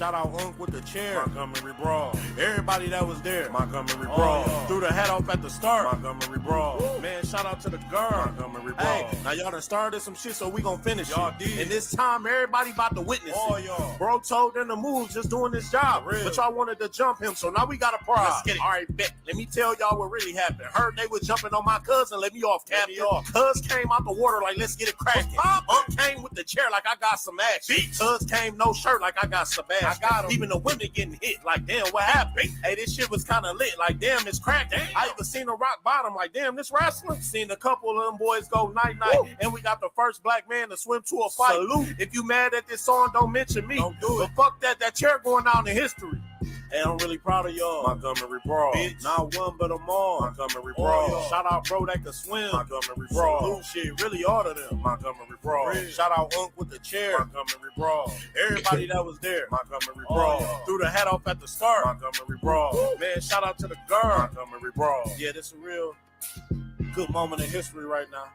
Shout out Unk with the chair. Montgomery Brawl. Everybody that was there. Montgomery Brawl. Threw the hat off at the start. Montgomery Brawl. Man, shout out to the guard. Montgomery Brawl. Hey, now y'all done started some shit, so we gonna finish y'all it. And this time, everybody about to witness it. Y'all. Bro told them to move, just doing this job. But y'all wanted to jump him, so now we got a prize. Let's get it. All right, bet. Let me tell y'all what really happened. Heard they was jumping on my cousin. Let me off, Captain. Cuz came out the water like, let's get it cracking. Unk came with the chair like I got some action. Cuz came no shirt like I got Sebastian. I got him. Even the women getting hit like, damn, what happened? Hey, this shit was kind of lit. Like, damn, it's cracking. I even seen a rock bottom. Like, damn, this wrestling. Seen a couple of them boys go night-night. And we got the first black man to swim to a fight. Salute. If you mad at this song, don't mention me. Don't do it. But fuck that. That chair going down in history. Hey, I'm really proud of y'all. Montgomery Brawl. Bitch. Not one, but them all. Montgomery Brawl. Shout out bro that can swim. Montgomery Brawl. Salute shit. Really all of them. Montgomery Brawl. Shout out Unk with the chair. Montgomery Brawl. Everybody that was there. Montgomery Brawl. Threw the hat off at the start. Montgomery Brawl. Man, shout out to the guard. Montgomery Brawl. Yeah, this is a real good moment in history right now.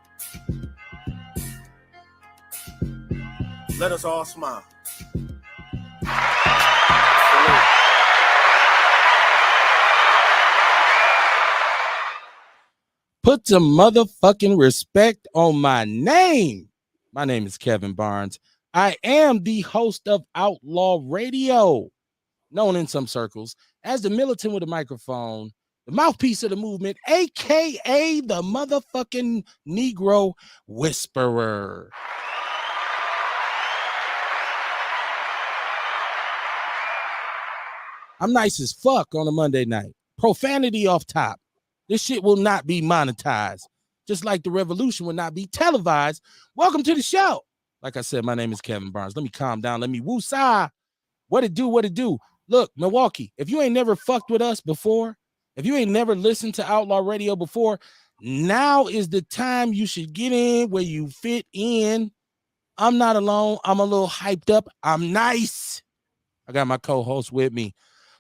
Let us all smile. Put some motherfucking respect on my name. My name is Kevin Barnes. I am the host of Outlaw Radio, known in some circles as the militant with a microphone, the mouthpiece of the movement, aka the motherfucking Negro Whisperer. I'm nice as fuck on a Monday night. Profanity off top. This shit will not be monetized, just like the revolution will not be televised. Welcome to the show. Like I said, my name is Kevin Barnes. Let me calm down. Let me woo-sah. What it do, what it do. Look, Milwaukee, if you ain't never fucked with us before, if you ain't never listened to Outlaw Radio before, now is the time you should get in where you fit in. I'm not alone. I'm a little hyped up. I'm nice. I got my co-host with me.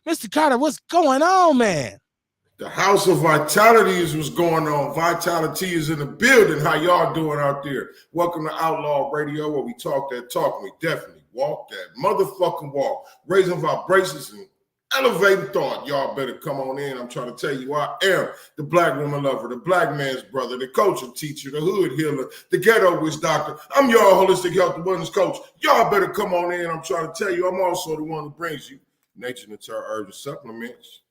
Mr. Carter, what's going on, man? The House of Vitality is what's going on. Vitality is in the building. How y'all doing out there? Welcome to Outlaw Radio, where we talk that talk. We definitely walk that motherfucking walk. Raising vibrations and elevating thought. Y'all better come on in. I'm trying to tell you, I am the black woman lover, the black man's brother, the coach and teacher, the hood healer, the ghetto witch doctor. I'm your holistic health and wellness coach. Y'all better come on in. I'm trying to tell you, I'm also the one who brings you nature and herbs and supplements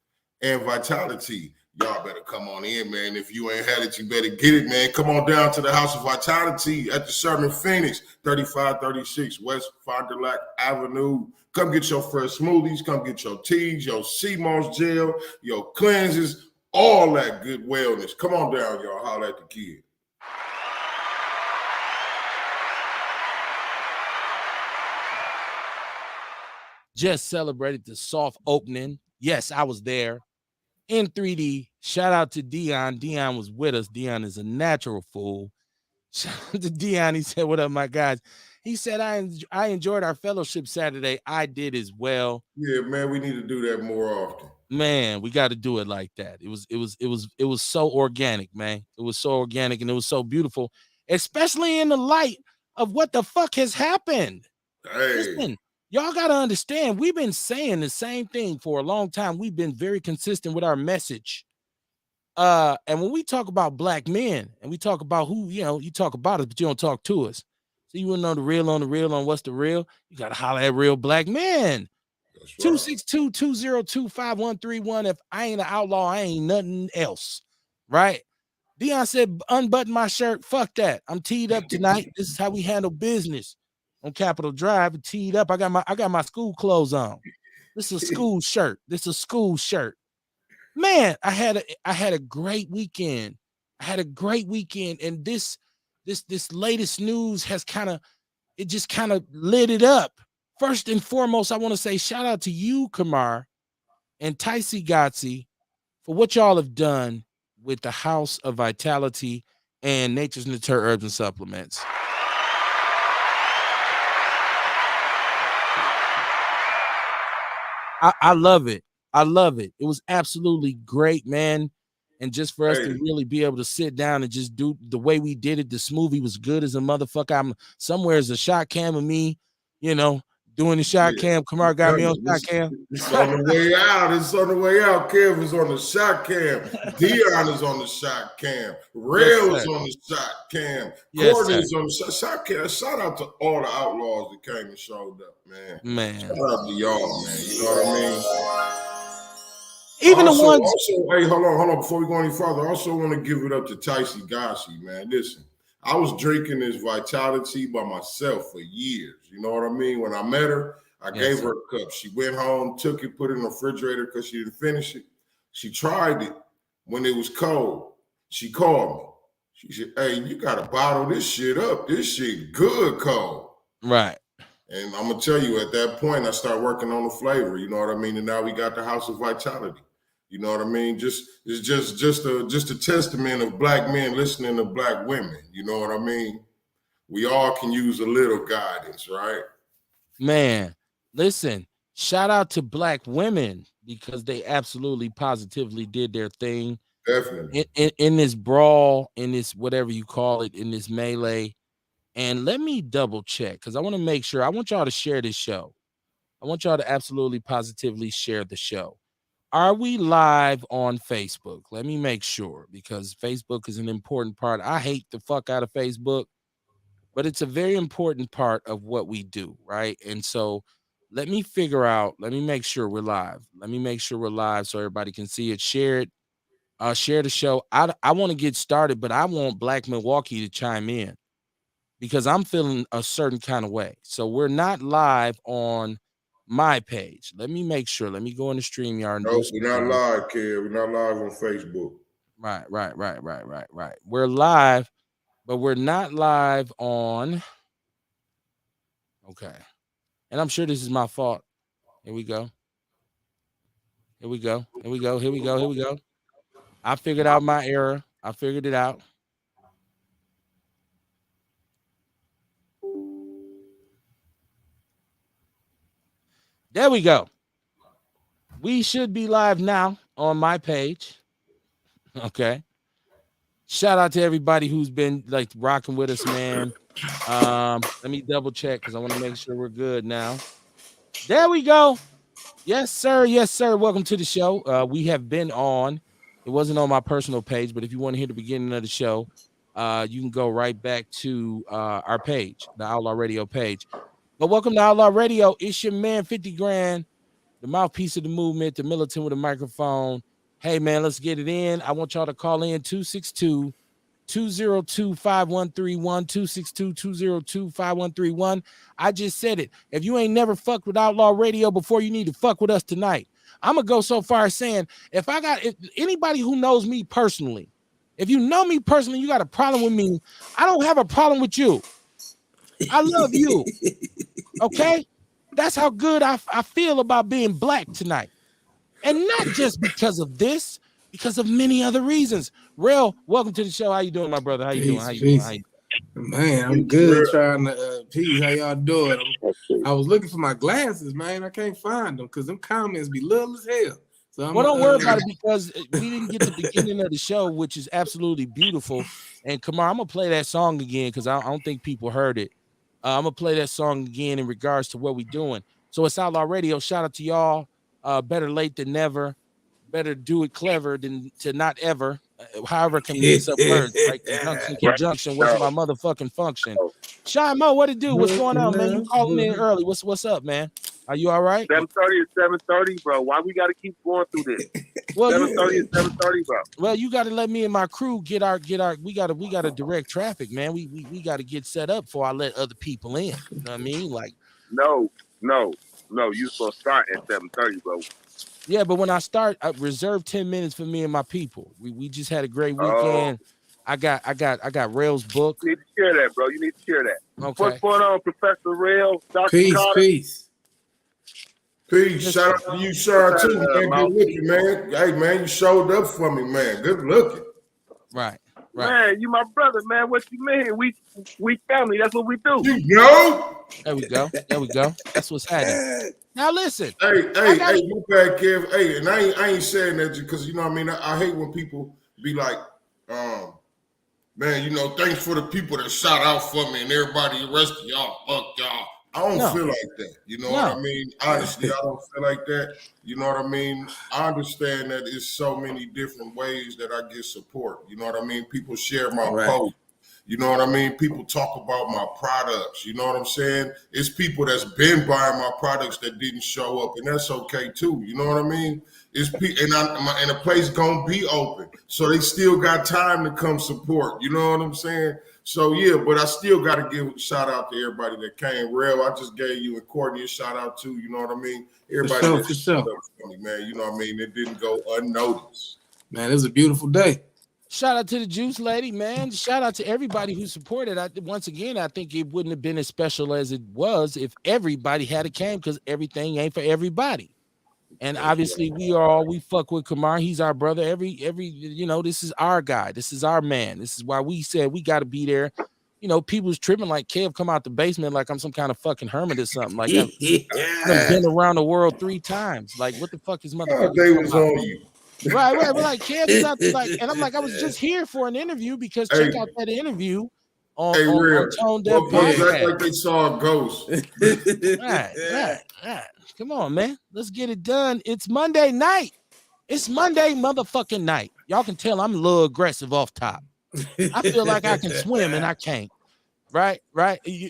and vitality. Y'all better come on in, man. If you ain't had it, you better get it, man. Come on down to the House of Vitality at the Sherman Phoenix, 3536 West Fond du Lac Avenue. Come get your fresh smoothies. Come get your teas, your sea moss gel, your cleanses, all that good wellness. Come on down, y'all. Holler at the kid. Just celebrated the soft opening. Yes, I was there in 3D. Shout out to Dion. Dion was with us. Dion is a natural fool. Shout out to Dion. He said, what up, my guys? He said, I enjoyed our fellowship Saturday. I did as well. Yeah, man, we need to do that more often. Man, we got to do it like that. It was so organic, man. It was so organic and it was so beautiful, especially in the light of what the fuck has happened. Hey. Listen, y'all got to understand, we've been saying the same thing for a long time. We've been very consistent with our message. And when we talk about black men and we talk about who, you talk about us, but you don't talk to us. So you want to know the real on what's the real? You got to holler at real black men. 262-202-5131. If I ain't an outlaw, I ain't nothing else. Right? Dion said, unbutton my shirt. Fuck that. I'm teed up tonight. This is how we handle business. On Capitol Drive, teed up. I got my school clothes on. This is a school shirt. Man, I had a great weekend. And this latest news has kind of lit it up. First and foremost, I want to say shout out to you, Kamar, and Ticey Gotzi for what y'all have done with the House of Vitality and Nature's Nature Herbs and Supplements. I love it. It was absolutely great, man. And just for us to really be able to sit down and just do the way we did it, this movie was good as a motherfucker. Somewhere is a shot cam of me, Doing the shot cam. Kamar got me on shot It's cam. on the way out. It's on the way out. Kev is on the shot cam. Dion is on the shot cam. Rail is on the shot cam. Yes, Courtney sir. is on the shot cam. Shout out to all the outlaws that came and showed up, man. Man. Shout out to y'all, man. You know what I mean? Even also, the ones. Also, hey, hold on. Before we go any further, I also want to give it up to Tyson Gashi, man. Listen, I was drinking this Vitality by myself for years. You know what I mean? When I met her, I gave her a cup. She went home, took it, put it in the refrigerator because she didn't finish it. She tried it when it was cold. She called me. She said, "Hey, you got to bottle this shit up. This shit good cold." Right. And I'm going to tell you, at that point, I started working on the flavor. You know what I mean? And now we got the House of Vitality. You know what I mean? It's just a testament of black men listening to black women. You know what I mean? We all can use a little guidance, right? Man, listen, shout out to black women because they absolutely positively did their thing. Definitely. In this brawl, in this whatever you call it, in this melee. And let me double check because I want to make sure. I want y'all to share this show. I want y'all to absolutely positively share the show. Are we live on Facebook? Let me make sure because Facebook is an important part. I hate the fuck out of Facebook, but it's a very important part of what we do, right? And so let me make sure we're live. Let me make sure we're live so everybody can see it. Share it. Share the show. I want to get started, but I want Black Milwaukee to chime in because I'm feeling a certain kind of way. So we're not live on my page. Let me make sure. Let me go in the StreamYard. No, we're not live, kid. We're not live on Facebook. Right. We're live, but we're not live on. Okay. And I'm sure this is my fault. Here we go. I figured out my error. I figured it out. There we go. We should be live now on my page. Okay. Shout out to everybody who's been like rocking with us, man. Let me double check because I want to make sure we're good now. There we go. Yes, sir. Welcome to the show. We have been on. It wasn't on my personal page, but if you want to hear the beginning of the show, you can go right back to our page, the Outlaw Radio page. But welcome to Outlaw Radio. It's your man, 50 Grand, the mouthpiece of the movement, the militant with a microphone. Hey, man, let's get it in. I want y'all to call in 262-202-5131, 262-202-5131. I just said it. If you ain't never fucked with Outlaw Radio before, you need to fuck with us tonight. I'm going to go so far as saying, if anybody who knows me personally, if you know me personally, you got a problem with me, I don't have a problem with you. I love you. Okay? That's how good I feel about being black tonight. And not just because of this, because of many other reasons. Real, welcome to the show. How you doing, my brother? How you doing? Man, I'm good. Trying to peace. How y'all doing? I was looking for my glasses, man. I can't find them because them comments be little as hell. So don't worry about it because we didn't get the beginning of the show, which is absolutely beautiful. And Kamar, I'm gonna play that song again because I don't think people heard it. I'm gonna play that song again in regards to what we're doing. So it's Outlaw Radio. Shout out to y'all. Better late than never. Better do it clever than to not ever. However, can mix up words, right? Conjunction. What's my motherfucking function? Sean Mo, what it do? What's going on, man? You calling in early? What's up, man? Are you all right? 7:30 is 7:30, bro. Why we gotta keep going through this? Well, 7:30 is 7:30, bro. Well, you gotta let me and my crew get our. We gotta direct traffic, man. We gotta get set up before I let other people in. You know what I mean? Like, no. You supposed to start at 7:30, bro. Yeah, but when I start, I reserve 10 minutes for me and my people. We just had a great weekend. I got Rail's book. You need to share that, bro. You need to share that. Okay. What's going on, Professor Rail? Dr. Peace, Carter? peace. Shout out to you, sir, too, man. Good looking, man. Hey, man, you showed up for me, man. Good looking. Right. Man, you my brother, man. What you mean? We family. That's what we do. You know? There we go. That's what's happening. Now listen. Hey, my bad, Kev. Hey, and I ain't saying that because you know what I mean. I hate when people be like, man, you know, thanks for the people that shout out for me and everybody, the rest of y'all, fuck y'all. I don't No. feel like that. You know No. what I mean? Honestly, I don't feel like that. You know what I mean? I understand that it's so many different ways that I get support. You know what I mean? People share my post. You know what I mean? People talk about my products. You know what I'm saying? It's people that's been buying my products that didn't show up, and that's okay too. You know what I mean? It's and the place gonna be open, so they still got time to come support. You know what I'm saying? So yeah, but I still got to give a shout out to everybody that came. Real, I just gave you and Courtney a shout out too. You know what I mean? Everybody that showed up for me, man. You know what I mean? It didn't go unnoticed. Man, it was a beautiful day. Shout out to the Juice Lady, man. Shout out to everybody who supported. Once again, I think it wouldn't have been as special as it was if everybody had came, because everything ain't for everybody. And obviously we fuck with Kamar. He's our brother. Every this is our guy. This is our man. This is why we said we got to be there. You know, people's tripping like Kev come out the basement like I'm some kind of fucking hermit or something. Like I've been around the world 3 times. Like what the fuck is motherfucker? They was on you. Right. We're like Kev is out there, like, and I'm like, I was just here for an interview because check out that interview on Tone Deaf Podcast. Like they saw a ghost. Right. Come on, man. Let's get it done. It's Monday night. It's Monday motherfucking night. Y'all can tell I'm a little aggressive off top. I feel like I can swim and I can't. Right.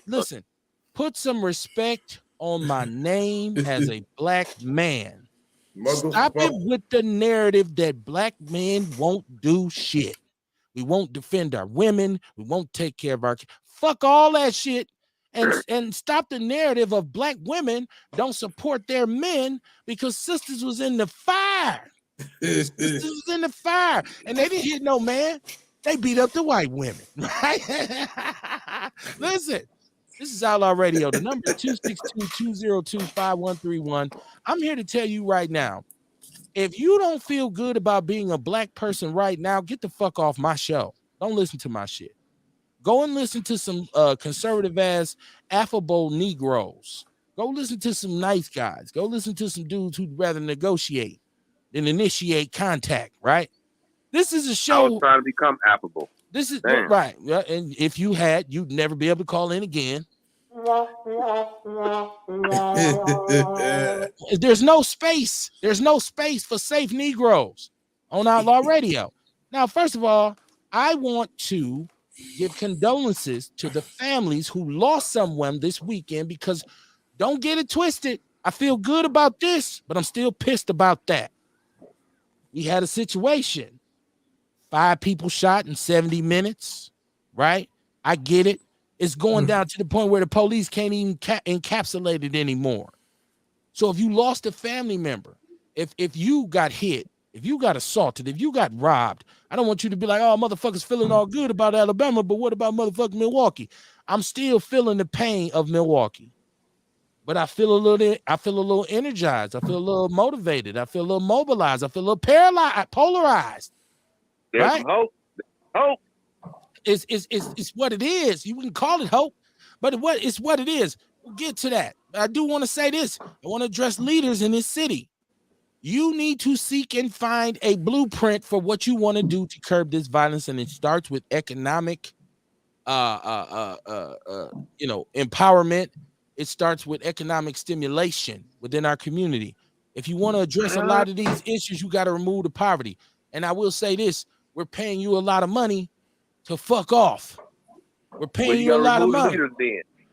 Listen, put some respect on my name as a black man. Stop it with the narrative that black men won't do shit. We won't defend our women. We won't take care of our fuck all that shit. And stop the narrative of black women don't support their men because sisters was in the fire. Sisters was in the fire. And they didn't hit no man. They beat up the white women. Right? Listen, this is Outlaw Radio. The number 262-202-5131. I'm here to tell you right now, if you don't feel good about being a black person right now, get the fuck off my show. Don't listen to my shit. Go and listen to some conservative ass affable Negroes. Go listen to some nice guys. Go listen to some dudes who'd rather negotiate than initiate contact, right? This is a show. I was trying to become affable. This is right. Yeah, and if you had, you'd never be able to call in again. There's no space. There's no space for safe Negroes on Outlaw Radio. Now, first of all, I want to give condolences to the families who lost someone this weekend, because don't get it twisted. I feel good about this, but I'm still pissed about that. We had a situation. 5 people shot in 70 minutes, right? I get it. It's going down to the point where the police can't even encapsulate it anymore. So if you lost a family member, if you got hit, if you got assaulted, if you got robbed, I don't want you to be like, oh, motherfuckers feeling all good about Alabama, but what about motherfucking Milwaukee? I'm still feeling the pain of Milwaukee. But I feel a little energized. I feel a little motivated. I feel a little mobilized. I feel a little paralyzed, polarized. There's right? hope. Hope. It's what it is. You can call it hope, but it's what it is. We'll get to that. I do want to say this. I want to address leaders in this city. You need to seek and find a blueprint for what you want to do to curb this violence, and it starts with economic, empowerment. It starts with economic stimulation within our community. If you want to address a lot of these issues, you got to remove the poverty. And I will say this: we're paying you a lot of money to fuck off. We're paying you a lot of money.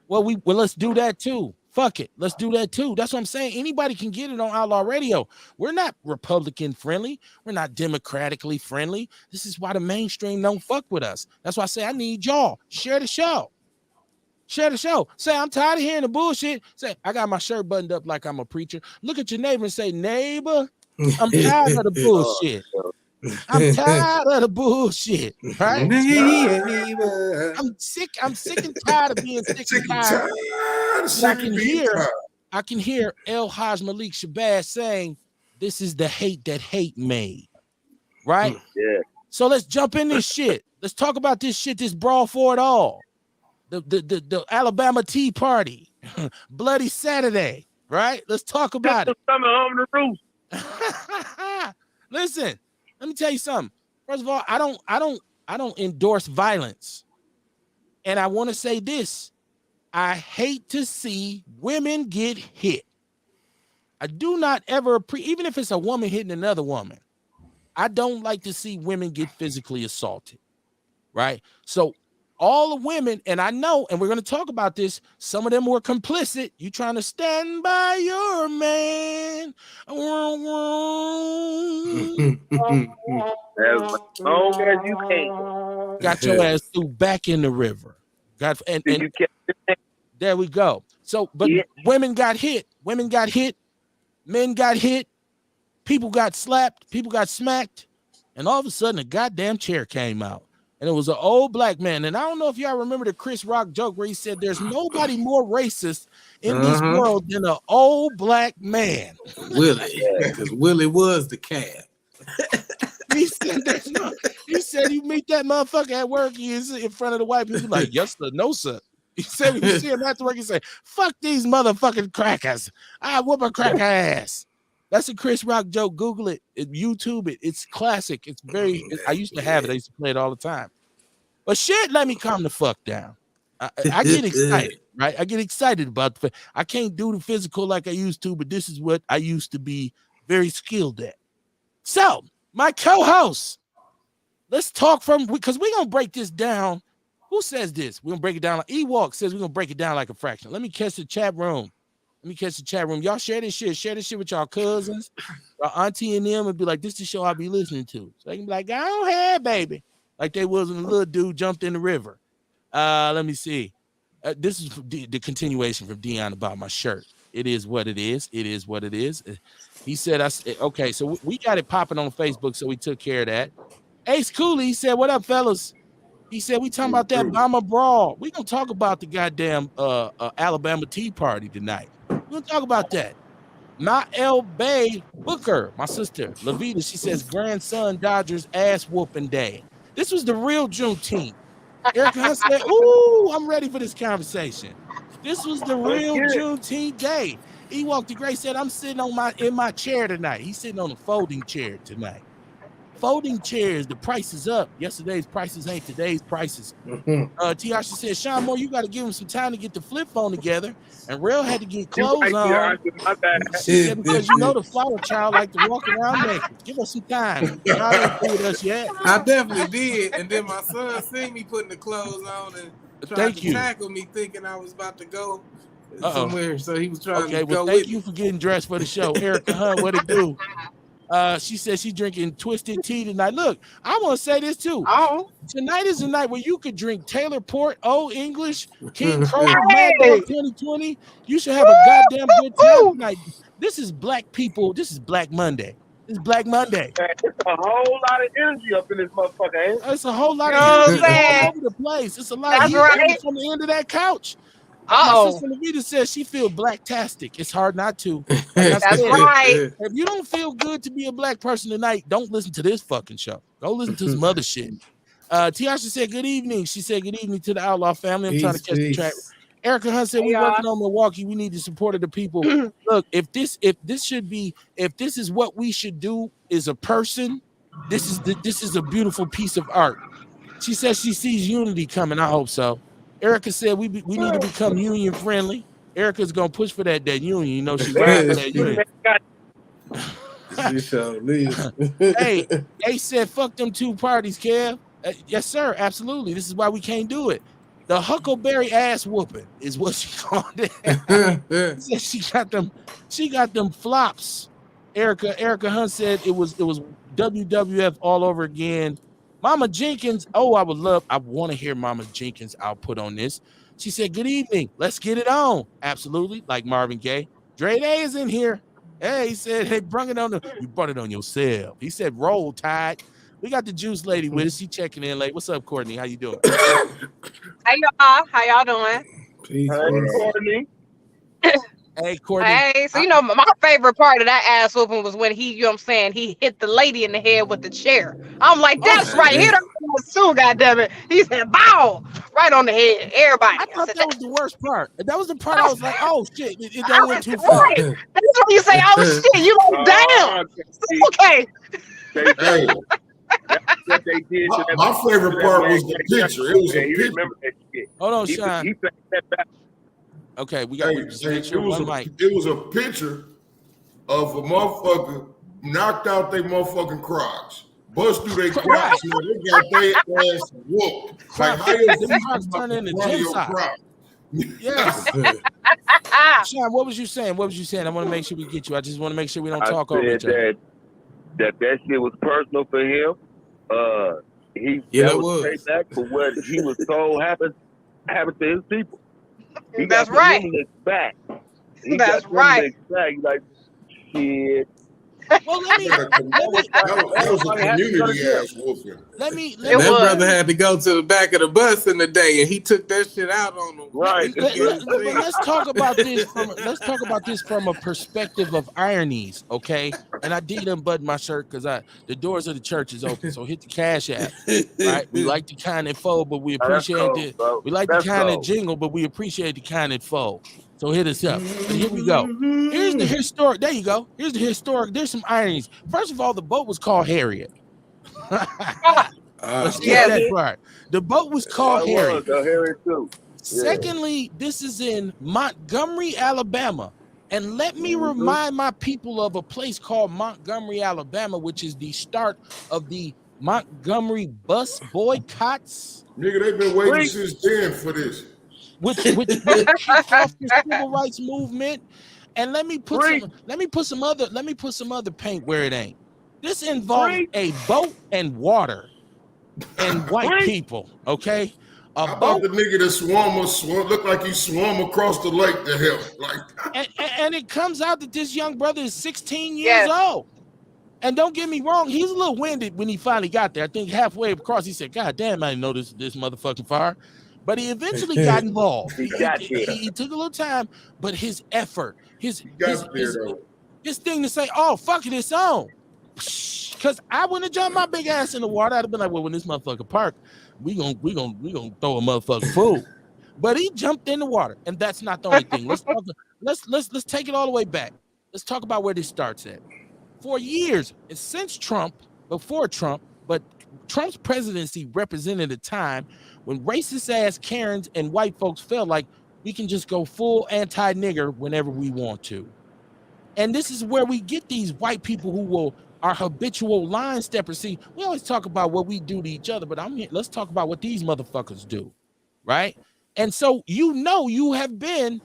Well, let's do that too. Fuck it. Let's do that too. That's what I'm saying. Anybody can get it on Outlaw Radio. We're not Republican friendly. We're not democratically friendly. This is why the mainstream don't fuck with us. That's why I say I need y'all. Share the show. Share the show. Say, I'm tired of hearing the bullshit. Say, I got my shirt buttoned up like I'm a preacher. Look at your neighbor and say, neighbor, I'm tired of the bullshit. I'm tired of the bullshit. Right? I'm sick and tired of being sick and tired. I can hear El Haj Malik Shabazz saying, this is the hate that hate made. Right? Yeah. So let's jump in this shit. Let's talk about this shit, this brawl for it all. The Alabama Tea Party, Bloody Saturday, right? Let's talk about it. Listen, let me tell you something. First of all, I don't endorse violence. And I want to say this. I hate to see women get hit. I do not ever even if it's a woman hitting another woman, I don't like to see women get physically assaulted, right? So all the women, and I know, and we're going to talk about this, some of them were complicit. You trying to stand by your man. As long as you can. Got your ass threw back in the river. And You can't. there we go. So, but women got hit. Women got hit. Men got hit. People got slapped. People got smacked. And all of a sudden, a goddamn chair came out. And it was an old black man. And I don't know if y'all remember the Chris Rock joke where he said there's nobody more racist in this world than an old black man. Willie, because Willie was the cat. He said you meet that motherfucker at work, he is in front of the white people like, yes sir, no sir. He said when you see him after work, he said, fuck these motherfucking crackers. I whoop a cracker ass. That's a Chris Rock joke. Google it. YouTube it. It's classic. It's I used to have it. I used to play it all the time. But shit, let me calm the fuck down. I get excited, right? I get excited about I can't do the physical like I used to, but this is what I used to be very skilled at. So, my co-host, let's talk because we're going to break this down. Who says this? We're going to break it down. Ewok says we're going to break it down like a fraction. Let me catch the chat room. Y'all share this shit. Share this shit with y'all cousins, your auntie and them, and be like, this is the show I'll be listening to. So they can be like, go ahead, baby. Like they was when the little dude jumped in the river. Let me see. This is the continuation from Dion about my shirt. It is what it is. It is what it is. He said, okay, so we got it popping on Facebook, so we took care of that. Ace Cooley said, what up, fellas? He said, we talking about that Bama brawl. We going to talk about the goddamn Alabama Tea Party tonight. We're going to talk about that. Nael Bay Booker, my sister, Lavita, she says, grandson Dodgers ass whooping day. This was the real Juneteenth. Erica Hunt said, ooh, I'm ready for this conversation. This was the real Juneteenth day. Ewok the Great said, I'm sitting in my chair tonight. He's sitting on a folding chair tonight. Folding chairs, the price is up. Yesterday's prices ain't today's prices. Tiasha said, Sean Moore, you got to give him some time to get the flip phone together. And Rail had to get clothes on. She said, because you know the flower child like to walk around naked. Give us some time. Y'all ain't cool with us yet. I definitely did. And then my son seen me putting the clothes on and tried to tackle me thinking I was about to go somewhere. So he was trying to go thank you for getting dressed for the show. Erica Hunt, what it do? She said she's drinking twisted tea tonight. Look, I want to say this too. Oh, tonight is the night where you could drink Taylor Port, Old English, King Kroger, Mad Dog 2020. You should have a goddamn good time tonight. This is black people. This is Black Monday. This is Black Monday. It's a whole lot of energy up in this motherfucker, ain't it? It's a whole lot of energy all over the place. It's a lot of heat from the end of that couch. My sister Lavita says she feel blacktastic. It's hard not to. That's right. If you don't feel good to be a black person tonight, don't listen to this fucking show. Go listen to some other shit. Tiasha said good evening. She said good evening to the Outlaw family. I'm trying to catch the track. Erica Hunt said we're working on Milwaukee. We need the support of the people. Look, if this is what we should do as a person, this is a beautiful piece of art. She says she sees unity coming. I hope so. Erica said we need to become union friendly. Erica's gonna push for that union. You know she rides for that union. Hey, they said fuck them two parties, Kev. Yes, sir, absolutely. This is why we can't do it. The Huckleberry ass whooping is what she called it. She got them flops. Erica Hunt said it was WWF all over again. Mama Jenkins, I want to hear Mama Jenkins' output on this. She said, good evening. Let's get it on. Absolutely. Like Marvin Gaye. Dre Day is in here. Hey, he said, hey, you brought it on yourself. He said, roll Tide. We got the Juice Lady with us. She checking in late. What's up, Courtney? How you doing? Hey, y'all. How y'all doing? Peace, Courtney. Hey, Courtney. Hey, so my favorite part of that ass whooping was when he hit the lady in the head with the chair. I'm like, that's right. Hit her too, goddammit. He said, bow, right on the head. Everybody. I thought that was the worst part. That was the part I was like, oh shit, it don't went too far. Right. That's when you say, oh shit, you like, damn. Okay. They did. My favorite part was the picture. It was a picture. Remember that shit. Hold on, Sean. He played that back. Okay, we got to just make sure one mic. It was a picture of a motherfucker knocked out their motherfucking Crocs. Bust through their Crocs, man. They got their ass whooped. Like, how your feet Crocs turn into gym socks. Crocs? Yes. Sean, what was you saying? What was you saying? I want to make sure we get you. I just want to make sure we don't talk over each other. That shit was personal for him. That was payback for what he was told happened to his people. That's right. Back. That's right. Like, shit. Well, that was a community ass whooping. That brother had to go to the back of the bus in the day, and he took that shit out on him. Right. Let's talk about this from a perspective of ironies, okay? And I did unbutton my shirt because the doors of the church is open. So hit the cash app, right? We like the kind that fold, but we appreciate it. We like the kind that jingle, but we appreciate the kind that fold. So hit us up. And here we go. Here's the historic. There you go. Here's the historic. There's some ironies. First of all, the boat was called Harriet. Let's get that part. The boat was called Harriet. Harriet too. Secondly, this is in Montgomery, Alabama. And let me remind my people of a place called Montgomery, Alabama, which is the start of the Montgomery bus boycotts. Nigga, they've been waiting since then for this. Which kicked off the civil rights movement. And let me put some other paint where it ain't. This involved a boat and water and white people. Okay, How about the nigga that looked like he swam across the lake to help? Like, and it comes out that this young brother is 16 years old. And don't get me wrong, he's a little winded when he finally got there. I think halfway across, he said, "God damn, I didn't know this motherfucking fire." But he eventually got involved. He took a little time, but his effort, his thing to say, "Oh, fuck it, it's on." Because I wouldn't have jumped my big ass in the water. I'd have been like, "Well, when this motherfucker park, we gonna throw a motherfucking fool." But he jumped in the water, and that's not the only thing. Let's take it all the way back. Let's talk about where this starts at. For years, and since before Trump, but Trump's presidency represented a time when racist ass Karens and white folks felt like we can just go full anti-nigger whenever we want to. And this is where we get these white people who are habitual line steppers. See, we always talk about what we do to each other, but let's talk about what these motherfuckers do, right? And so you have been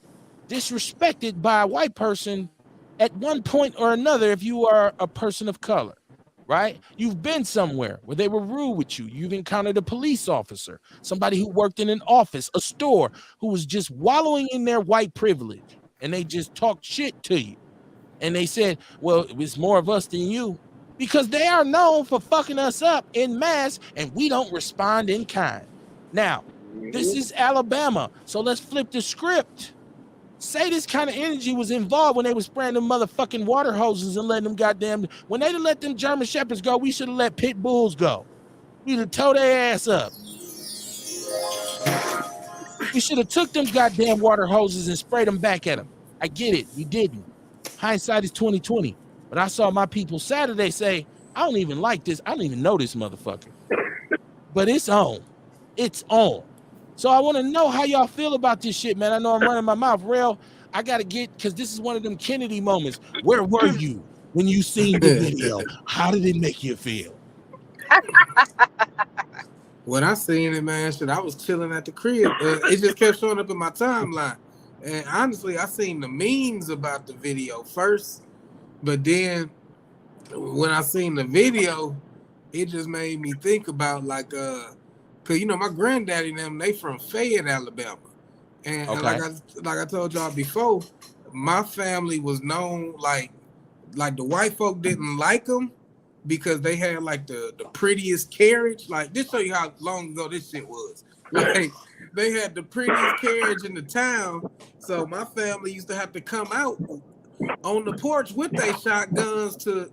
disrespected by a white person at one point or another if you are a person of color. Right? You've been somewhere where they were rude with you. You've encountered a police officer, somebody who worked in an office, a store, who was just wallowing in their white privilege, and they just talked shit to you. And they said, well, it's more of us than you, because they are known for fucking us up in mass, and we don't respond in kind. Now, this is Alabama, so let's flip the script. Say this kind of energy was involved when they were spraying them motherfucking water hoses and letting them when they'd have let them German Shepherds go, we should have let pit bulls go. We'd have towed their ass up. We should have took them goddamn water hoses and sprayed them back at them. I get it, we didn't. Hindsight is 20/20. But I saw my people Saturday say, I don't even like this. I don't even know this motherfucker. But it's on. It's on. So I want to know how y'all feel about this shit, man. I know I'm running my mouth. Real, I got to get, because this is one of them Kennedy moments. Where were you when you seen the video? How did it make you feel? When I seen it, man, I was chilling at the crib. It just kept showing up in my timeline. And honestly, I seen the memes about the video first. But then when I seen the video, it just made me think about because, my granddaddy and them, they from Fayette, Alabama. And, okay. and like I told y'all before, my family was known like the white folk didn't like them because they had like the prettiest carriage. Like, this show you how long ago this shit was. Like, they had the prettiest carriage in the town. So my family used to have to come out on the porch with their shotguns to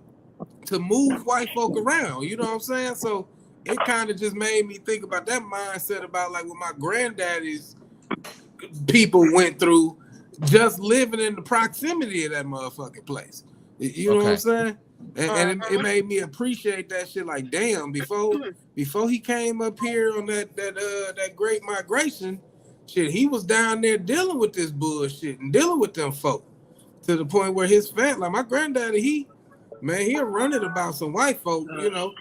move white folk around. You know what I'm saying? So it kind of just made me think about that mindset about like what my granddaddy's people went through just living in the proximity of that motherfucking place. You know what I'm saying? And it made me appreciate that shit. Like, damn, before he came up here on that Great Migration, shit, he was down there dealing with this bullshit and dealing with them folk to the point where his family, like my granddaddy, he'll run it about some white folk, you know,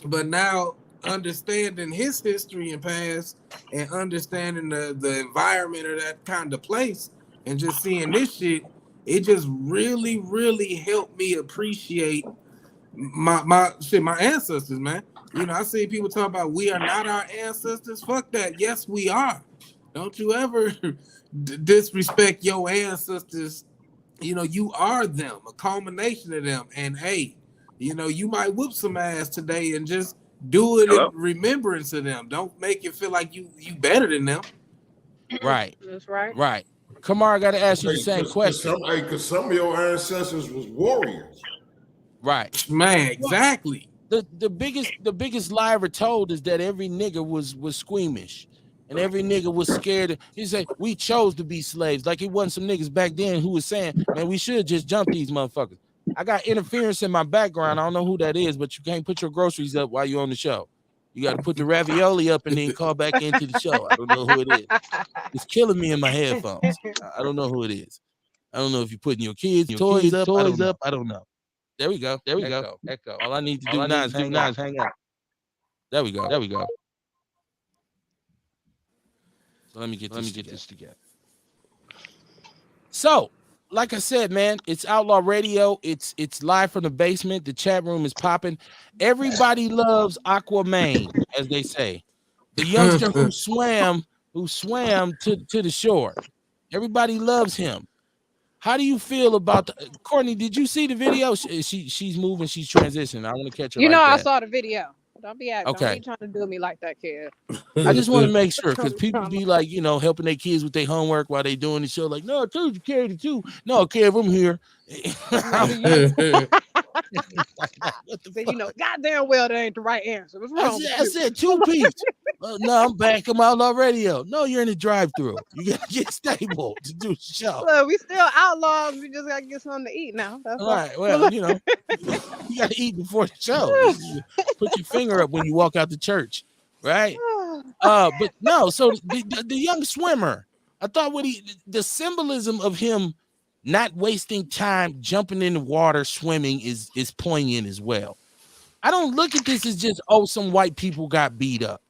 but now understanding his history and past and understanding the environment of that kind of place and just seeing this shit, it just really, really helped me appreciate my ancestors, man. You know, I see people talk about we are not our ancestors. Fuck that. Yes, we are. Don't you ever disrespect your ancestors. You know, you are them, a culmination of them. And hey, you know, you might whoop some ass today and just do it in remembrance of them. Don't make it feel like you better than them. Right. That's right. Right. Kamar, I got to ask you the same question. Because some of your ancestors was warriors. Right. Man, exactly. The biggest lie ever told is that every nigga was squeamish. And every nigga was scared. He said, we chose to be slaves. Like it wasn't some niggas back then who was saying, man, we should just jump these motherfuckers. I got interference in my background. I don't know who that is, but you can't put your groceries up while you're on the show. You got to put the ravioli up and then call back into the show. I don't know who it is. It's killing me in my headphones. I don't know who it is. I don't know if you're putting your kids' toys up. I don't know. There we go. Echo. All I need to do now is hang out. There we go. So let me get this together. So, like I said, man, it's Outlaw Radio. It's live from the basement. The chat room is popping. Everybody loves Aquaman, as they say. The youngster who swam to the shore. Everybody loves him. How do you feel about Courtney? Did you see the video? She's moving. She's transitioning. I want to catch her. You know, I saw the video. Don't be acting. Okay. Don't be trying to do me like that, kid. I just want to make sure because people be like, you know, helping their kids with their homework while they doing the show. Like, no, I told you carry the two. No, Kev, I'm here. So, you know, goddamn well that ain't the right answer. What's wrong? I said 2 piece. No, I'm back. I'm Outlaw Radio. No, you're in the drive-through. You gotta get stable to do the show. Look, we still outlaws. We just gotta get something to eat now. That's all right. Well, you know, you gotta eat before the show. Put your finger up when you walk out the church, right? But no. So the young swimmer, I thought the symbolism of him not wasting time jumping in the water, swimming is poignant as well. I don't look at this as just some white people got beat up.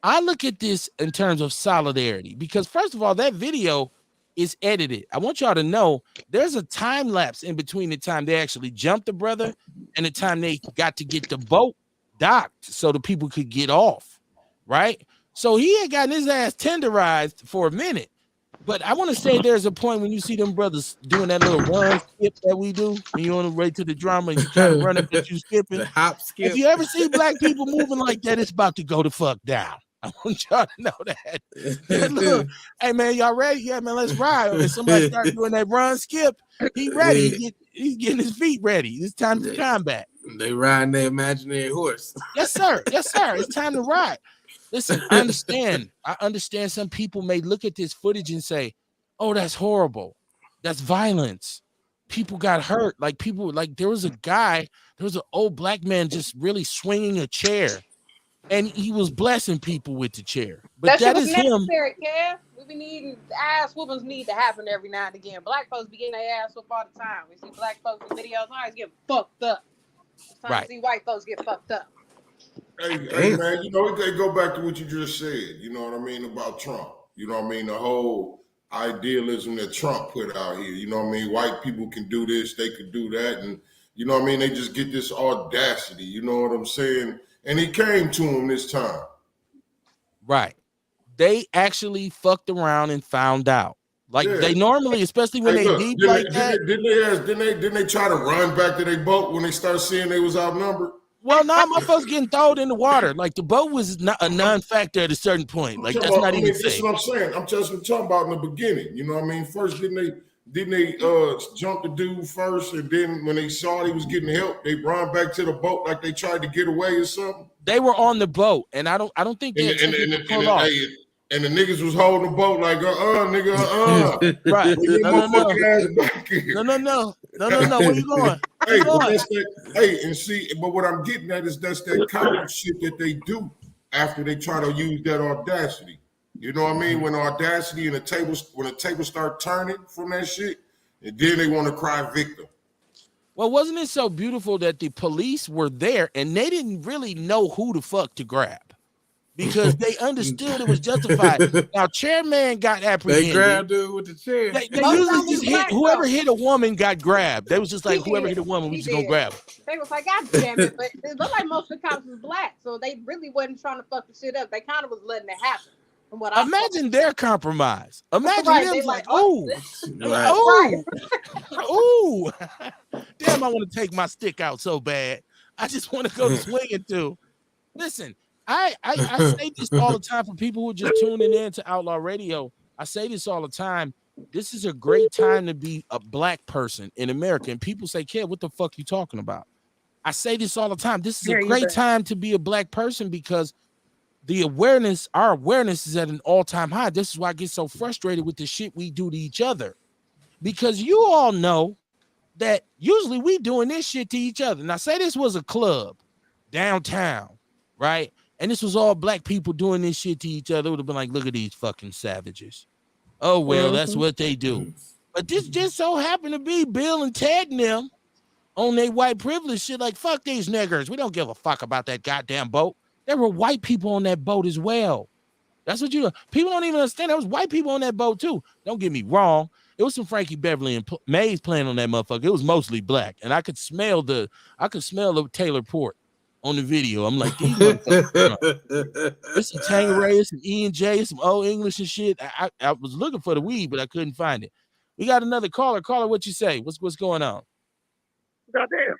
I look at this in terms of solidarity because first of all, that video is edited. I want y'all to know there's a time lapse in between the time they actually jumped the brother and the time they got to get the boat docked so the people could get off, right? So he had gotten his ass tenderized for a minute. But I want to say there's a point when you see them brothers doing that little run skip that we do when you're on the way to the drama and you trying to run up and you skipping. The hop skip. If you ever see black people moving like that, it's about to go the fuck down. I want y'all to know that. Look, hey man, y'all ready? Yeah, man, let's ride. If somebody start doing that run skip, he ready. He's getting his feet ready. It's time to combat. They riding their imaginary horse. Yes, sir. It's time to ride. Listen, I understand some people may look at this footage and say, oh, that's horrible. That's violence. People got hurt. Like there was an old black man just really swinging a chair. And he was blessing people with the chair. But that is necessary, Kev. We be needing ass whoopings need to happen every now and again. Black folks be getting their ass whooped all the time. We see black folks in videos always get fucked up. It's time to see white folks get fucked up. Hey man, you know, we could go back to what you just said, you know what I mean, about Trump. You know what I mean? The whole idealism that Trump put out here. You know what I mean? White people can do this, they could do that. And you know what I mean? They just get this audacity, you know what I'm saying? And he came to him this time. Right. They actually fucked around and found out. Like they normally, especially when deep like that. Didn't they try to run back to their boat when they started seeing they was outnumbered? Well, no, my folks getting thrown in the water. Like the boat was not a non-factor at a certain point. Like that's not even safe. That's what I'm saying. I'm just talking about in the beginning. You know what I mean? First, didn't they jump the dude first, and then when they saw he was getting help, they ran back to the boat like they tried to get away or something. They were on the boat, and I don't think they pulled off. And the niggas was holding the boat like, nigga, right? No. Where you going? And see, but what I'm getting at is that's that kind of shit that they do after they try to use that audacity. You know what I mean? When audacity and when the table start turning from that shit, and then they want to cry victim. Well, wasn't it so beautiful that the police were there and they didn't really know who the fuck to grab because they understood it was justified. Now, Chairman got apprehended. They grabbed dude with the chair. They usually just hit whoever hit a woman got grabbed. They was just like whoever hit a woman, we just gonna grab her. They was like, God damn it! But it looked like most of the cops was black, so they really wasn't trying to fuck the shit up. They kind of was letting it happen. From what Imagine their compromise. Imagine them like, oh, ooh, damn! I want to take my stick out so bad. I just want to go swinging too. Listen, I say this all the time for people who are just tuning in to Outlaw Radio. I say this all the time. This is a great time to be a black person in America. And people say, Kid, what the fuck you talking about? I say this all the time. This is a great time to be a black person because our awareness is at an all-time high. This is why I get so frustrated with the shit we do to each other. Because you all know that usually we doing this shit to each other. Now, say this was a club downtown, right? And this was all black people doing this shit to each other. It would have been like, look at these fucking savages. Oh, well, that's what they do. But this just so happened to be Bill and Ted and them on their white privilege shit. Like, fuck these niggers. We don't give a fuck about that goddamn boat. There were white people on that boat as well. That's what you know. People don't even understand. There was white people on that boat too. Don't get me wrong. It was some Frankie Beverly and Mays playing on that motherfucker. It was mostly black, and I could smell the Taylor Port on the video. I'm like, these motherfuckers. There's some Tangeray, some E&J, some Old English and shit. I was looking for the weed, but I couldn't find it. We got another caller. Caller, what you say? What's going on? Goddamn.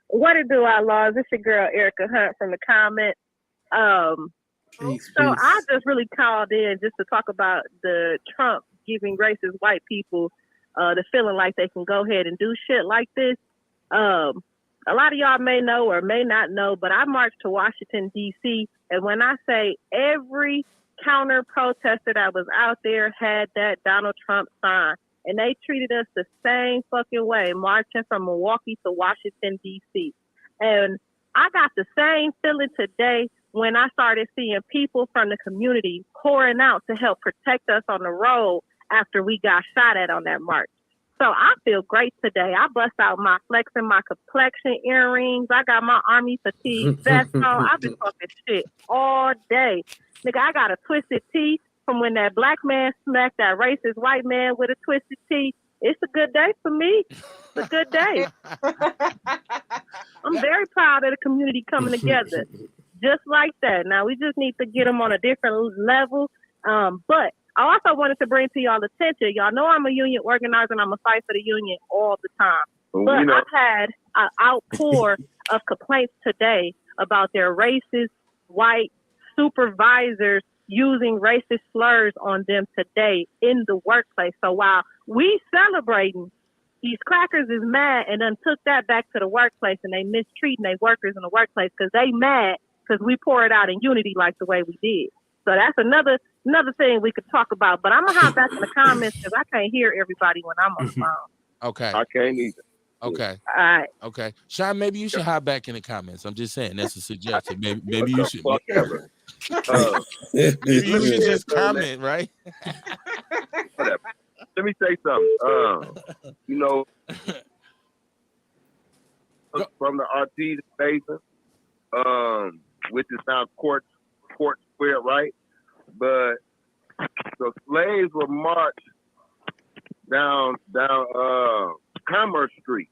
What it do, Outlaws? This your girl Erica Hunt from the comment. So I just really called in just to talk about the Trump giving racist white people the feeling like they can go ahead and do shit like this. A lot of y'all may know or may not know, but I marched to Washington, D.C., and when I say every counter protester that was out there had that Donald Trump sign, and they treated us the same fucking way, marching from Milwaukee to Washington, D.C. And I got the same feeling today when I started seeing people from the community pouring out to help protect us on the road after we got shot at on that march. So I feel great today. I bust out my flexing my complexion earrings. I got my army fatigue vest on. I've been talking shit all day. Nigga, I got a twisted tee from when that black man smacked that racist white man with a twisted tee. It's a good day for me. It's a good day. I'm very proud of the community coming together. Just like that. Now, we just need to get them on a different level. But I also wanted to bring to y'all attention. Y'all know I'm a union organizer and I'm a fight for the union all the time. But I've had an outpour of complaints today about their racist white supervisors using racist slurs on them today in the workplace. So while we celebrating, these crackers is mad and then took that back to the workplace and they mistreating their workers in the workplace because they mad because we pour it out in unity like the way we did. So that's another thing we could talk about. But I'm going to hop back in the comments because I can't hear everybody when I'm on the phone. Okay. I can't either. Okay. All right. Okay. Sean, maybe you should hop back in the comments. I'm just saying. That's a suggestion. Maybe you should. Maybe you should just comment, right? Whatever. Let me say something. You know, from the Artesian Basin, which is now Court Square, right? But the slaves were marched down Commerce Street,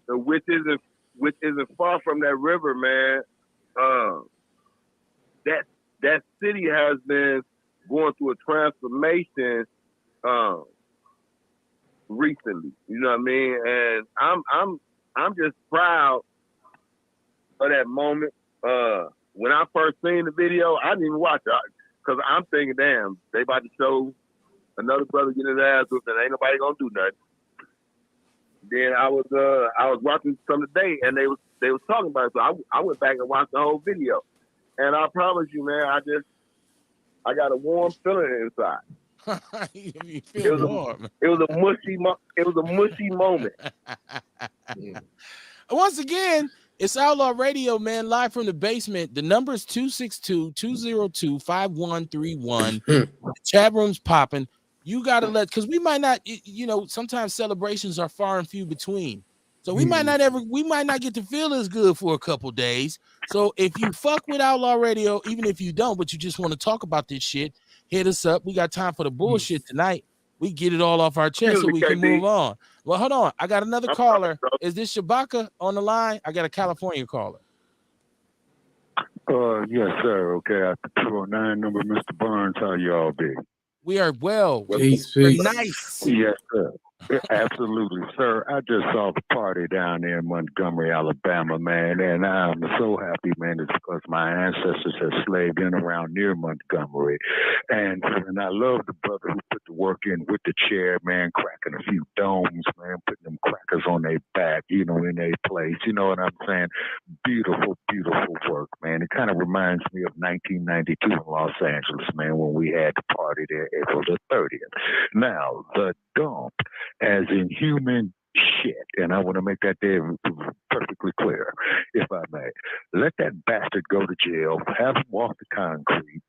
which isn't far from that river, man. That city has been going through a transformation recently. You know what I mean? And I'm just proud of that moment. When I first seen the video, I didn't even watch it because I'm thinking, damn, they about to show another brother getting his ass whooped and ain't nobody gonna do nothing. Then I was watching some today and they was talking about it, so I went back and watched the whole video. And I promise you, man, I got a warm feeling inside. You feel warm. It was a mushy moment. Once again, It's Outlaw Radio, man, live from the basement. The number is 262-202-5131. The chat room's popping. You gotta because we might not, sometimes celebrations are far and few between. So we might not get to feel as good for a couple days. So if you fuck with Outlaw Radio, even if you don't, but you just want to talk about this shit, hit us up. We got time for the bullshit tonight. We get it all off our chest so we can move on. Well, hold on. I got another caller. Is this Shabaka on the line? I got a California caller. Yes, sir. Okay, at the 209 number, Mr. Barnes, how y'all be? We are well. Peace. Nice. Yes, sir. Absolutely, sir. I just saw the party down there in Montgomery, Alabama, man, and I'm so happy, man. It's because my ancestors have slaved in around near Montgomery, and I love the brother who put the work in with the chair, man, cracking a few domes, man, putting them crackers on their back, in their place. You know what I'm saying? Beautiful, beautiful work, man. It kind of reminds me of 1992 in Los Angeles, man, when we had the party there April the 30th. Now, the dump, as in human shit, and I want to make that there perfectly clear, if I may. Let that bastard go to jail, have him walk the concrete,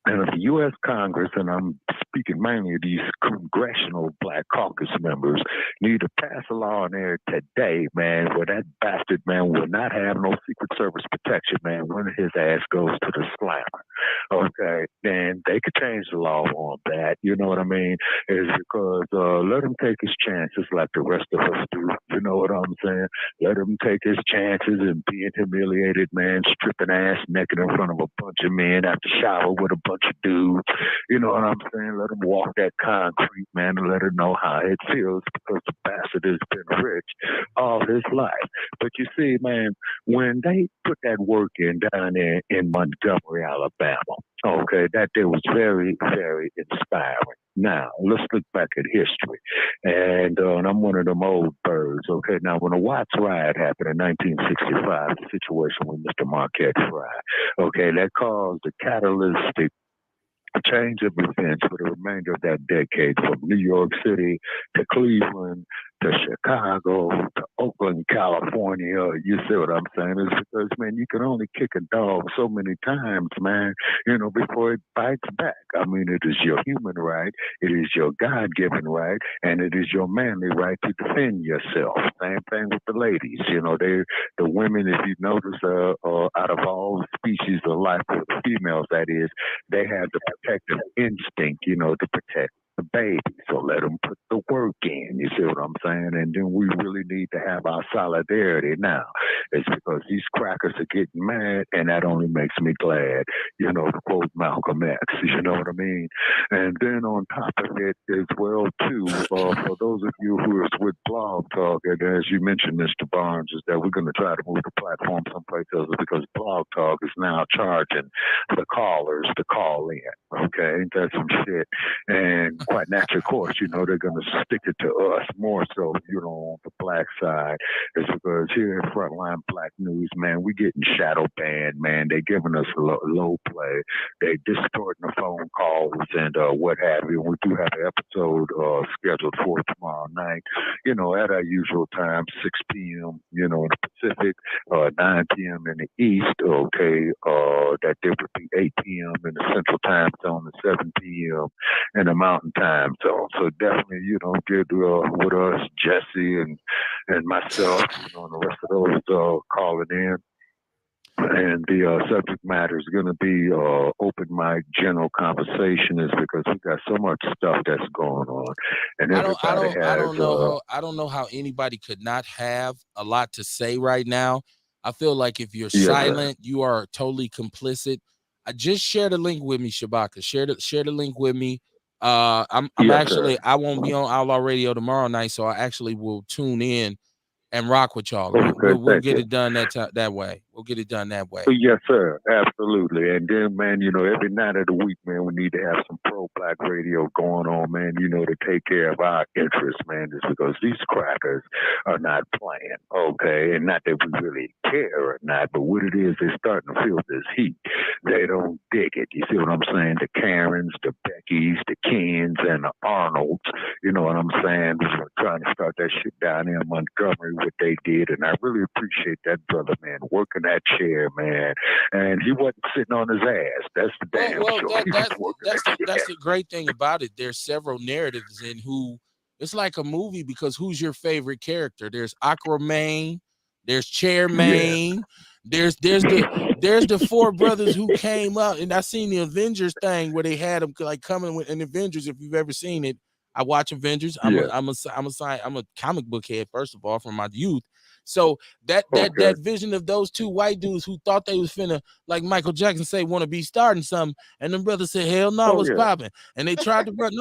and if the U.S. Congress, and I'm speaking mainly of these congressional Black Caucus members, need to pass a law in there today, man, where that bastard, man, will not have no Secret Service protection, man, when his ass goes to the slammer. Okay, then they could change the law on that, you know what I mean? Is because let him take his chances like the rest of us do, you know what I'm saying? Let him take his chances and being humiliated, man, stripping ass naked in front of a bunch of men after shower with a bunch of dudes, you know what I'm saying? Let him walk that concrete, man, and let him know how it feels because the bastard has been rich all his life. But you see, man, when they put that work in down there in Montgomery, Alabama, okay, that day was very, very inspiring. Now, let's look back at history. And I'm one of them old birds, okay? Now, when the Watts riot happened in 1965, the situation with Mr. Marquette Fry, okay, that caused a catalytic change of events for the remainder of that decade, from New York City to Cleveland to Chicago to Oakland, California. You see what I'm saying? It's because, man, you can only kick a dog so many times, man, before it bites back. I mean, it is your human right, it is your God-given right, and it is your manly right to defend yourself. Same thing with the ladies. The women, if you notice, out of all species of life, the females, that is, they have the protective instinct, to protect the baby. So let them put the work in. You see what I'm saying? And then we really need to have our solidarity now. It's because these crackers are getting mad, and that only makes me glad, to quote Malcolm X, you know what I mean? And then on top of it as well, too, for those of you who are with Blog Talk, and as you mentioned, Mr. Barnes, is that we're going to try to move the platform someplace else because Blog Talk is now charging the callers to call in. Okay, ain't that some shit? And quite naturally, of course, they're going to stick it to us more so, on the black side. It's because here at Frontline Black News, man, we getting shadow banned, man. They giving us low play. They distorting the phone calls and what have you. We do have an episode scheduled for tomorrow night, at our usual time, 6 p.m., in the Pacific, 9 p.m. in the East, okay, that there would be 8 p.m. in the Central Time Zone and 7 p.m. in the Mountain Time Zone. So definitely, get with us, Jesse and myself, and the rest of those calling in. And the subject matter is going to be open mic general conversation, is because we got so much stuff that's going on, and I don't know how anybody could not have a lot to say right now. I feel like if you're silent, you are totally complicit. I just share the link with me, Shabaka. Share the link with me. I'm actually sir. I won't be on Outlaw Radio tomorrow night, so I actually will tune in and rock with y'all. We'll get it done that way. We'll get it done that way. Yes, sir. Absolutely. And then, man, every night of the week, man, we need to have some pro-black radio going on, man, to take care of our interests, man, just because these crackers are not playing, okay? And not that we really care or not, but what it is, they're starting to feel this heat. They don't dig it. You see what I'm saying? The Karens, the Beckys, the Kens, and the Arnolds, you know what I'm saying? We're trying to start that shit down in Montgomery, what they did, and I really appreciate that brother, man, working that chair, man, and he wasn't sitting on his ass. That's the damn sure. That's the great thing about it. There's several narratives in who it's like a movie because who's your favorite character? There's Aquaman, there's Chairman, there's the four brothers who came up, and I seen the Avengers thing where they had them like coming with an Avengers. If you've ever seen it, I watch Avengers. I'm a comic book head first of all from my youth. So that vision of those two white dudes who thought they was finna, like Michael Jackson say, want to be starting something, and them brothers said, "Hell no, what's popping?" And they tried to run.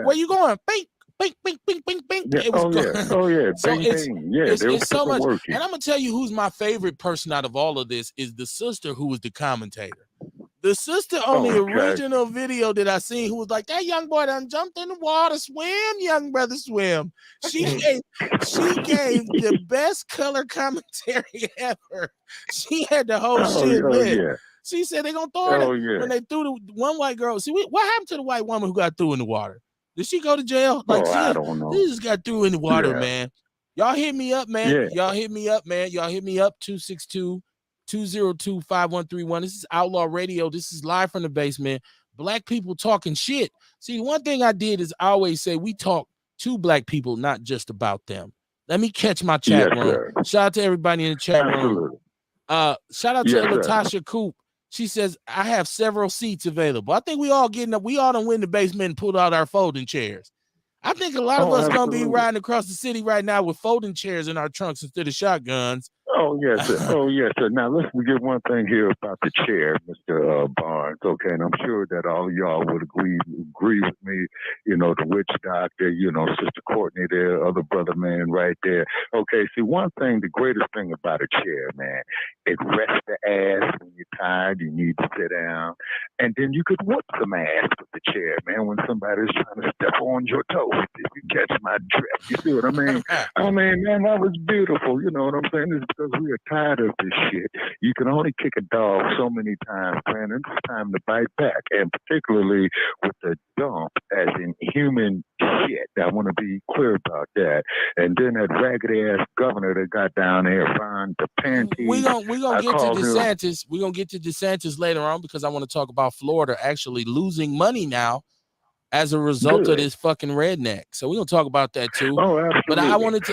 Where you going? Bink, bink, bink, bink, bink, bink. Yeah. It was So it's so much. Working. And I'm gonna tell you who's my favorite person out of all of this is the sister who was the commentator. The sister on the original video that I seen who was like, that young boy done jumped in the water, swim, young brother, swim. She gave the best color commentary ever. She had the whole shit lit. Yeah. She said they're gonna throw it when they threw the one white girl. See, what happened to the white woman who got threw in the water? Did she go to jail? Like, I don't know. She just got threw in the water, man. Y'all hit me up, man. Yeah. Y'all hit me up, man. Y'all hit me up 262-202-5131. This is Outlaw Radio. This is live from the basement. Black people talking shit. See, one thing I did is I always say we talk to black people, not just about them. Let me catch my chat room. Sir. Shout out to everybody in the chat room. Shout out to Latasha Coop. She says, I have several seats available. I think we all getting up. We all done win the basement and pulled out our folding chairs. I think a lot of us going to be riding across the city right now with folding chairs in our trunks instead of shotguns. Oh, yes, sir. Now, let's get one thing here about the chair, Mr. Barnes, okay? And I'm sure that all of y'all would agree with me, the witch doctor, Sister Courtney there, other brother man right there. Okay, see, one thing, the greatest thing about a chair, man, it rests the ass when you're tired, you need to sit down, and then you could whoop some ass with the chair, man, when somebody's trying to step on your toes, if you catch my drift. You see what I mean? I mean, man, that was beautiful, you know what I'm saying? It's because we are tired of this shit. You can only kick a dog so many times, man, and it's time to bite back, and particularly with the dump as in human shit. I want to be clear about that. And then that raggedy ass governor that got down there find the panties. We gonna get to DeSantis. We're gonna get to DeSantis later on because I want to talk about Florida actually losing money now as a result of this fucking redneck. So we're gonna talk about that too. Oh, absolutely. But I wanted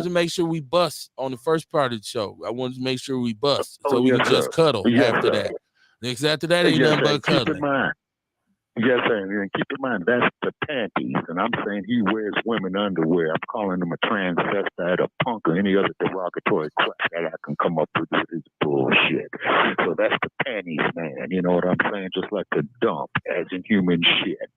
to make sure we bust on the first part of the show. I wanted to make sure we bust so we can just cuddle after that. Next after that ain't nothing but cuddling. Yes, sir. And keep in mind, that's the panties. And I'm saying he wears women underwear. I'm calling him a transvestite, a punk, or any other derogatory crap that I can come up with his bullshit. So that's the panties, man. You know what I'm saying? Just like the dump, as in human shit.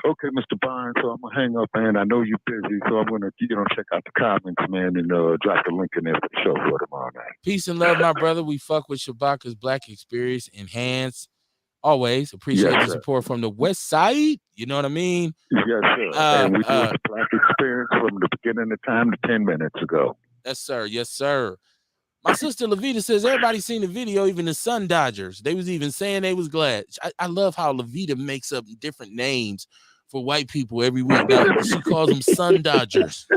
Okay, Mr. Barnes, so I'm going to hang up, man. I know you're busy, so I'm going to, check out the comments, man, and drop the link in there for the show for tomorrow night. Peace and love, my brother. We fuck with Shabaka's Black Experience Enhanced. Always appreciate the support from the West Side. You know what I mean? Yes, sir. And we do the Black Experience from the beginning of time to 10 minutes ago. Yes, sir. Yes, sir. My sister Levita says everybody seen the video, even the Sun Dodgers. They was even saying they was glad. I love how Levita makes up different names for white people every week. Now she calls them Sun Dodgers.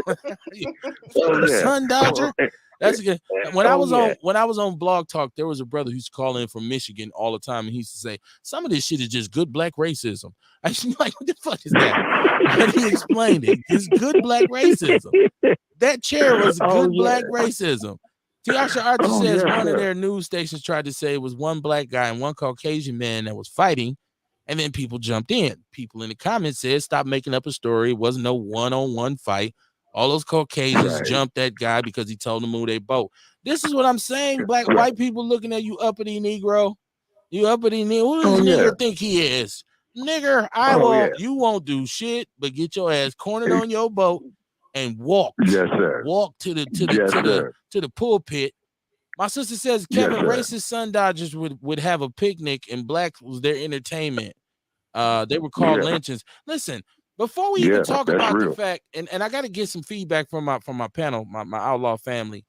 Sun Dodger. That's good. When I was on Blog Talk, there was a brother who used to call in from Michigan all the time, and he used to say, some of this shit is just good black racism. I was like, what the fuck is that? But he explained it. It's good black racism. That chair was good black racism. Tiasha Archer says one of their news stations tried to say it was one black guy and one Caucasian man that was fighting, and then people jumped in. People in the comments said, stop making up a story. It wasn't no one-on-one fight. All those Caucasians jumped that guy because he told them to move their boat. This is what I'm saying. White people looking at you uppity Negro. You uppity Negro. Who does nigger think he is? Nigger, you won't do shit, but get your ass cornered on your boat and walk. Yes, sir. Walk to the pulpit My sister says Kevin, racist Sun Dodgers would have a picnic and black was their entertainment. They were called lynchings. Listen, before we even talk about the fact, and I got to get some feedback from my panel, my outlaw family.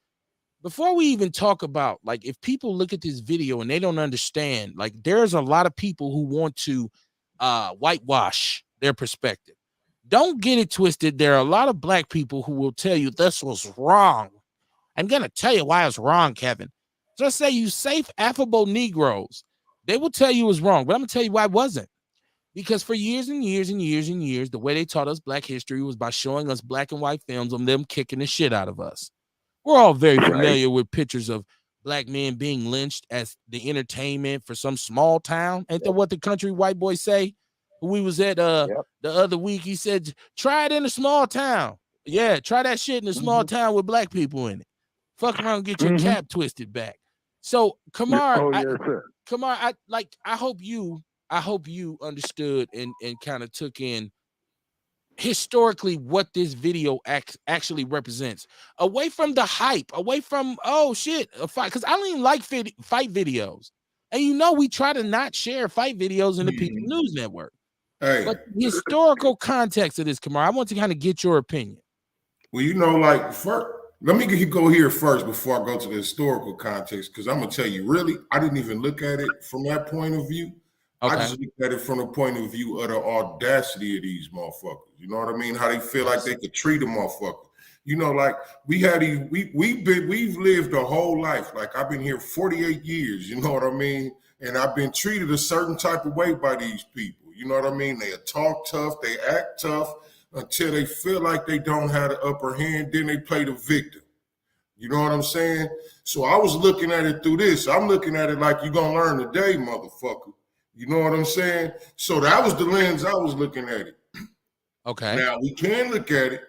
Before we even talk about, like, if people look at this video and they don't understand, like, there's a lot of people who want to whitewash their perspective. Don't get it twisted. There are a lot of black people who will tell you this was wrong. I'm going to tell you why it's wrong, Kevin. Just say you safe, affable Negroes. They will tell you it was wrong, but I'm going to tell you why it wasn't. Because for years and years and years and years, the way they taught us black history was by showing us black and white films of them kicking the shit out of us. We're all very familiar with pictures of black men being lynched as the entertainment for some small town. Ain't that what the country white boy say? We was at the other week. He said, try it in a small town. Yeah, try that shit in a small town with black people in it. Fuck around and get your cap twisted back. So Kamar, Kamar, I hope you understood and kind of took in historically what this video actually represents, away from the hype, away from a fight, because I don't even like fight videos, and we try to not share fight videos in the People News Network. But the historical context of this, Kamar, I want to kind of get your opinion. Well, first, let me go here first before I go to the historical context, because I'm gonna tell you, really, I didn't even look at it from that point of view. I just look at it from the point of view of the audacity of these motherfuckers. You know what I mean? How they feel like they could treat a motherfucker. Like we had these, we've lived a whole life. Like I've been here 48 years, you know what I mean? And I've been treated a certain type of way by these people. You know what I mean? They talk tough, they act tough until they feel like they don't have the upper hand, then they play the victim. You know what I'm saying? So I was looking at it through this. I'm looking at it like you're gonna learn today, motherfucker. You know what I'm saying? So that was the lens I was looking at it. Okay. Now we can look at it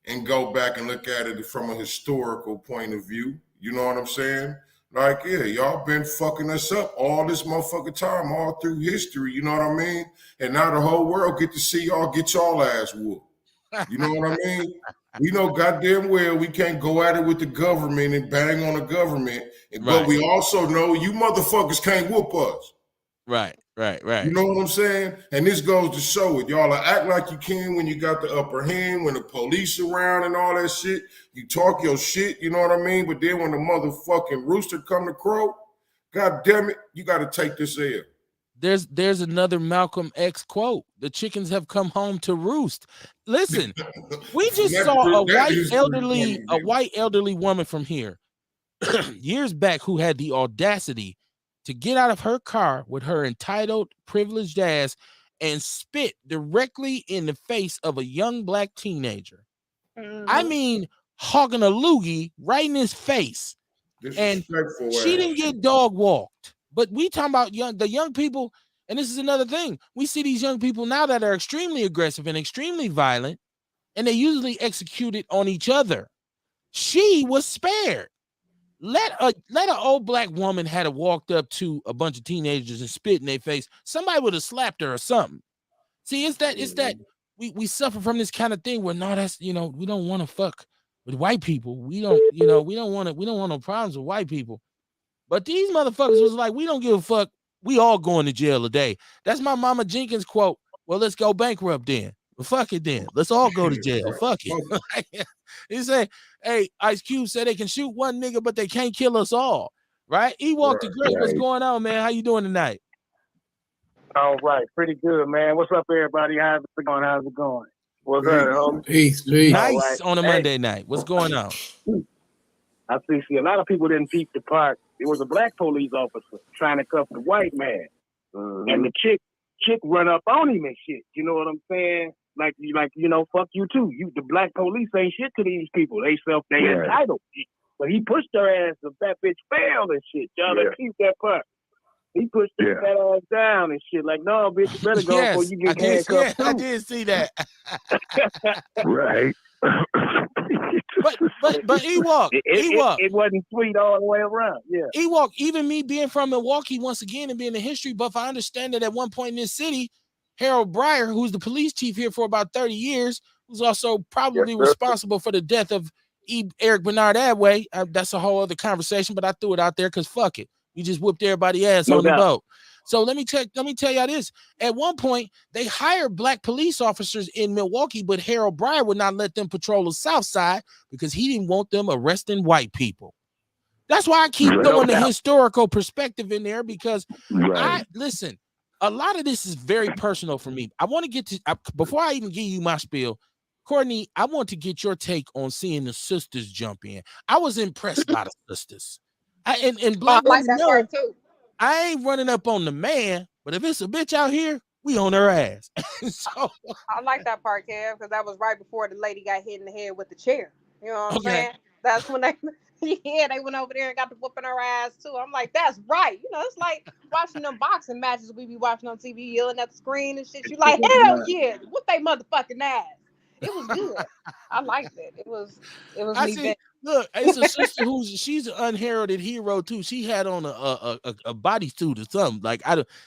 and go back and look at it from a historical point of view. You know what I'm saying? Like, yeah, y'all been fucking us up all this motherfucking time, all through history. You know what I mean? And now the whole world get to see y'all get y'all ass whooped. You know what I mean? We know goddamn well we can't go at it with the government and bang on the government. But we also know you motherfuckers can't whoop us. Right. You know what I'm saying? And this goes to show it. Y'all act like you can when you got the upper hand, when the police around and all that shit. You talk your shit, you know what I mean? But then when the motherfucking rooster come to crow, god damn it, you got to take this L. There's another Malcolm X quote. The chickens have come home to roost. Listen, we just saw a white elderly woman from here years back who had the audacity to get out of her car with her entitled, privileged ass and spit directly in the face of a young black teenager. I mean, hogging a loogie right in his face. And she didn't get dog walked. But we talking about the young people, and this is another thing. We see these young people now that are extremely aggressive and extremely violent, and they usually execute it on each other. She was spared. Let an old black woman had walked up to a bunch of teenagers and spit in their face, somebody would have slapped her or something. See, it's that we suffer from this kind of thing where that's we don't want to fuck with white people. We don't want no problems with white people. But these motherfuckers was like, we don't give a fuck. We all going to jail today. That's my Mama Jenkins quote. Well, let's go bankrupt then. Well, fuck it then. Let's all go to jail. Fuck it. He said, hey, Ice Cube said they can shoot one nigga, but they can't kill us all. Right? Ewok the Great. What's going on, man? How you doing tonight? All right. Pretty good, man. What's up, everybody? How's it going? What's up, homie? Peace. Nice on a Monday night. What's going on? I see a lot of people didn't peep the part. It was a black police officer trying to cuff the white man. And the chick run up on him and shit. You know what I'm saying? Like fuck you too. The black police ain't shit to these people. They entitled. But he pushed her ass if that bitch fell and shit. Y'all let's keep that part. He pushed that ass down and shit. Like, no, bitch, you better go before you get handcuffed too. I did see that. Right. But Ewok, it wasn't sweet all the way around. Yeah. Ewok, even me being from Milwaukee once again and being a history buff, I understand that at one point in this city, Harold Breyer, who's the police chief here for about 30 years, who's also probably responsible for the death of Eric Bernard that way. That's a whole other conversation, but I threw it out there because fuck it. You just whooped everybody's ass No on the doubt. boat. So let me tell y'all this. At one point, they hired black police officers in Milwaukee, but Harold Bryan would not let them patrol the South Side because he didn't want them arresting white people. That's why I keep throwing the historical perspective in there because listen, a lot of this is very personal for me. I want to get to, before I even give you my spiel, Courtney, I want to get your take on seeing the sisters jump in. I was impressed by the sisters. And black I like women that know part too. I ain't running up on the man, but if it's a bitch out here, we on her ass. So I like that part, Kev, because that was right before the lady got hit in the head with the chair. You know what I'm okay. saying? That's when they they went over there and got the whooping her ass too. I'm like, that's right. You know, it's like watching them boxing matches we be watching on TV, yelling at the screen and shit. You like, hell yeah, whoop they motherfucking ass. It was good. I liked it. It was I neat. see. Look, it's a sister she's an unheralded hero too. She had on a bodysuit or something. Like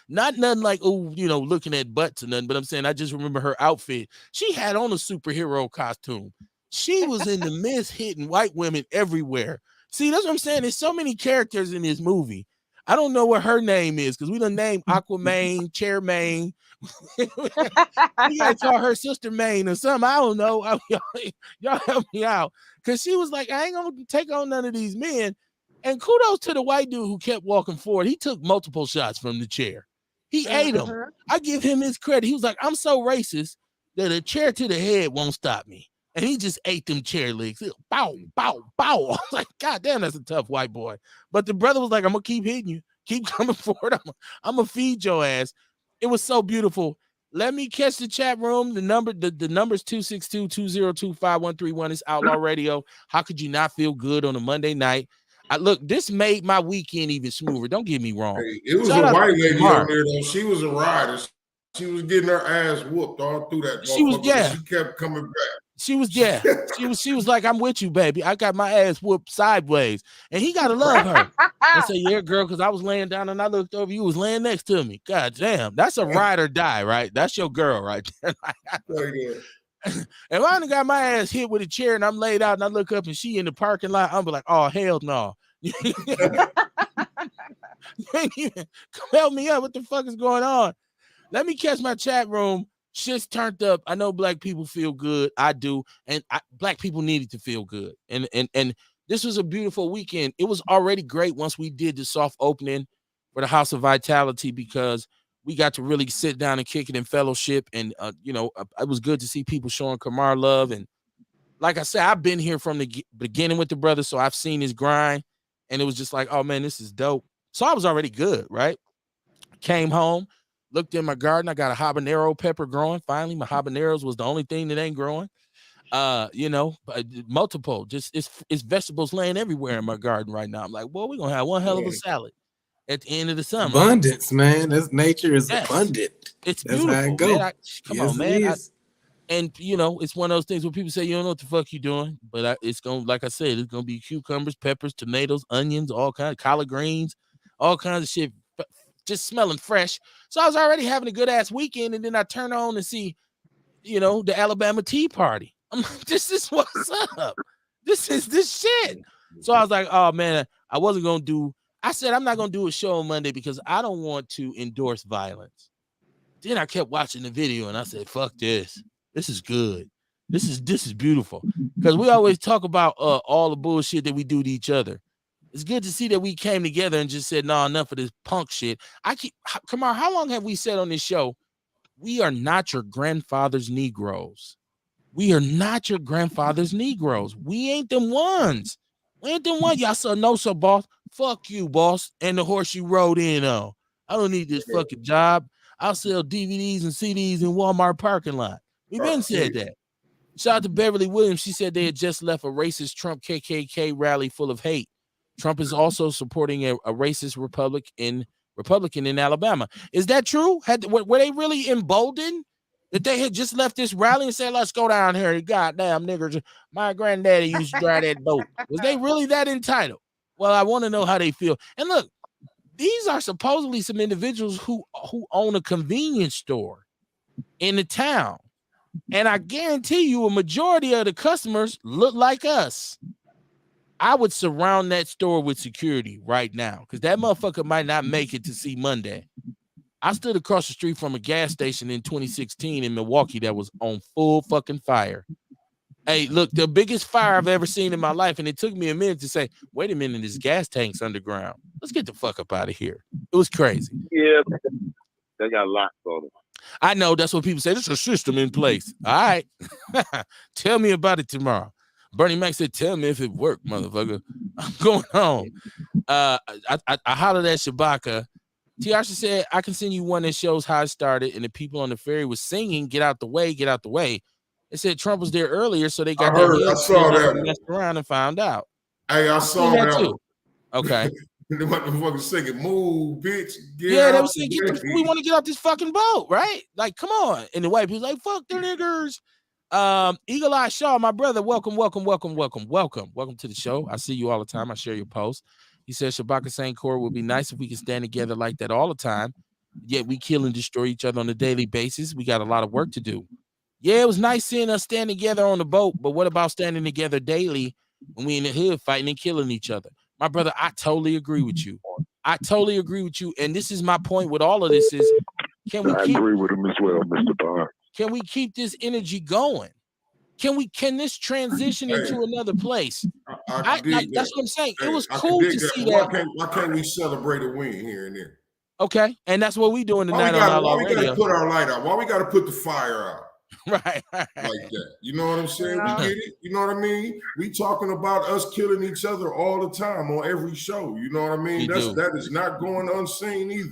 not nothing like looking at butts or nothing. But I'm saying I just remember her outfit. She had on a superhero costume. She was in the midst hitting white women everywhere. See, that's what I'm saying. There's so many characters in this movie. I don't know what her name is because we done named Aquaman, Chairman. We gotta call her Sister Maine or something. I don't know. Y'all help me out. Cause she was like, I ain't gonna take on none of these men. And kudos to the white dude who kept walking forward. He took multiple shots from the chair. He ate them. I give him his credit. He was like, I'm so racist that a chair to the head won't stop me. And he just ate them chair legs. Bow, bow, bow. I was like, God damn, that's a tough white boy. But the brother was like, I'm gonna keep hitting you. Keep coming forward. I'm gonna feed your ass. It was so beautiful. Let me catch the chat room. The number's 262-202-5131. It's Outlaw Radio. How could you not feel good on a Monday night? Look, this made my weekend even smoother. Don't get me wrong. Hey, it was a white lady on there though. She was a rider. She was getting her ass whooped all through that. She kept coming back. She was she was like, I'm with you, baby. I got my ass whooped sideways. And he gotta love her. I said, yeah, girl, because I was laying down and I looked over, you was laying next to me. God damn, that's a ride or die, right? That's your girl right there. If I done got my ass hit with a chair and I'm laid out and I look up and she in the parking lot, I'm be like, oh hell no. You ain't even come help me up. What the fuck is going on? Let me catch my chat room. Shit's turned up. I know black people feel good. I do. And black people needed to feel good. And this was a beautiful weekend. It was already great once we did the soft opening for the House of Vitality because we got to really sit down and kick it in fellowship. And, it was good to see people showing Kamar love. And like I said, I've been here from the beginning with the brother, so I've seen his grind. And it was just like, oh, man, this is dope. So I was already good, right? Came home. Looked in my garden. I got a habanero pepper growing. Finally, my habaneros was the only thing that ain't growing. Multiple. Just it's vegetables laying everywhere in my garden right now. I'm like, well, we're gonna have one hell of a salad at the end of the summer. Abundance, man. That's nature is abundant. It's That's beautiful. how it goes. Come on, man. It's one of those things where people say you don't know what the fuck you're doing, but it's gonna, like I said, it's gonna be cucumbers, peppers, tomatoes, onions, all kinds of collard greens, all kinds of shit. Just smelling fresh. So I was already having a good ass weekend, and then I turn on and see, the Alabama Tea Party. I'm like, this is what's up. This is this shit. So I was like, oh man, I said I'm not gonna do a show on Monday because I don't want to endorse violence. Then I kept watching the video and I said, fuck this. This is good. This is beautiful. Because we always talk about all the bullshit that we do to each other. It's good to see that we came together and just said, no, enough of this punk shit. Kamar, how long have we said on this show, we are not your grandfather's Negroes. We are not your grandfather's Negroes. We ain't them ones. We ain't them ones. Y'all said, no, sir, boss. Fuck you, boss. And the horse you rode in on. I don't need this fucking job. I'll sell DVDs and CDs in Walmart parking lot. We've been said that. Shout out to Beverly Williams. She said they had just left a racist Trump KKK rally full of hate. Trump is also supporting a racist Republican in Alabama. Is that true? Were they really emboldened that they had just left this rally and said, let's go down here? Goddamn niggers. My granddaddy used to drive that boat. Was they really that entitled? Well, I want to know how they feel. And look, these are supposedly some individuals who own a convenience store in the town. And I guarantee you a majority of the customers look like us. I would surround that store with security right now because that motherfucker might not make it to see Monday. I stood across the street from a gas station in 2016 in Milwaukee that was on full fucking fire. Hey, look, the biggest fire I've ever seen in my life, and it took me a minute to say, wait a minute, this gas tank's underground. Let's get the fuck up out of here. It was crazy. Yeah, they got locks on it. I know that's what people say. There's a system in place. All right. Tell me about it tomorrow. Bernie Mac said, tell me if it worked, motherfucker. I'm going home. I hollered at Shabaka. Tiasha said, I can send you one that shows how it started, and the people on the ferry was singing, get out the way, get out the way. It said Trump was there earlier, so they got I saw that messed around and found out. Hey, I saw that too. Okay. The motherfuckers singing, move, bitch. Yeah, they were saying, we want to get off this fucking boat, right? Like, come on. And the white people's like, fuck the niggers. Eagle Eye Shaw, my brother, welcome to the show. I see you all the time. I share your posts. He says Shabaka St. Core would be nice if we could stand together like that all the time. Yet we kill and destroy each other on a daily basis. We got a lot of work to do. Yeah, it was nice seeing us stand together on the boat, but what about standing together daily when we in the hood fighting and killing each other? My brother, I totally agree with you. And this is my point with all of this is, I agree with him as well, Mr. Barnes. Can we keep this energy going? Can this transition into another place? That's what I'm saying. It was cool to see that. Why can't we celebrate a win here and there? Okay, and that's what we doing tonight on Outlaw Radio. Why we gotta put our light out? Why we gotta put the fire out? Right. Like that. You know what I'm saying? We get it. You know what I mean? We talking about us killing each other all the time on every show. You know what I mean? That is not going unseen either.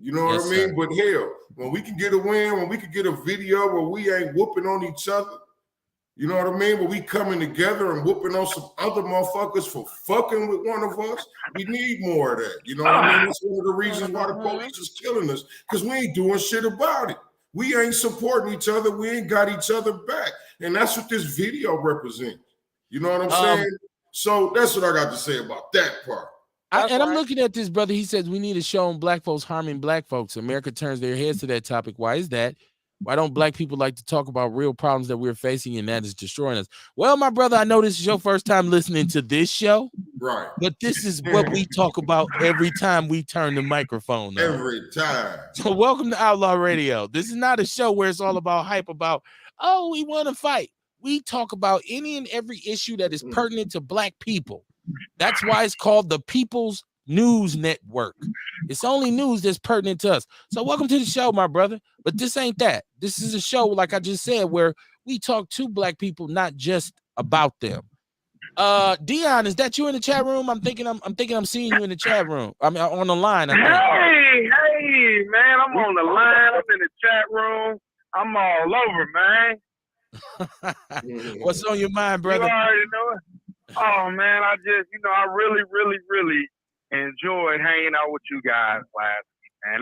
You know what I mean? Sir. But hell, when we can get a win, when we can get a video where we ain't whooping on each other, you know what I mean? When we coming together and whooping on some other motherfuckers for fucking with one of us, we need more of that. You know what I mean? That's one of the reasons why the police is killing us, because we ain't doing shit about it. We ain't supporting each other. We ain't got each other back. And that's what this video represents. You know what I'm saying? So that's what I got to say about that part. I'm looking at this, brother. He says we need to show them black folks harming black folks. America turns their heads to that topic. Why is that? Why don't black people like to talk about real problems that we're facing and that is destroying us? Well, my brother, I know this is your first time listening to this show. Right. But this is what we talk about every time we turn the microphone on. Every time. So welcome to Outlaw Radio. This is not a show where it's all about hype about, oh, we want to fight. We talk about any and every issue that is pertinent to black people. That's why it's called the People's News Network. It's only news that's pertinent to us. So welcome to the show, my brother. But this ain't that. This is a show, like I just said, where we talk to black people, not just about them. Dion, is that you in the chat room? I'm thinking I'm seeing you in the chat room. I mean, on the line. Hey, man, I'm on the line. I'm in the chat room. I'm all over, man. What's on your mind, brother? You already know it. Oh, man, I just, I really, really, really enjoyed hanging out with you guys last week, man.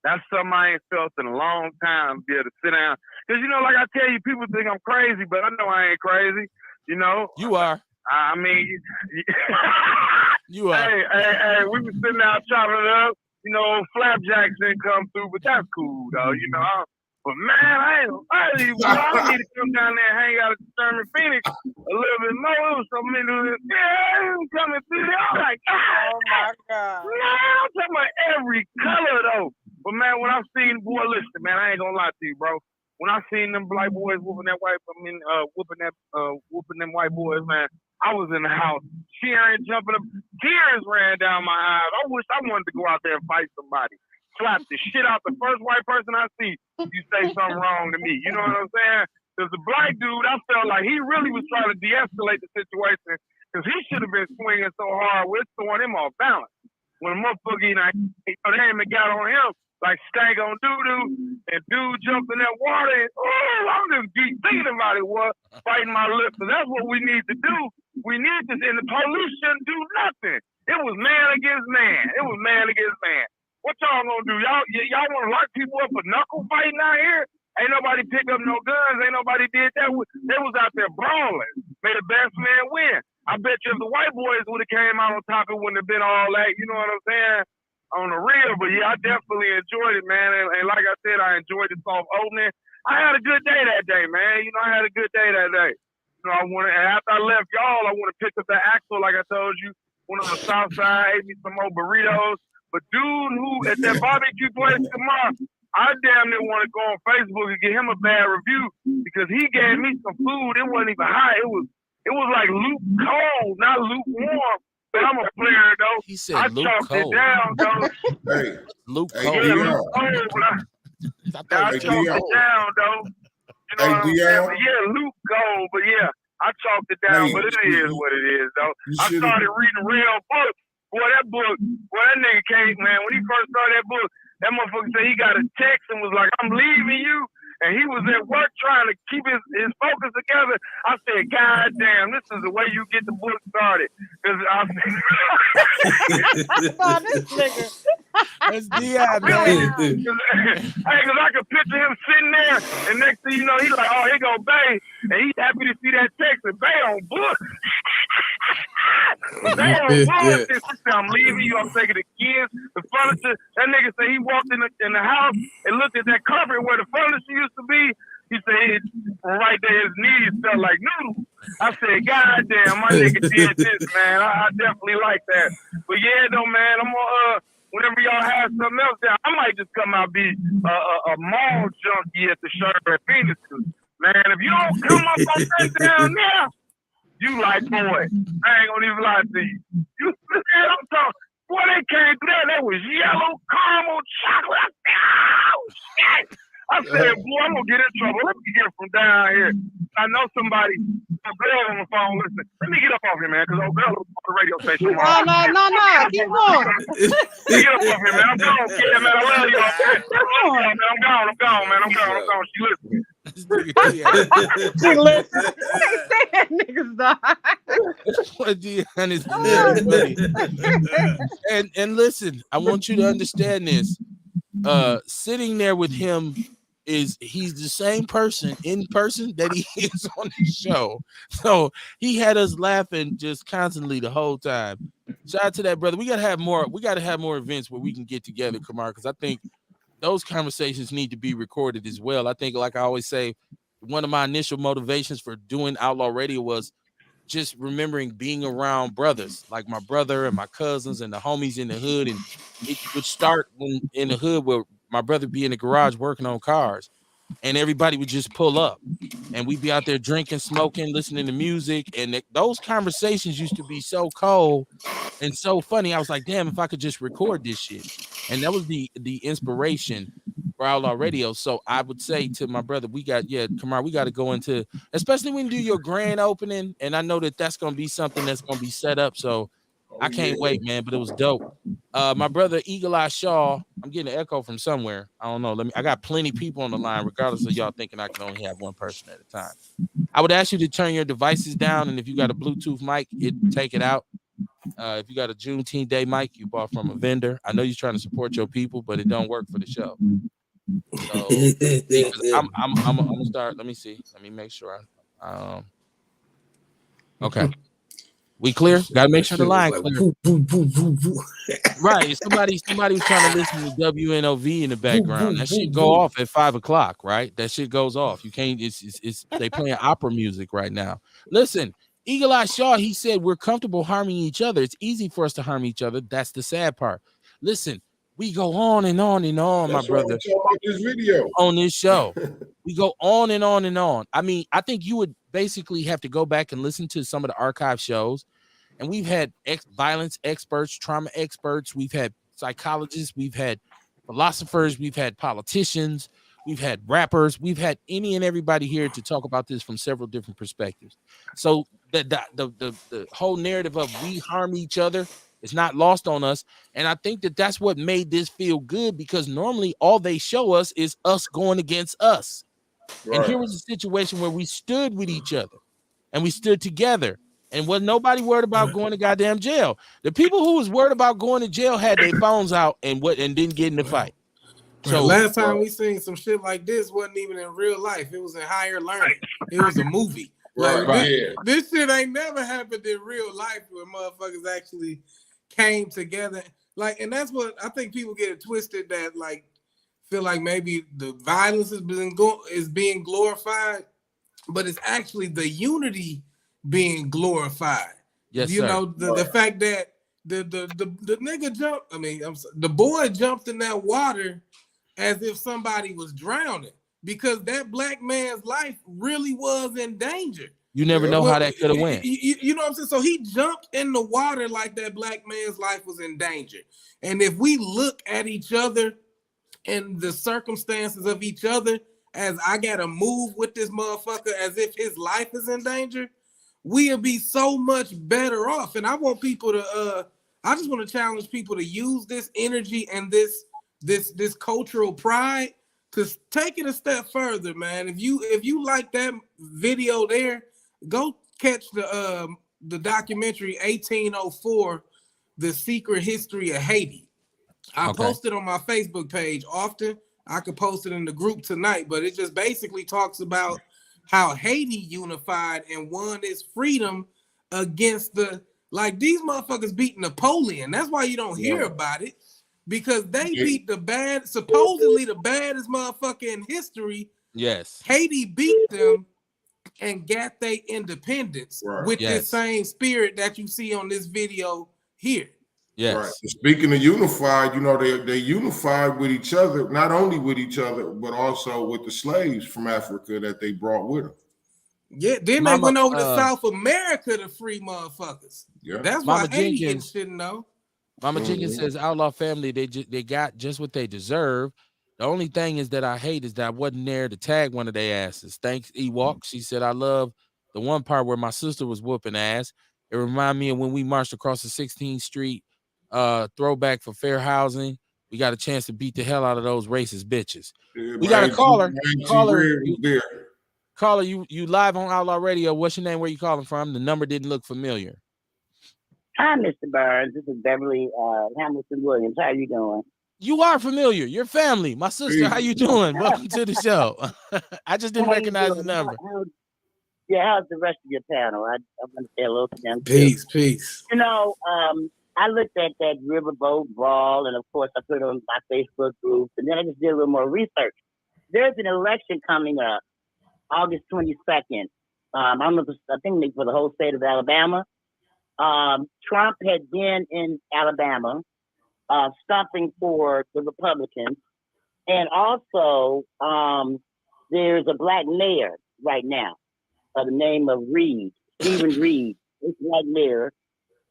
That's something I ain't felt in a long time, to be able to sit down. Because, like I tell you, people think I'm crazy, but I know I ain't crazy, You are. I mean, you are. Hey, we were sitting out chopping it up. Flapjacks didn't come through, but that's cool, though. But man, I need to come down there and hang out at the Sherman Phoenix a little bit more. It was so many coming through there. I'm like, oh my God. Man, I'm talking about every color though. But man, when I seen listen, man, I ain't gonna lie to you, bro. When I seen them black boys whooping them white boys, man, I was in the house cheering, jumping up. Tears ran down my eyes. I wish I wanted to go out there and fight somebody. Slap the shit out the first white person I see. You say something wrong to me. You know what I'm saying? There's a black dude, I felt like he really was trying to de-escalate the situation because he should have been swinging so hard, we're throwing him off balance. When a motherfucker, they ain't got on him like stank on doo-doo, and dude jumped in that water, and I'm just thinking about it, biting my lips. So that's what we need to do. We need this, and the police shouldn't do nothing. It was man against man. What y'all gonna do? Y'all want to lock people up for knuckle fighting out here? Ain't nobody pick up no guns. Ain't nobody did that. They was out there brawling. May the best man win. I bet you if the white boys would have came out on top, it wouldn't have been all that. You know what I'm saying? on the real. But yeah, I definitely enjoyed it, man. And like I said, I enjoyed the soft opening. I had a good day that day, man. You know, I had a good day that day. You know, and after I left y'all, I want to pick up the Axel, like I told you. Went on the south side, ate me some more burritos. But dude who at that barbecue place tomorrow, I damn near want to go on Facebook and get him a bad review because he gave me some food. It wasn't even hot. It was like lukewarm, not lukewarm. But I'm a player though. He said I Luke chalked Cole. it down though. Hey, Luke hey, Cole. Yeah, Dion. Luke Cole. I I thought chalked you it down though. You know Hey, what I'm saying? Dion. But yeah, Luke Gold. But yeah, I chalked it down. Hey, But it is what it is though. you I should've- started reading real books. Boy, that nigga came, man. When he first started that book, that motherfucker said he got a text and was like, I'm leaving you. And he was at work trying to keep his focus together. I said, God damn, this is the way you get the book started. Because Oh, this nigga. That's Dion, man. Hey, because I could picture him sitting there, and next thing you know, he's like, oh, here go Bay. And he's happy to see that text, and Bay on book. Bay on book. He said, I'm leaving you. I'm taking the kids, the furniture. That nigga said he walked in the house and looked at that cupboard where the furniture used to be. He said, right there, his knees felt like noodles. I said, God damn, my nigga did this, man. I definitely like that. But yeah, though, man, I'm gonna, whenever y'all have something else down, I might just come out be a mall junkie at the Sherman Phoenix. Man, if you don't come up on that down there, you like, boy, I ain't gonna even lie to you. You man, I'm talking, boy, they came through there, they was yellow, caramel, chocolate. I said, oh, shit. I said, boy, I'm gonna get in trouble. Let me get it from down here. I know somebody, a girl on the phone listening. Let me get up off here, man, because old girl on the radio station. No. Keep going. Let me get up off here, man. I'm gone. Yeah, man, I love y'all, man. I'm gone, man. I'm gone. She listening. She listen. That niggas die. What Dion is funny. And listen, I want you to understand this. Sitting there with him he's the same person in person that he is on the show. So he had us laughing just constantly the whole time. Shout out to that brother. We gotta have more events where we can get together, Kamar, because I think those conversations need to be recorded as well. I think, like I always say, one of my initial motivations for doing Outlaw Radio was just remembering being around brothers, like my brother and my cousins and the homies in the hood. And it would start in the hood where my brother be in the garage working on cars, and everybody would just pull up, and we'd be out there drinking, smoking, listening to music. And those conversations used to be so cold and so funny. I was like, damn, if I could just record this shit. And that was the inspiration for Outlaw Radio. So I would say to my brother, Kamar, we got to go into, especially when you do your grand opening. And I know that's going to be something that's going to be set up. So I can't wait, man. But it was dope. My brother Eagle Eye Shaw, I'm getting an echo from somewhere. I don't know. I got plenty of people on the line, regardless of y'all thinking I can only have one person at a time. I would ask you to turn your devices down, and if you got a Bluetooth mic, take it out. If you got a Juneteenth Day mic you bought from a vendor, I know you're trying to support your people, but it don't work for the show. So I'm gonna start. Let me see. Let me make sure. Okay. We clear? Gotta make sure the line clear. Right. Somebody was trying to listen to WNOV in the background. That shit go off at 5:00, right? That shit goes off. You can't, it's they playing opera music right now. Listen, Eagle Eye Shaw, he said we're comfortable harming each other. It's easy for us to harm each other. That's the sad part. Listen, we go on and on and on, my brother. That's why we talk about this video on this show. We go on and on and on. I mean, I think you would basically have to go back and listen to some of the archive shows. And we've had violence experts, trauma experts. We've had psychologists. We've had philosophers. We've had politicians. We've had rappers. We've had any and everybody here to talk about this from several different perspectives. So the whole narrative of we harm each other is not lost on us. And I think that's what made this feel good, because normally all they show us is us going against us. Right. And here was a situation where we stood with each other and we stood together. And wasn't nobody worried about going to goddamn jail. The people who was worried about going to jail had their phones out and didn't get in the fight. So last time we seen some shit like this wasn't even in real life. It was in higher learning. It was a movie. This shit ain't never happened in real life where motherfuckers actually came together. Like, and that's what I think people get it twisted, that like feel like maybe the violence is being glorified, but it's actually the unity being glorified. Yes, You sir. know, the fact that the nigga jumped. I mean, the boy jumped in that water as if somebody was drowning, because that black man's life really was in danger. You never know how that could have went. You know what I'm saying? So he jumped in the water like that black man's life was in danger. And if we look at each other and the circumstances of each other as I gotta move with this motherfucker as if his life is in danger, we'll be so much better off. And I want people to I just want to challenge people to use this energy and this cultural pride to take it a step further, man. If you like that video there, go catch the documentary 1804, The Secret History of Haiti. I post it on my Facebook page often. I could post it in the group tonight, but it just basically talks about how Haiti unified and won its freedom against these motherfuckers beat Napoleon. That's why you don't hear about it, because they beat supposedly the baddest motherfucker in history. Yes. Haiti beat them and got their independence with this same spirit that you see on this video here. Yes. Right. Speaking of unified, you know, they unified with each other, not only with each other, but also with the slaves from Africa that they brought with them. Yeah, then they went over to South America to free motherfuckers. Yeah, that's why Haiti shouldn't know. Mama Jenkins says, Outlaw family, they got just what they deserve. The only thing is that I hate is that I wasn't there to tag one of their asses. Thanks, Ewok. She said, I love the one part where my sister was whooping ass. It reminded me of when we marched across the 16th Street throwback for fair housing. We got a chance to beat the hell out of those racist bitches. Yeah, we got a caller. Caller, you live on Outlaw Radio. What's your name? Where you calling from? The number didn't look familiar. Hi, Mr. Burns. This is Beverly Hamilton Williams. How are you doing? You are familiar. Your family. My sister, how you doing? Welcome to the show. I just didn't recognize the number. How's the rest of your panel? I want to say hello to them. Peace. You know, I looked at that riverboat brawl, and of course, I put it on my Facebook group, and then I just did a little more research. There's an election coming up, August 22nd. I don't know if I think for the whole state of Alabama. Trump had been in Alabama, stopping for the Republicans, and also there's a black mayor right now by the name of Stephen Reed. This black mayor,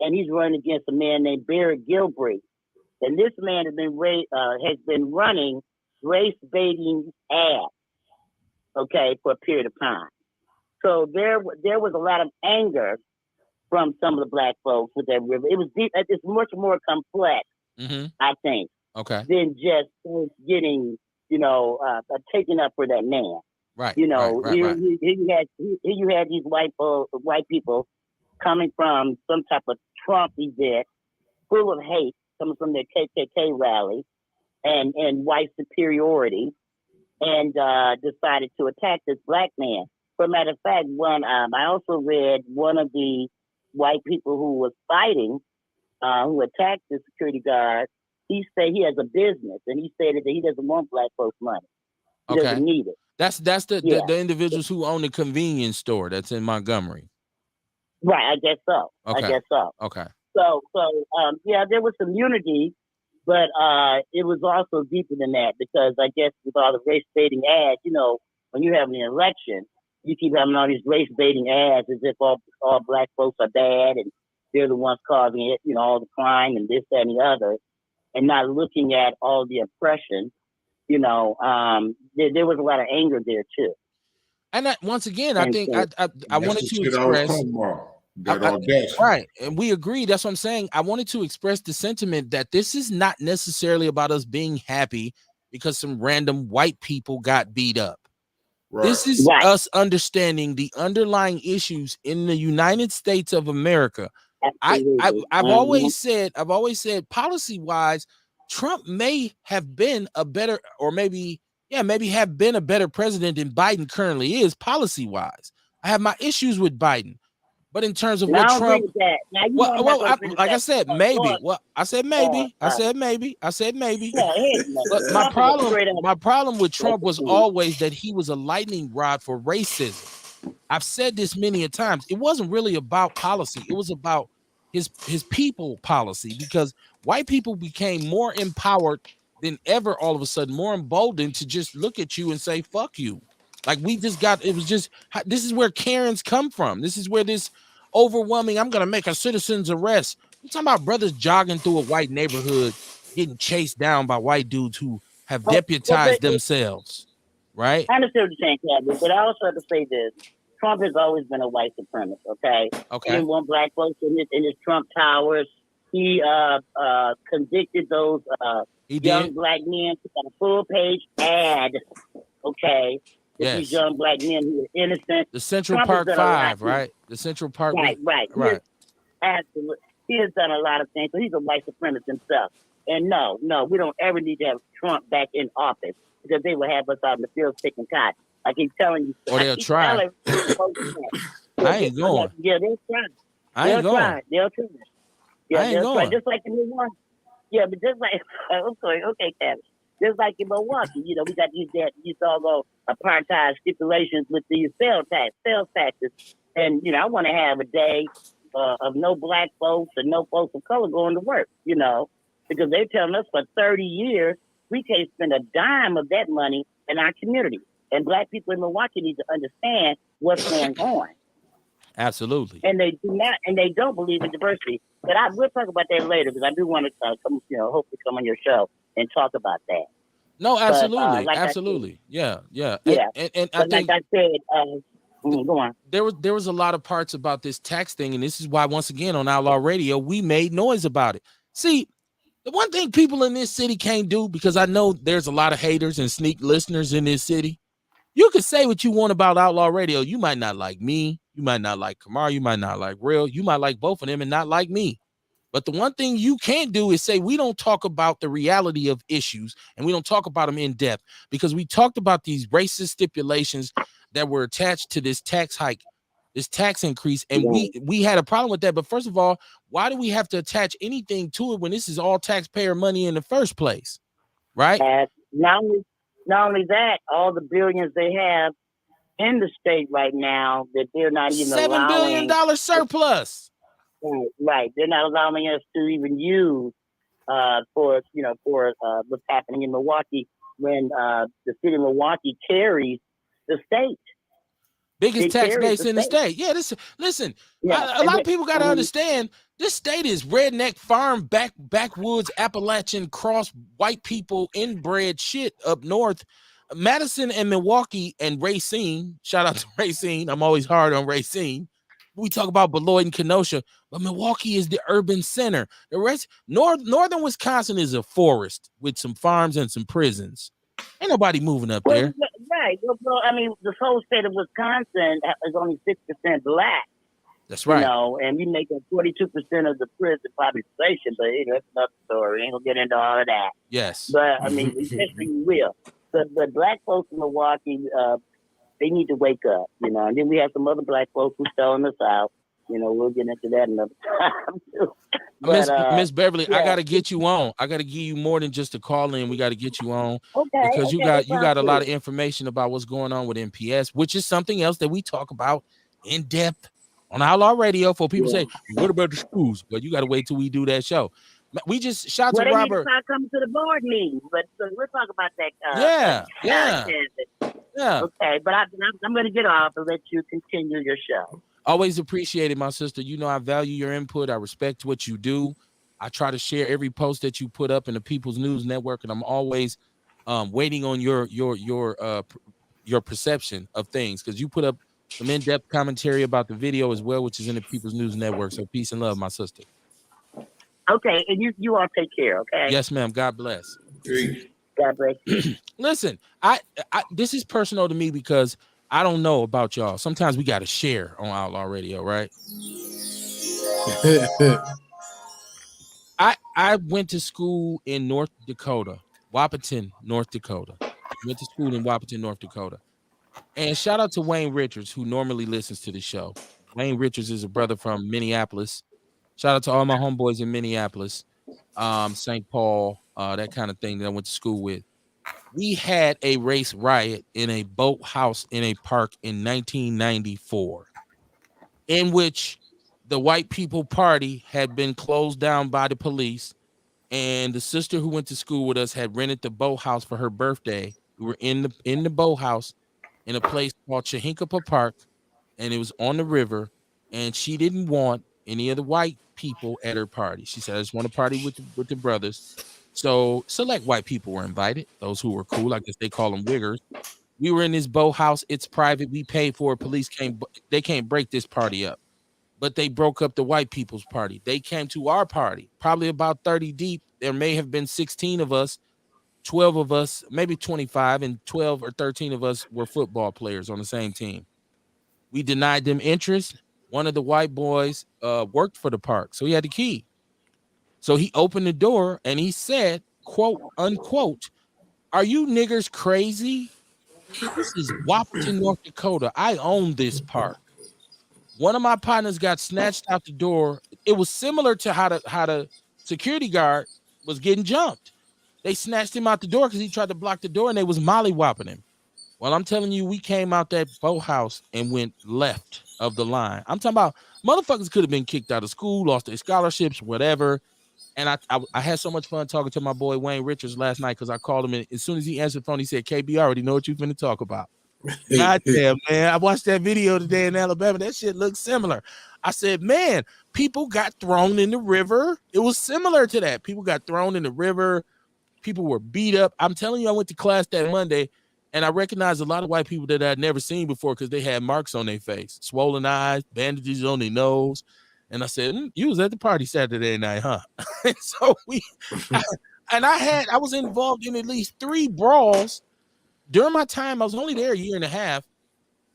and he's running against a man named Barry Gilbreth. And this man has been running race baiting ads, for a period of time. So there was a lot of anger from some of the black folks with that river. It was deep. It's much more complex, I think, than just getting, taken up for that man. Right. You had these white people coming from some type of Trump event, full of hate, coming from their KKK rally, and white superiority, and decided to attack this black man. For a matter of fact, I also read one of the white people who was fighting, who attacked the security guard. He said he has a business, and he said that he doesn't want black folks' money. He doesn't need it. That's the individuals who own the convenience store that's in Montgomery. Right, I guess so. Okay. Okay. So, there was some unity, but it was also deeper than that, because I guess with all the race baiting ads, when you have an election, you keep having all these race baiting ads as if all black folks are bad and they're the ones causing it, all the crime and this, that, and the other, and not looking at all the oppression. There was a lot of anger there too. And once again, I think I wanted to express right, and we agree. That's what I'm saying. I wanted to express the sentiment that this is not necessarily about us being happy because some random white people got beat up. Right. This is us understanding the underlying issues in the United States of America. I've always said policy-wise, Trump may have been a better, or maybe have been a better president than Biden currently is policy-wise. I have my issues with Biden, But in terms of And I what don't agree Trump, with that. Now you know I'm well, not gonna finish like I that said, thought. maybe. Well, I said maybe. I said maybe. Yeah, heck no. But Trump is a straight up my problem with Trump was racist. always that he was a lightning rod for racism. I've said this many a times. It wasn't really about policy. It was about his people policy, because white people became more empowered than ever, all of a sudden, more emboldened to just look at you and say, fuck you. Like we just got, it was just, this is where Karens come from. This is where this overwhelming, I'm going to make a citizen's arrest. I'm talking about brothers jogging through a white neighborhood, getting chased down by white dudes who have deputized themselves, right? I understand what you're saying, Captain, but I also have to say this. Trump has always been a white supremacist, okay? He didn't want black folks in his Trump towers. He convicted those young black men. He got a full-page ad, okay, with these young black men who are innocent. The Central Trump Park 5, right? The Central Park. Right. Absolutely. He has done a lot of things, so he's a white supremacist himself. And no, we don't ever need to have Trump back in office, because they will have us out in the field picking cotton. I keep telling you. Or they'll try. I ain't going. Yeah, they'll try. I ain't going. They'll try. Yeah, I ain't they'll going. try. Just like in Milwaukee. Yeah, but just like, I'm sorry, okay, Kevin. Just like in Milwaukee, you know, we got these doggone apartheid stipulations with these sales taxes. And, you know, I want to have a day of no black folks and no folks of color going to work, you know, because they're telling us for 30 years, we can't spend a dime of that money in our community. And black people in Milwaukee need to understand what's going on. Absolutely. And they do not, and they don't believe in diversity. But we'll talk about that later, because I do want to come, you know, hopefully come on your show and talk about that. No, absolutely, but, like absolutely, yeah. And I think, like I said, go on. There was a lot of parts about this tax thing, and this is why, once again, on Outlaw Radio, we made noise about it. See, the one thing people in this city can't do, because I know there's a lot of haters and sneak listeners in this city. You can say what you want about Outlaw Radio. You might not like me. You might not like Kamar. You might not like Real. You might like both of them and not like me. But the one thing you can't do is say we don't talk about the reality of issues, and we don't talk about them in depth, because we talked about these racist stipulations that were attached to this tax hike, this tax increase, and we had a problem with that. But first of all, why do we have to attach anything to it when this is all taxpayer money in the first place, right? Not only that, all the billions they have in the state right now that they're not even $7 billion surplus. Right. They're not allowing us to even use for what's happening in Milwaukee, when the city of Milwaukee carries the state. Biggest tax base in the state. Yeah, listen, a lot of people got to understand, this state is redneck farm, backwoods, Appalachian, cross white people, inbred shit up north. Madison and Milwaukee and Racine, shout out to Racine. I'm always hard on Racine. We talk about Beloit and Kenosha, but Milwaukee is the urban center. The rest, northern Wisconsin is a forest with some farms and some prisons. Ain't nobody moving up there. Right. Well, I mean, the whole state of Wisconsin is only 6% black. That's right. You know, and we make 42% of the prison population, but that's another story. Ain't gonna get into all of that. Yes. But I mean, eventually we will. But black folks in Milwaukee, they need to wake up, you know. And then we have some other black folks who's selling us out. You know, we'll get into that another time too. Miss Beverly, yeah. I got to get you on. I got to give you more than just a call in. We got to get you on, because you got a lot of information about what's going on with MPS, which is something else that we talk about in depth on Outlaw Radio. For people say, what about the schools? But you got to wait till we do that show. We just shout to Robert. They need to start coming to the board meeting, but we'll talk about Yeah. that. Okay, but I'm going to get off and let you continue your show. Always appreciate it, my sister. You know, I value your input. I respect what you do. I try to share every post that you put up in the People's News Network, and I'm always waiting on your perception of things, because you put up some in-depth commentary about the video as well, which is in the People's News Network. So peace and love, my sister. Okay, and you all take care, okay? Yes, ma'am. God bless. God bless you. Listen, I this is personal to me, because I don't know about y'all. Sometimes we got to share on Outlaw Radio, right? I went to school in North Dakota, Wahpeton, North Dakota. Went to school in Wahpeton, North Dakota. And shout out to Wayne Richards, who normally listens to the show. Wayne Richards is a brother from Minneapolis. Shout out to all my homeboys in Minneapolis, St. Paul, that kind of thing that I went to school with. We had a race riot in a boathouse in a park in 1994, in which the white people party had been closed down by the police, and the sister who went to school with us had rented the boathouse for her birthday. We were in the boathouse in a place called Chahinkapa Park, and it was on the river, and she didn't want any of the white people at her party. She said, I just want to party with the brothers. So select white people were invited, those who were cool. I guess they call them wiggers. We were in this boathouse. It's private. We paid for it. Police came. They can't break this party up. But they broke up the white people's party. They came to our party, probably about 30 deep. There may have been 16 of us, 12 of us, maybe 25, and 12 or 13 of us were football players on the same team. We denied them interest. One of the white boys worked for the park, so he had the key. So he opened the door and he said, quote, unquote, are you niggers crazy? This is Whopperton, North Dakota. I own this park. One of my partners got snatched out the door. It was similar to how the security guard was getting jumped. They snatched him out the door because he tried to block the door, and they was molly-whopping him. Well, I'm telling you, we came out that boathouse and went left of the line. I'm talking about motherfuckers could have been kicked out of school, lost their scholarships, whatever. And I had so much fun talking to my boy Wayne Richards last night because I called him, and as soon as he answered the phone, he said, KB, I already know what you're finna talk about. God damn, man. I watched that video today in Alabama. That shit looks similar. I said, man, people got thrown in the river. It was similar to that. People got thrown in the river. People were beat up. I'm telling you, I went to class that Monday, and I recognized a lot of white people that I'd never seen before because they had marks on their face, swollen eyes, bandages on their nose. And I said, you was at the party Saturday night, huh? And so I was involved in at least 3 brawls. During my time, I was only there a year and a half.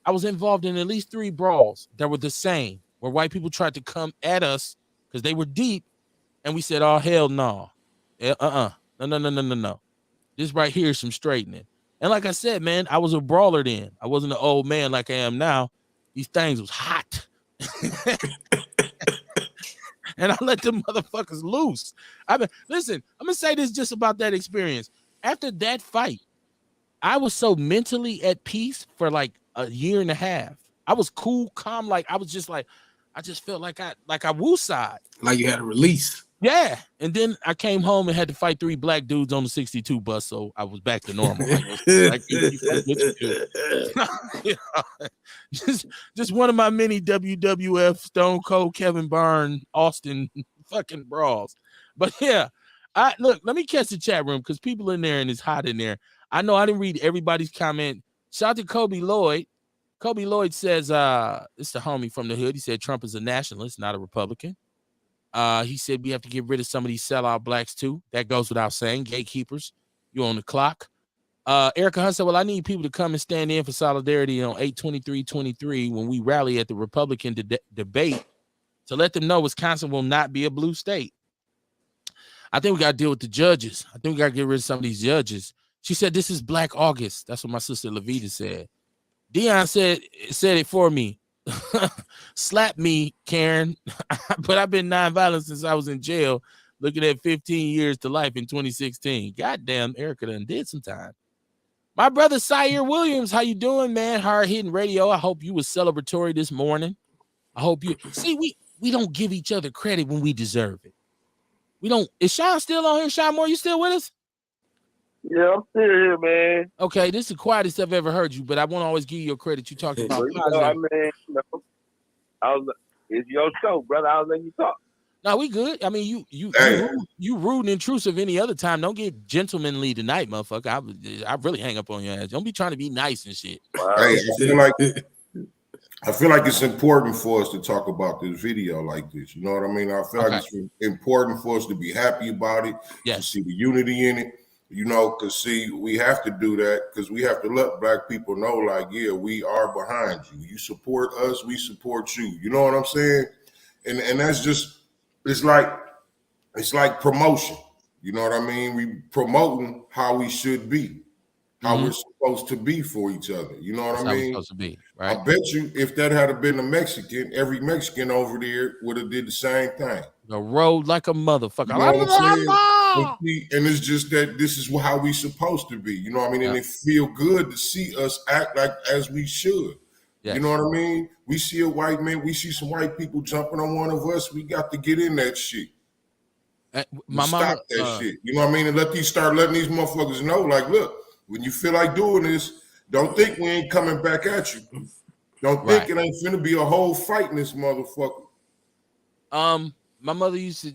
I was involved in at least 3 brawls that were the same, where white people tried to come at us because they were deep, and we said, oh, hell no. No. This right here is some straightening. And like I said, man, I was a brawler then. I wasn't an old man like I am now. These things was hot. And I let them motherfuckers loose. Listen, I'm going to say this just about that experience. After that fight, I was so mentally at peace for like a year and a half. I was cool, calm. I just felt like I wooside. Like you had a release. Yeah. And then I came home and had to fight 3 black dudes on the 62 bus. So I was back to normal. Just one of my many WWF Stone Cold Kevin Byrne Austin fucking brawls. But yeah, let me catch the chat room because people in there and it's hot in there. I know I didn't read everybody's comment. Shout out to Kobe Lloyd. Kobe Lloyd says, it's the homie from the hood. He said Trump is a nationalist, not a Republican. He said we have to get rid of some of these sellout blacks too. That goes without saying. Gatekeepers, you on the clock. Erica Hunt said, well, I need people to come and stand in for solidarity on 8/23/23 when we rally at the Republican debate to let them know Wisconsin will not be a blue state. I think we got to deal with the judges. I think we got to get rid of some of these judges. She said, this is Black August. That's what my sister Levita said. Dion said it for me. Slap me, Karen. But I've been nonviolent since I was in jail, looking at 15 years to life in 2016. Goddamn, Erica done did some time. My brother Sire Williams, how you doing, man? Hard hitting radio. I hope you was celebratory this morning. I hope you see we don't give each other credit when we deserve it. We don't. Is Sean still on here? Sean Moore, you still with us? Yeah, I'm still here, man. Okay, this is the quietest I've ever heard you, but I won't always give you your credit. You talked about It's your show, brother. I'll let you talk. No, we good. I mean, you rude and intrusive any other time. Don't get gentlemanly tonight, motherfucker. I really hang up on your ass. Don't be trying to be nice and shit. Hey, I feel like it's important for us to talk about this video like this. You know what I mean? I feel like it's important for us to be happy about it. Yes. To see the unity in it. You know, because see, we have to do that because we have to let black people know, like, yeah, we are behind you. You support us, we support you. You know what I'm saying? And that's just, it's like promotion. You know what I mean? We promoting how we should be. how we're supposed to be for each other. You know what That's I how we're mean? supposed to be, right? I bet you if that had been a Mexican, every Mexican over there would have did the same thing. The road like a motherfucker. You know what I'm saying? And it's just that this is how we supposed to be. You know what I mean? And it feel good to see us act like as we should. Yes. You know what I mean? We see a white man, we see some white people jumping on one of us. We got to get in that shit. My stop mama, that shit. You know what I mean? And start letting these motherfuckers know, like, look, when you feel like doing this, don't think we ain't coming back at you. Don't think it ain't finna be a whole fight in this motherfucker. My mother used to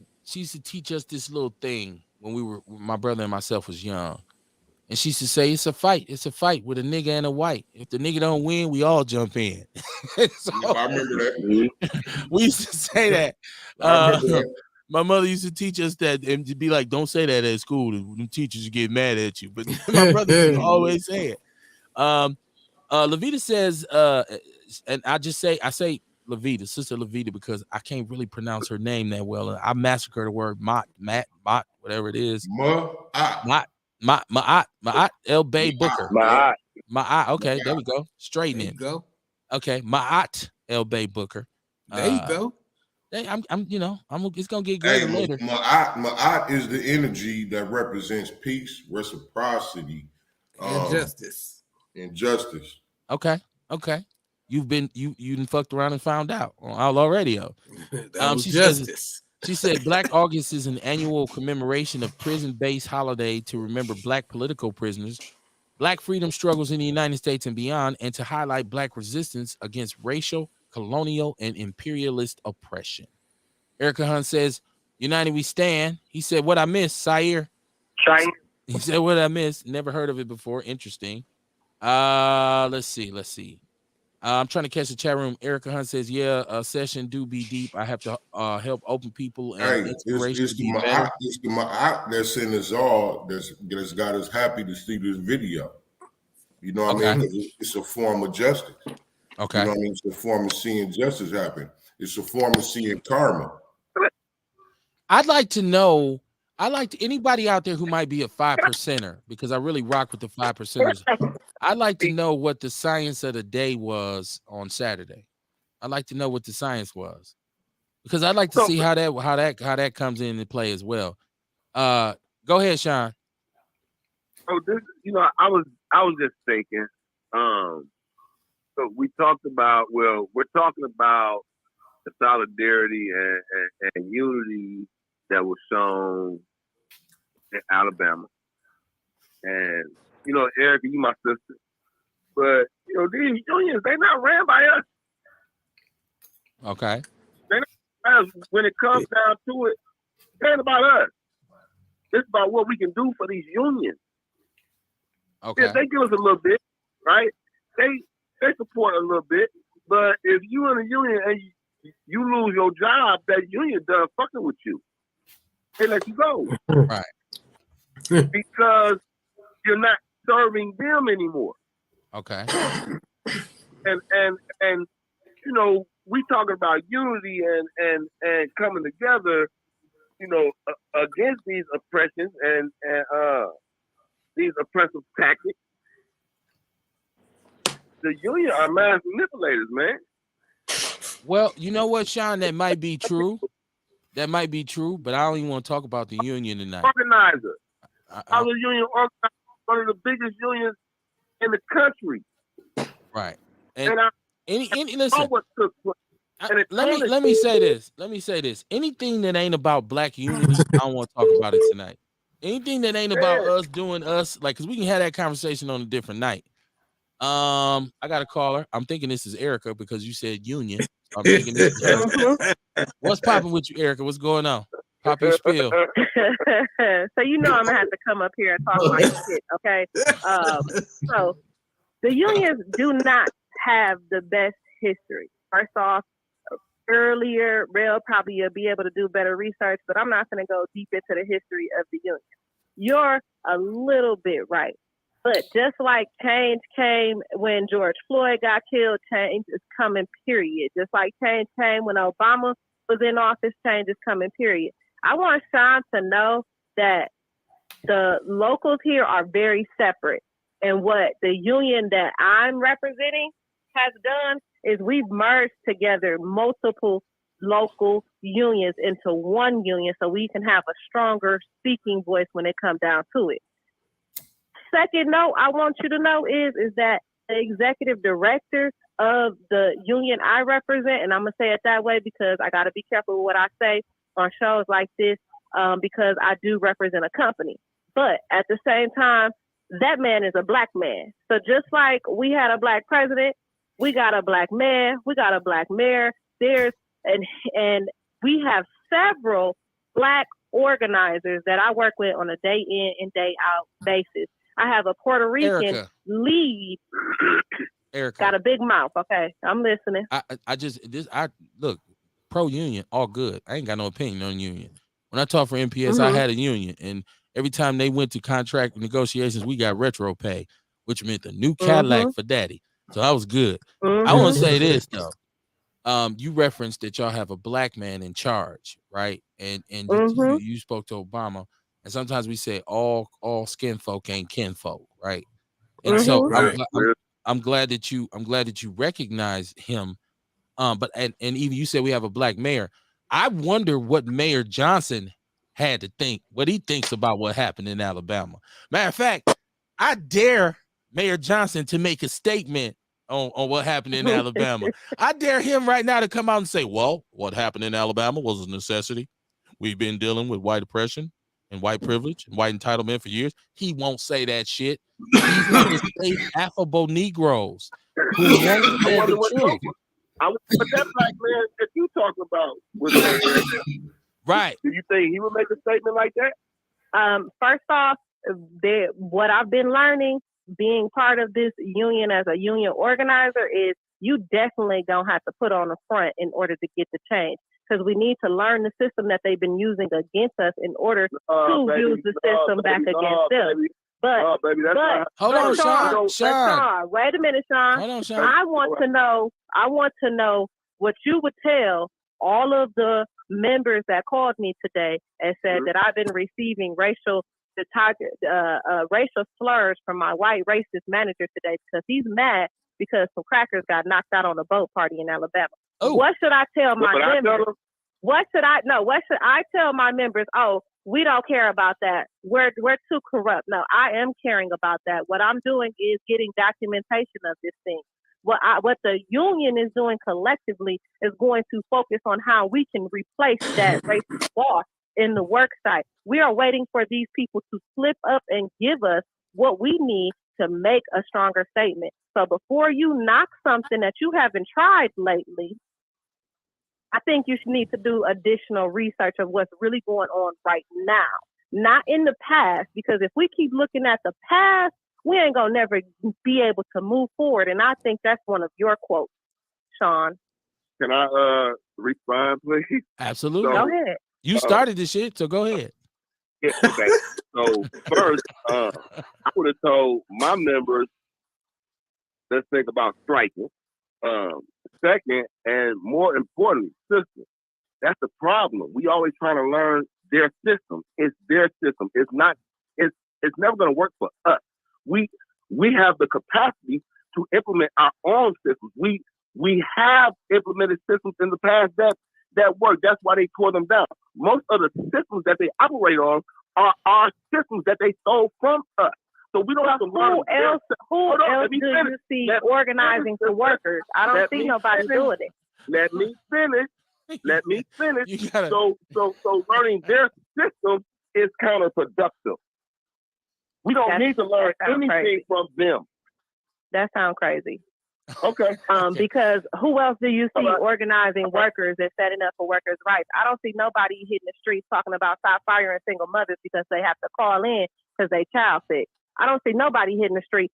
teach us this little thing when my brother and myself was young. And she used to say, it's a fight with a nigga and a white. If the nigga don't win, we all jump in. So, I remember that. We used to say that. I remember that. My mother used to teach us that and to be like, don't say that at school. The teachers get mad at you. But my brother used to always say it. Levita says, and I say Levita, Sister Levita, because I can't really pronounce her name that well. And I massacre the word Mott, whatever it is. Ma'at El Bay Booker. Ma'at. Okay, there we go. Straighten it. Go. Okay, Ma'at El Bay Booker. There you go. It's gonna get greater later. Ma'at is the energy that represents peace, reciprocity, and justice. Okay. You done fucked around and found out on Outlaw Radio. She said Black August is an annual commemoration of prison-based holiday to remember Black political prisoners, Black freedom struggles in the United States and beyond, and to highlight Black resistance against racial, colonial, and imperialist oppression. Erica Hunt says, United we stand. He said, what I missed, Sire. He said, what I missed. Never heard of it before. Interesting. Let's see. I'm trying to catch the chat room. Erica Hunt says, yeah, session do be deep. I have to help open people and inspiration it's to be better. It's the Ma'at that's in us all that's got us happy to see this video. You know what I mean? It's a form of justice. Okay. You know what I mean? It's a form of seeing justice happen. It's a form of seeing karma. I'd like to know, anybody out there who might be a 5%er, because I really rock with the 5%ers. I'd like to know what the science of the day was on Saturday. I'd like to know what the science was, because I'd like to see how that comes into play as well. Go ahead, Sean. So this, I was just thinking. So we talked about. Well, we're talking about the solidarity and unity that was shown in Alabama, and Erica, you my sister, but these unions, they not ran by us. Okay. They not us. When it comes down to it, it ain't about us. It's about what we can do for these unions. Okay. Yeah, they give us a little bit, right? They support a little bit, but if you in a union and you lose your job, that union done fucking with you. They let you go. Right. Because you're not serving them anymore. Okay. And we talking about unity and coming together, against these oppressions and these oppressive tactics. The union are mass manipulators, man. Well, you know what, Sean? That might be true. But I don't even want to talk about the union tonight. Organizer. I was a union organizer, one of the biggest unions in the country. Right. Listen. Let me say this. Anything that ain't about Black unity, I don't want to talk about it tonight. Anything that ain't about us doing us, like, because we can have that conversation on a different night. I got a caller. I'm thinking this is Erica because you said union. I'm thinking this is her. What's popping with you, Erica? What's going on? Pop your spiel. So I'm gonna have to come up here and talk my shit, okay? So the unions do not have the best history. First off, earlier, Rel probably will be able to do better research, but I'm not gonna go deep into the history of the union. You're a little bit right. But just like change came when George Floyd got killed, change is coming, period. Just like change came when Obama was in office, change is coming, period. I want Sean to know that the locals here are very separate. And what the union that I'm representing has done is we've merged together multiple local unions into one union so we can have a stronger speaking voice when it comes down to it. Second note I want you to know is that the executive director of the union I represent, and I'm going to say it that way because I got to be careful with what I say on shows like this because I do represent a company. But at the same time, that man is a black man. So just like we had a black president, we got a black man, we got a black mayor, and we have several black organizers that I work with on a day in and day out basis. I have a Puerto Rican lead. Erica got a big mouth. Okay, I'm listening. I look, pro union, all good. I ain't got no opinion on union. When I talked for MPS, I had a union, and every time they went to contract negotiations, we got retro pay, which meant the new Cadillac for daddy. So I was good. I want to say this though. You referenced that y'all have a black man in charge, right? And you spoke to Obama, and sometimes we say all skin folk ain't kinfolk, right? And so I'm glad that you recognize him. But even you said we have a black mayor. I wonder what Mayor Johnson had to think, what he thinks about what happened in Alabama. Matter of fact, I dare Mayor Johnson to make a statement on what happened in Alabama. I dare him right now to come out and say, well, what happened in Alabama was a necessity. We've been dealing with white oppression and white privilege and white entitlement for years. He won't say that shit. He's one of the safe, affable Negroes who won't say the truth. But that black man that you talking about was right. Do you think he would make a statement like that? First off, what I've been learning being part of this union as a union organizer is you definitely don't have to put on the front in order to get the change, because we need to learn the system that they've been using against us in order to use the system back against them. But hold on, Sean. Wait a minute, Sean. Hold on, Sean. I want to know what you would tell all of the members that called me today and said that I've been receiving racial slurs from my white racist manager today because he's mad because some crackers got knocked out on a boat party in Alabama. Ooh. What should I tell my members? What should I tell my members? Oh, we don't care about that. We're too corrupt. No, I am caring about that. What I'm doing is getting documentation of this thing. What the union is doing collectively is going to focus on how we can replace that racist boss in the work site. We are waiting for these people to slip up and give us what we need to make a stronger statement. So before you knock something that you haven't tried lately, I think you should need to do additional research of what's really going on right now, not in the past, because if we keep looking at the past, we ain't gonna never be able to move forward. And I think that's one of your quotes, Sean. Can I respond, please? Absolutely. Go ahead. You started this shit, so go ahead. Yeah, okay. So first, I would have told my members, let's think about striking. Second, and more importantly, system. That's the problem. We always trying to learn their system. It's their system. It's not. It's never going to work for us. We have the capacity to implement our own systems. We have implemented systems in the past that work. That's why they tore them down. Most of the systems that they operate on are systems that they stole from us. So we don't have to learn. Who else do you see organizing for workers? I don't see nobody doing it. Let me finish. So learning their system is counterproductive. We don't need to learn anything from them. That sounds crazy. Okay. Because who else do you see organizing workers and setting up for workers' rights? I don't see nobody hitting the streets talking about stop firing single mothers because they have to call in because they child sick. I don't see nobody hitting the street.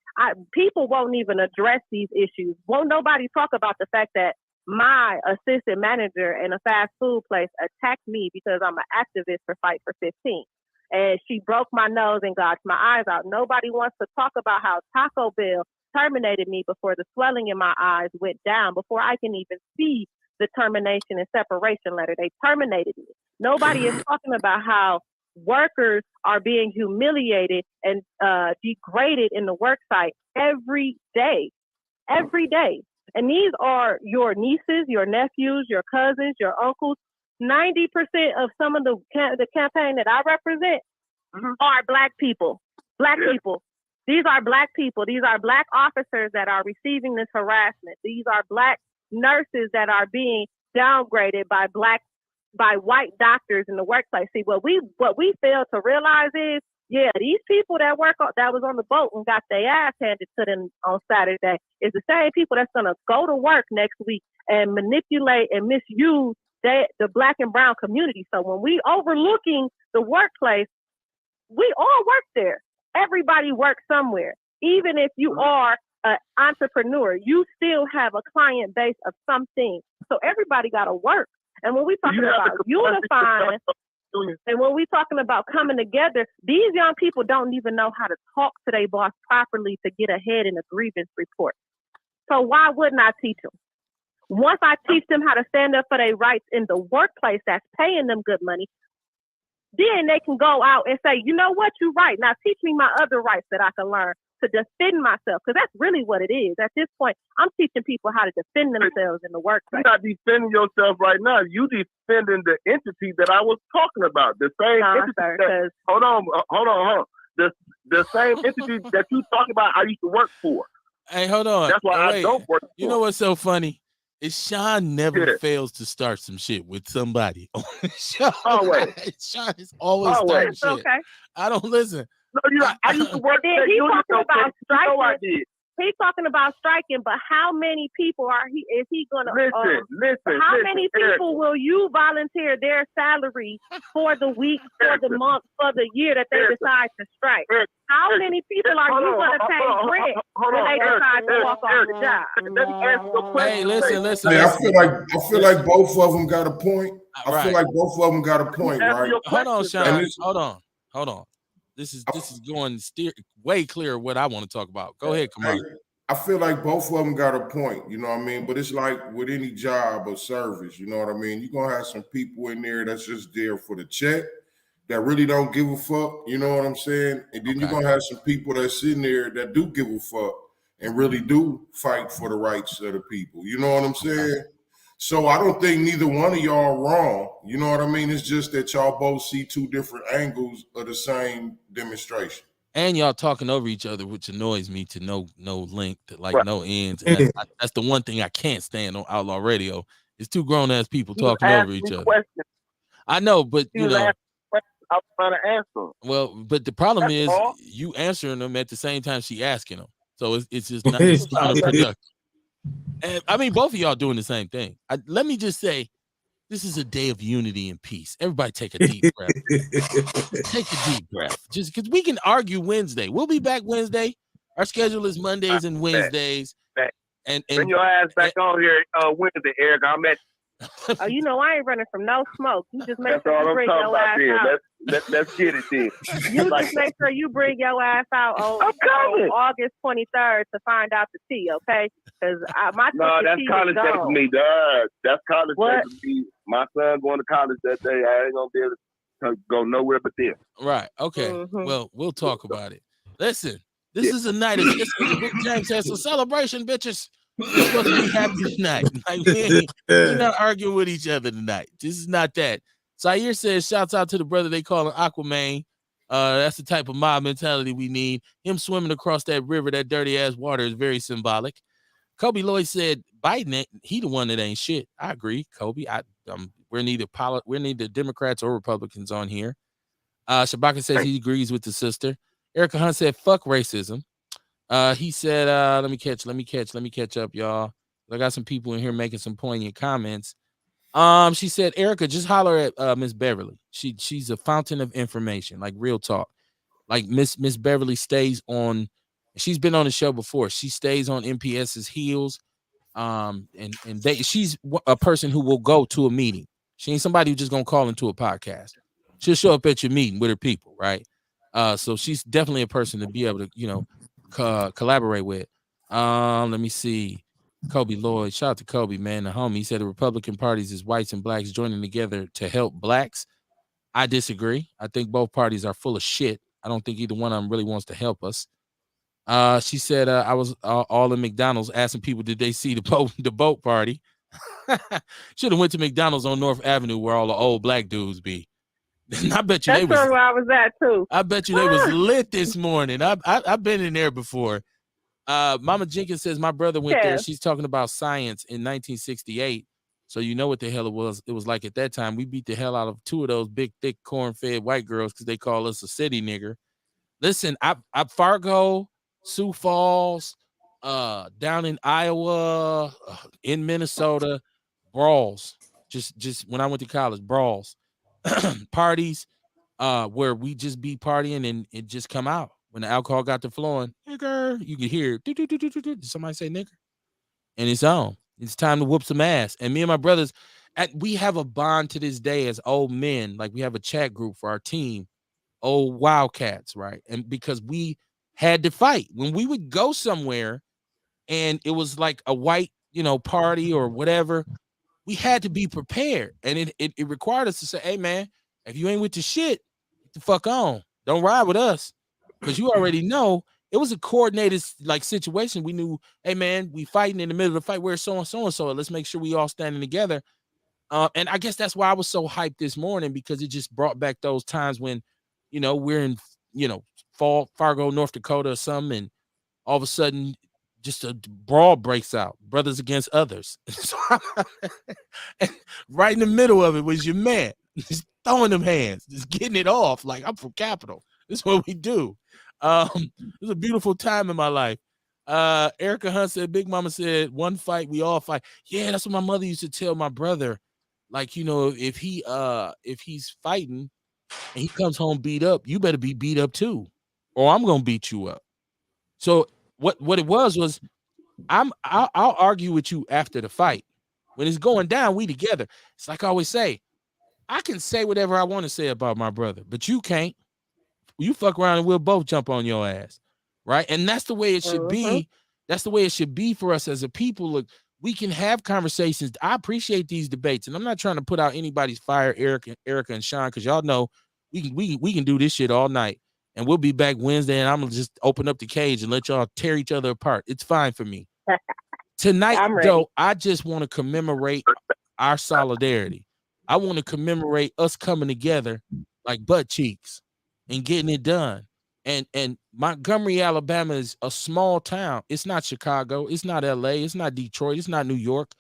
People won't even address these issues. Won't nobody talk about the fact that my assistant manager in a fast food place attacked me because I'm an activist for Fight for 15. And she broke my nose and gouged my eyes out. Nobody wants to talk about how Taco Bell terminated me before the swelling in my eyes went down, before I can even see the termination and separation letter. They terminated me. Nobody is talking about how workers are being humiliated and degraded in the work site every day. Every day. And these are your nieces, your nephews, your cousins, your uncles. 90% of some of the campaign that I represent are Black people. Black people. These are Black people. These are Black officers that are receiving this harassment. These are Black nurses that are being downgraded by white doctors in the workplace. See, what we fail to realize is, yeah, these people that was on the boat and got their ass handed to them on Saturday is the same people that's gonna go to work next week and manipulate and misuse the Black and brown community. So when we overlooking the workplace, we all work there. Everybody works somewhere. Even if you are an entrepreneur, you still have a client base of something. So everybody got to work. And when we talking about unifying, and when we talking about coming together, these young people don't even know how to talk to their boss properly to get ahead in a grievance report. So why wouldn't I teach them? Once I teach them how to stand up for their rights in the workplace that's paying them good money, then they can go out and say, you know what, you're right. Now teach me my other rights that I can learn to defend myself. Because that's really what it is. At this point, I'm teaching people how to defend themselves in the workplace. You're not defending yourself right now. You defending the entity that I was talking about. The same entity. Sir, hold on. The same entity that you talking about I used to work for. Hey, hold on. That's why I don't work for. You know what's so funny? Is Sean never fails to start some shit with somebody. Always. Sean is always starting shit. Okay. I don't listen. No, I used to work there. He's talking about striking. I did. He's talking about striking, but how many people is he gonna listen? How many people will you volunteer their salary for the week, for the month, for the year that they decide to strike? How many people are you gonna pay rent when they decide to walk off the job? Hey, listen. Hey, I feel like both of them got a point. I feel like both of them got a point, right? Hold on, Sean. Hold on. This is going way clear what I want to talk about. Go ahead, come on. I feel like both of them got a point, you know what I mean? But it's like with any job or service, you know what I mean? You're going to have some people in there that's just there for the check that really don't give a fuck, you know what I'm saying? And then you're going to have some people that's sitting there that do give a fuck and really do fight for the rights of the people, you know what I'm saying? So I don't think neither one of y'all wrong. You know what I mean? It's just that y'all both see two different angles of the same demonstration. And y'all talking over each other, which annoys me to no length, like no ends. And that's the one thing I can't stand on Outlaw Radio. Is two grown ass people talking over each other. Questions. I know, but you know, I was trying to answer. Well, but the problem is you answering them at the same time she asking them, so it's just not productive. And I mean, both of y'all doing the same thing. Let me just say, this is a day of unity and peace. Everybody take a deep breath. Take a deep breath. Just because we can argue Wednesday. We'll be back Wednesday. Our schedule is Mondays and Wednesdays. And bring your ass back on here Wednesday, Eric. I'm at. Oh, you know I ain't running from no smoke. You just make That's sure all you bring I'm your ass about out. Let's get it then. You just make sure you bring your ass out on August 23rd to find out the tea, okay? Because my that's college day for me, dog. That's college day for me. My son going to college that day. I ain't gonna be able to go nowhere but there. Right. Okay. Mm-hmm. Well, we'll talk about it. Listen, this is a night of Big James has a celebration, bitches. We're supposed to be happy tonight. Like, we're not arguing with each other tonight. This is not that. Zaire says, shouts out to the brother they call him Aquaman. That's the type of mob mentality we need. Him swimming across that river, that dirty ass water is very symbolic. Kobe Lloyd said, Biden, he the one that ain't shit. I agree, Kobe. We're neither Democrats or Republicans on here. Shabaka says he agrees with the sister. Erica Hunt said, fuck racism. He said, let me catch up, y'all. I got some people in here making some poignant comments. She said, Erica, just holler at Miss Beverly. She's a fountain of information, like real talk. Like Miss Beverly stays on, she's been on the show before. She stays on MPS's heels. She's a person who will go to a meeting. She ain't somebody who's just gonna call into a podcast. She'll show up at your meeting with her people, right? So she's definitely a person to be able to, collaborate with. Let me see. Kobe Lloyd, shout out to Kobe, man, the homie. He said the Republican parties is whites and blacks joining together to help blacks. I disagree. I think both parties are full of shit. I don't think either one of them really wants to help us. She said I was all in McDonald's asking people did they see the boat party. Should have went to McDonald's on North Avenue where all the old black dudes be. And I bet you That's where I was at too. I bet you they was lit this morning. I've been in there before. Mama Jenkins says my brother went there. She's talking about science in 1968. So you know what the hell it was. It was like at that time we beat the hell out of two of those big, thick, corn-fed white girls because they call us a city nigger. Listen, I Fargo, Sioux Falls, down in Iowa, in Minnesota, brawls. Just when I went to college, brawls, parties, where we just be partying and it just come out when the alcohol got to flowing. Nigger, you could hear did somebody say nigger, and it's on. It's time to whoop some ass. And me and my brothers, we have a bond to this day as old men. Like we have a chat group for our team. Old Wildcats, right? And because we had to fight when we would go somewhere and it was like a white, party or whatever, we had to be prepared. And it required us to say, hey man, if you ain't with the shit, get the fuck on. Don't ride with us. Because you already know it was a coordinated like situation. We knew, hey man, we fighting in the middle of the fight. Where's so and so? Let's make sure we all standing together. And I guess that's why I was so hyped this morning, because it just brought back those times when, we're in, Fargo, North Dakota or something, and all of a sudden just a brawl breaks out, brothers against others. Right in the middle of it was your man, just throwing them hands, just getting it off. Like, I'm from Capital. This is what we do. It was a beautiful time in my life. Erica Hunt said, Big Mama said, one fight, we all fight. Yeah, that's what my mother used to tell my brother. Like, if he's fighting and he comes home beat up, you better be beat up too, or I'm gonna beat you up. So what it was I'll argue with you after the fight. When it's going down, we together. It's like I always say, I can say whatever I want to say about my brother, but you can't. You fuck around and we'll both jump on your ass, right? And that's the way it should be. That's the way it should be for us as a people. Look, we can have conversations. I appreciate these debates, and I'm not trying to put out anybody's fire, Erica and Sean, because y'all know we can do this shit all night, and we'll be back Wednesday, and I'm gonna just open up the cage and let y'all tear each other apart. It's fine for me. Tonight, though, I just want to commemorate our solidarity. I want to commemorate us coming together like butt cheeks and getting it done. And Montgomery, Alabama is a small town. It's not Chicago. It's not LA. It's not Detroit. It's not New York.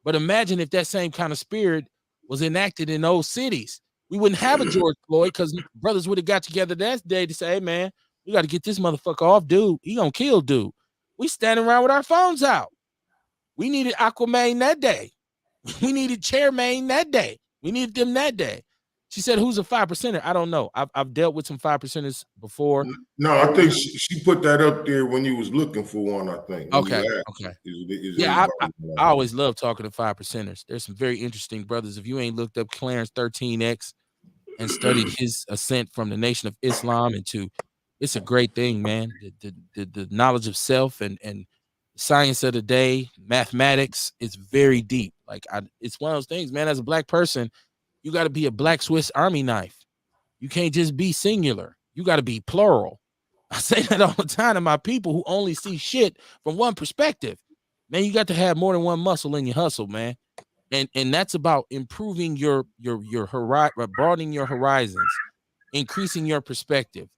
But imagine if that same kind of spirit was enacted in those cities. We wouldn't have a George Floyd, because brothers would have got together that day to say, hey, man, we got to get this motherfucker off, dude. He gonna kill dude. We standing around with our phones out. We needed Aquaman that day. We needed Chairman that day. We needed them that day. She said, who's a 5%er? I don't know. I've dealt with some 5%ers before. No, I think she put that up there when you was looking for one, I think. Okay. Yeah, I always love talking to 5%ers. There's some very interesting brothers. If you ain't looked up Clarence 13X and studied his ascent from the Nation of Islam into, it's a great thing, man. The knowledge of self and science of the day, mathematics, it's very deep. Like, it's one of those things, man. As a black person, you got to be a black Swiss Army knife. You can't just be singular. You got to be plural. I say that all the time to my people who only see shit from one perspective. Man, you got to have more than one muscle in your hustle, man. And that's about improving your horizon, broadening your horizons, increasing your perspective.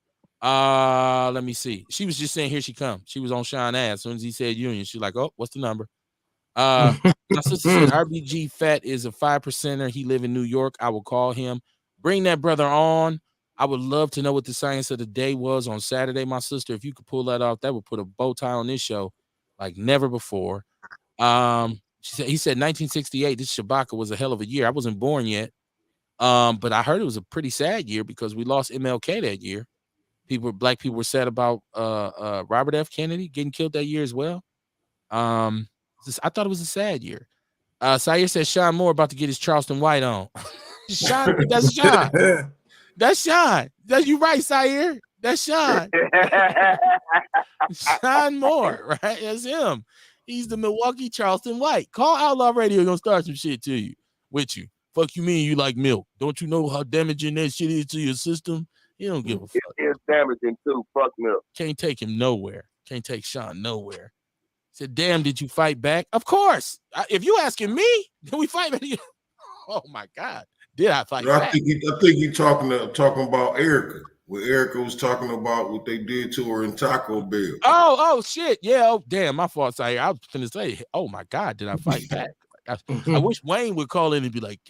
Let me see. She was just saying, here she comes. She was on Sean ass. As soon as he said union, she's like, oh, what's the number? My sister said RBG Fat is a 5%er. He live in New York. I will call him. Bring that brother on. I would love to know what the science of the day was on Saturday, my sister. If you could pull that off, that would put a bow tie on this show like never before. He said 1968. This Shabaka was a hell of a year. I wasn't born yet. But I heard it was a pretty sad year because we lost MLK that year. Black people were sad about Robert F. Kennedy getting killed that year as well. I thought it was a sad year. Sayer says Sean Moore about to get his Charleston White on. Sean, that's Sean. That's Sean. That's you right, Sayer. That's Sean. Sean Moore, right? That's him. He's the Milwaukee Charleston White. Call Outlaw Radio. We're gonna start some shit with you. Fuck you mean you like milk? Don't you know how damaging that shit is to your system? He don't give a fuck. It's damaging too. Fuck milk. Can't take him nowhere. Can't take Sean nowhere. Said, damn, did you fight back? Of course. If you asking me, did we fight back? Oh my God. Did I fight back? I think he talking about Erica. Where Erica was talking about what they did to her in Taco Bell. Oh shit. Yeah. Oh, damn, my fault. I was gonna say, oh my God, did I fight back? I wish Wayne would call in and be like,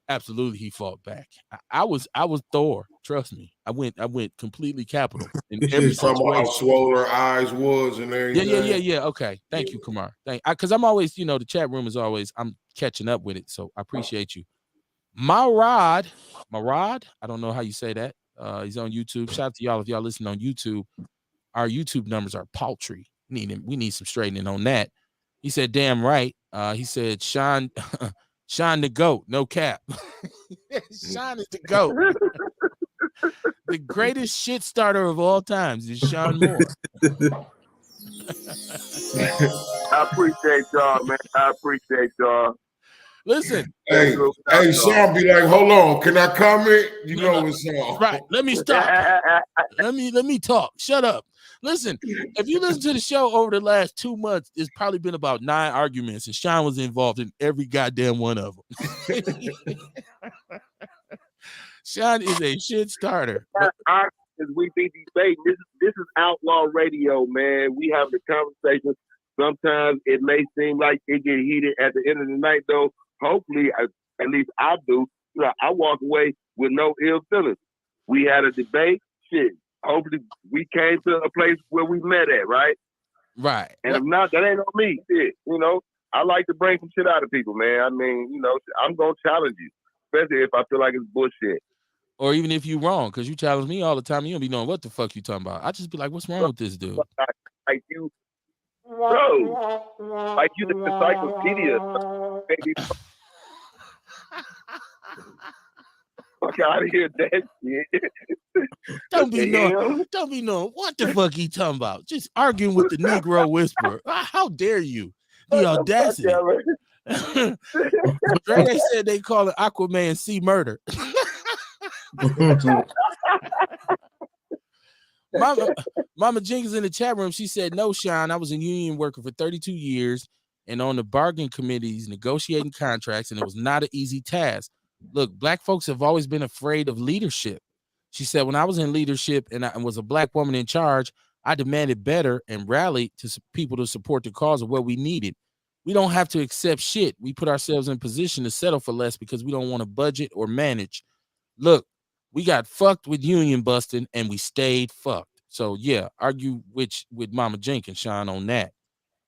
absolutely, he fought back. I was Thor. Trust me. I went completely capital in every situation. How swollen her eyes was and everything. Yeah. Okay. Thank you, Kumar. Because I'm always, the chat room is always, I'm catching up with it. So I appreciate you. Marad, I don't know how you say that. He's on YouTube. Shout out to y'all if y'all listen on YouTube. Our YouTube numbers are paltry. We need some straightening on that. He said, damn right. He said, Sean the GOAT, no cap. Sean is the GOAT. The greatest shit starter of all times is Sean Moore. I appreciate y'all, man. I appreciate y'all. Listen. Hey, Sean be like, hold on, can I comment? It's on. Right. Let me stop. let me talk. Shut up. Listen, if you listen to the show over the last 2 months, it's probably been about 9 arguments, and Sean was involved in every goddamn one of them. Sean is a shit starter. We be debating. This is Outlaw Radio, man. We have the conversation. Sometimes it may seem like it get heated at the end of the night, though. Hopefully, at least I do. I walk away with no ill feelings. We had a debate. Shit. Hopefully, we came to a place where we met at, right? Right. And if not, that ain't on me. Shit. I like to bring some shit out of people, man. I mean, I'm gonna challenge you, especially if I feel like it's bullshit. Or even if you wrong, because you challenge me all the time, you don't be knowing what the fuck you talking about. I just be like, what's wrong with this dude? Like you, bro, like you the encyclopedia, baby. Fuck out of here, that shit. Don't be knowing what the fuck he talking about. Just arguing with the Negro whisperer. How dare you? The audacity. They said they call it Aquaman C murder. Mama Jenkins in the chat room, she said, no, Sean, I was a union worker for 32 years and on the bargaining committees negotiating contracts, and it was not an easy task. Look, Black folks have always been afraid of leadership. She said, when I was in leadership and I was a Black woman in charge, I demanded better and rallied to people to support the cause of what we needed. We don't have to accept shit. We put ourselves in position to settle for less because we don't want to budget or manage. Look, we got fucked with union busting and we stayed fucked. So yeah, argue with Mama Jenkins, Sean, on that.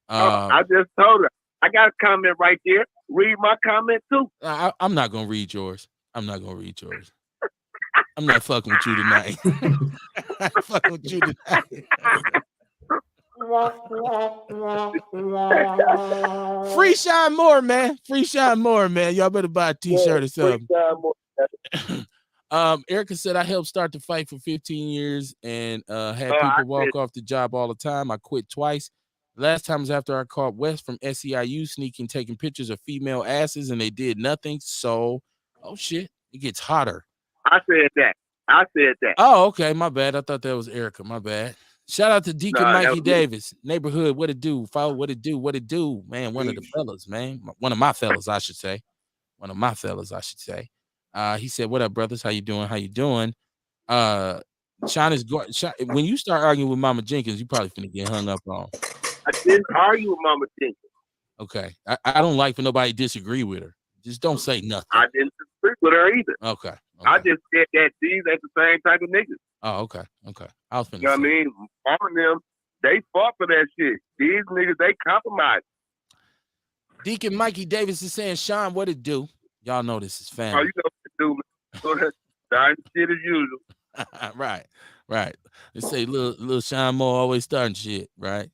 I just told her. I got a comment right there. Read my comment too. I'm not gonna read yours. I'm not fucking with you tonight. I'm fucking with you tonight. Free Sean Moore, man. Free Sean Moore, man. Y'all better buy a t-shirt or something. Erica said, I helped start the fight for 15 years and had people walk off the job all the time. I quit twice. Last time was after I caught West from SEIU sneaking, taking pictures of female asses, and they did nothing. So, oh shit, it gets hotter. I said that. Oh, okay. My bad. I thought that was Erica. My bad. Shout out to Deacon Mikey Davis, neighborhood. What it do? Follow what it do, man. One of the fellas, man. One of my fellas, I should say. He said, what up, brothers? How you doing? Sean is going. When you start arguing with Mama Jenkins, you probably finna get hung up on. I didn't argue with Mama Jenkins. Okay. I don't like for nobody to disagree with her. Just don't say nothing. I didn't disagree with her either. Okay. I just said that these ain't the same type of niggas. Oh, okay. I was finna you know what I mean? All of them, they fought for that shit. These niggas, they compromised. Deacon Mikey Davis is saying, Sean, what it do? Y'all know this is family. Oh, you know what to do, man. Shit as usual. Right. They say little Sean Moore always starting shit, right?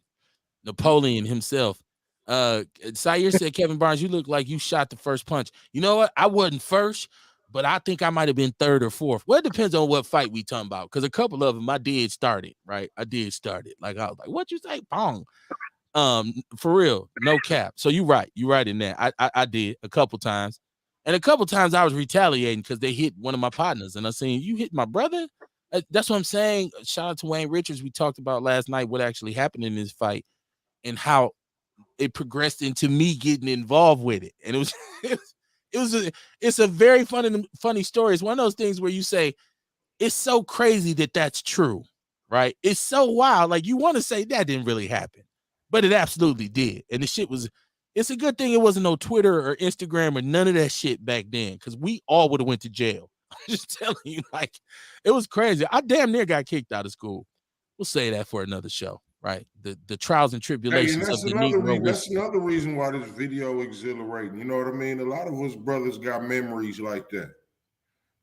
Napoleon himself. Sayer said, Kevin Barnes, you look like you shot the first punch. You know what? I wasn't first, but I think I might have been third or fourth. Well, it depends on what fight we talking about. Because a couple of them I did start it, right? Like I was like, what you say? Pong. For real, no cap. So you're right in that. I did a couple times. And a couple times I was retaliating because they hit one of my partners, and I saying, "You hit my brother." That's what I'm saying. Shout out to Wayne Richards. We talked about last night what actually happened in this fight and how it progressed into me getting involved with it, and it was it's a very funny story. It's one of those things where you say it's so crazy that that's true, right? It's so wild. Like you want to say that didn't really happen, but it absolutely did, and the shit was. It's a good thing it wasn't no Twitter or Instagram or none of that shit back then, because we all would have went to jail. I'm just telling you, like, it was crazy. I damn near got kicked out of school. We'll say that for another show, right? The trials and tribulations of the Negro. That's another reason why this video exhilarating. You know what I mean? A lot of us brothers got memories like that.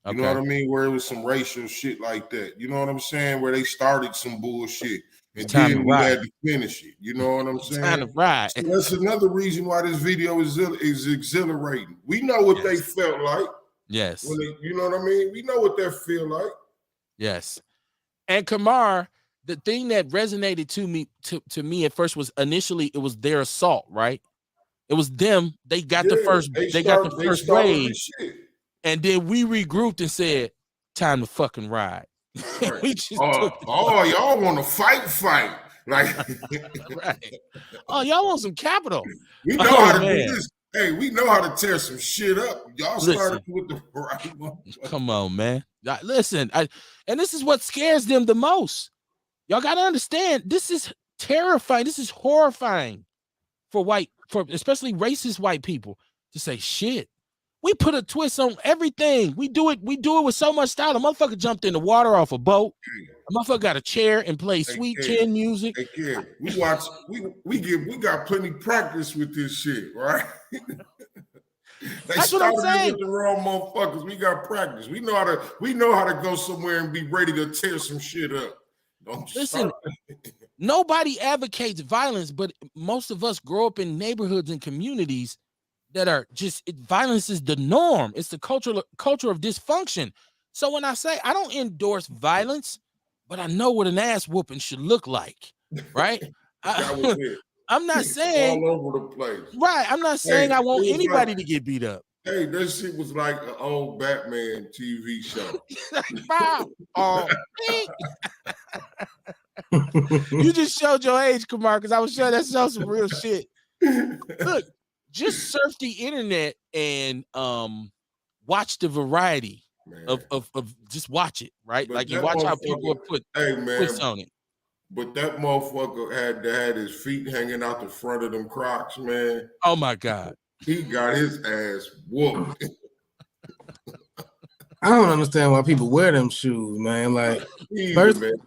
You know what I mean? Where it was some racial shit like that. You know what I'm saying? Where they started some bullshit and then we had to finish it. You know what I'm saying? Time to ride. So that's another reason why this video is exhilarating. We know what they felt like. Yes. When they, you know what I mean? We know what that feel like. Yes. And Kamar, the thing that resonated to me at first was initially it was their assault, right? It was them. They got the first wave. And then we regrouped and said, time to fucking ride. We just y'all want to fight. Like right. Oh, y'all want some capital. We know how to do this. Hey, we know how to tear some shit up. Y'all started with the right one. Come on, man. Listen, and this is what scares them the most. Y'all got to understand, this is terrifying. This is horrifying for especially racist white people to say, shit, we put a twist on everything. We do it with so much style. A motherfucker jumped in the water off a boat. A motherfucker got a chair and played sweet chin music. We got plenty practice with this shit, right? That's what I'm saying. With the wrong motherfuckers. We got practice. We know how to go somewhere and be ready to tear some shit up. Listen, nobody advocates violence, but most of us grow up in neighborhoods and communities that are violence is the norm. It's the culture of dysfunction. So when I say I don't endorse violence, but I know what an ass whooping should look like, right? I'm not saying all over the place. Right. I'm not saying I want anybody to get beat up. Hey, that shit was like an old Batman TV show. You just showed your age, Kamar, because I was showing that show some real shit. Look, just surf the internet and watch the variety of just watch it, right? But like you watch how people put puts on it. But that motherfucker had his feet hanging out the front of them Crocs, man. Oh my God. He got his ass whooped. I don't understand why people wear them shoes, man. Like first time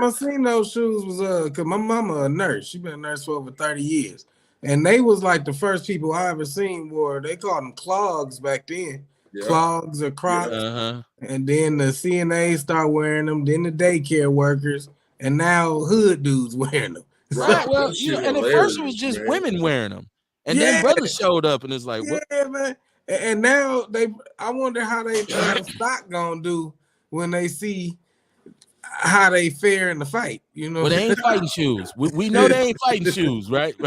I seen those shoes was because my mama a nurse. She been a nurse for over 30 years. And they was like the first people I ever seen wore, they called them clogs back then. Yeah. Clogs or Crocs. Yeah. And then the CNA start wearing them, then the daycare workers, and now hood dudes wearing them. Right. Well, and at first it was just women wearing them. And then brothers showed up and it's like, what? Yeah, man. And now I wonder how the stock gonna do when they see how they fare in the fight, you know. Well, they ain't fighting shoes. We know they ain't fighting shoes, right? I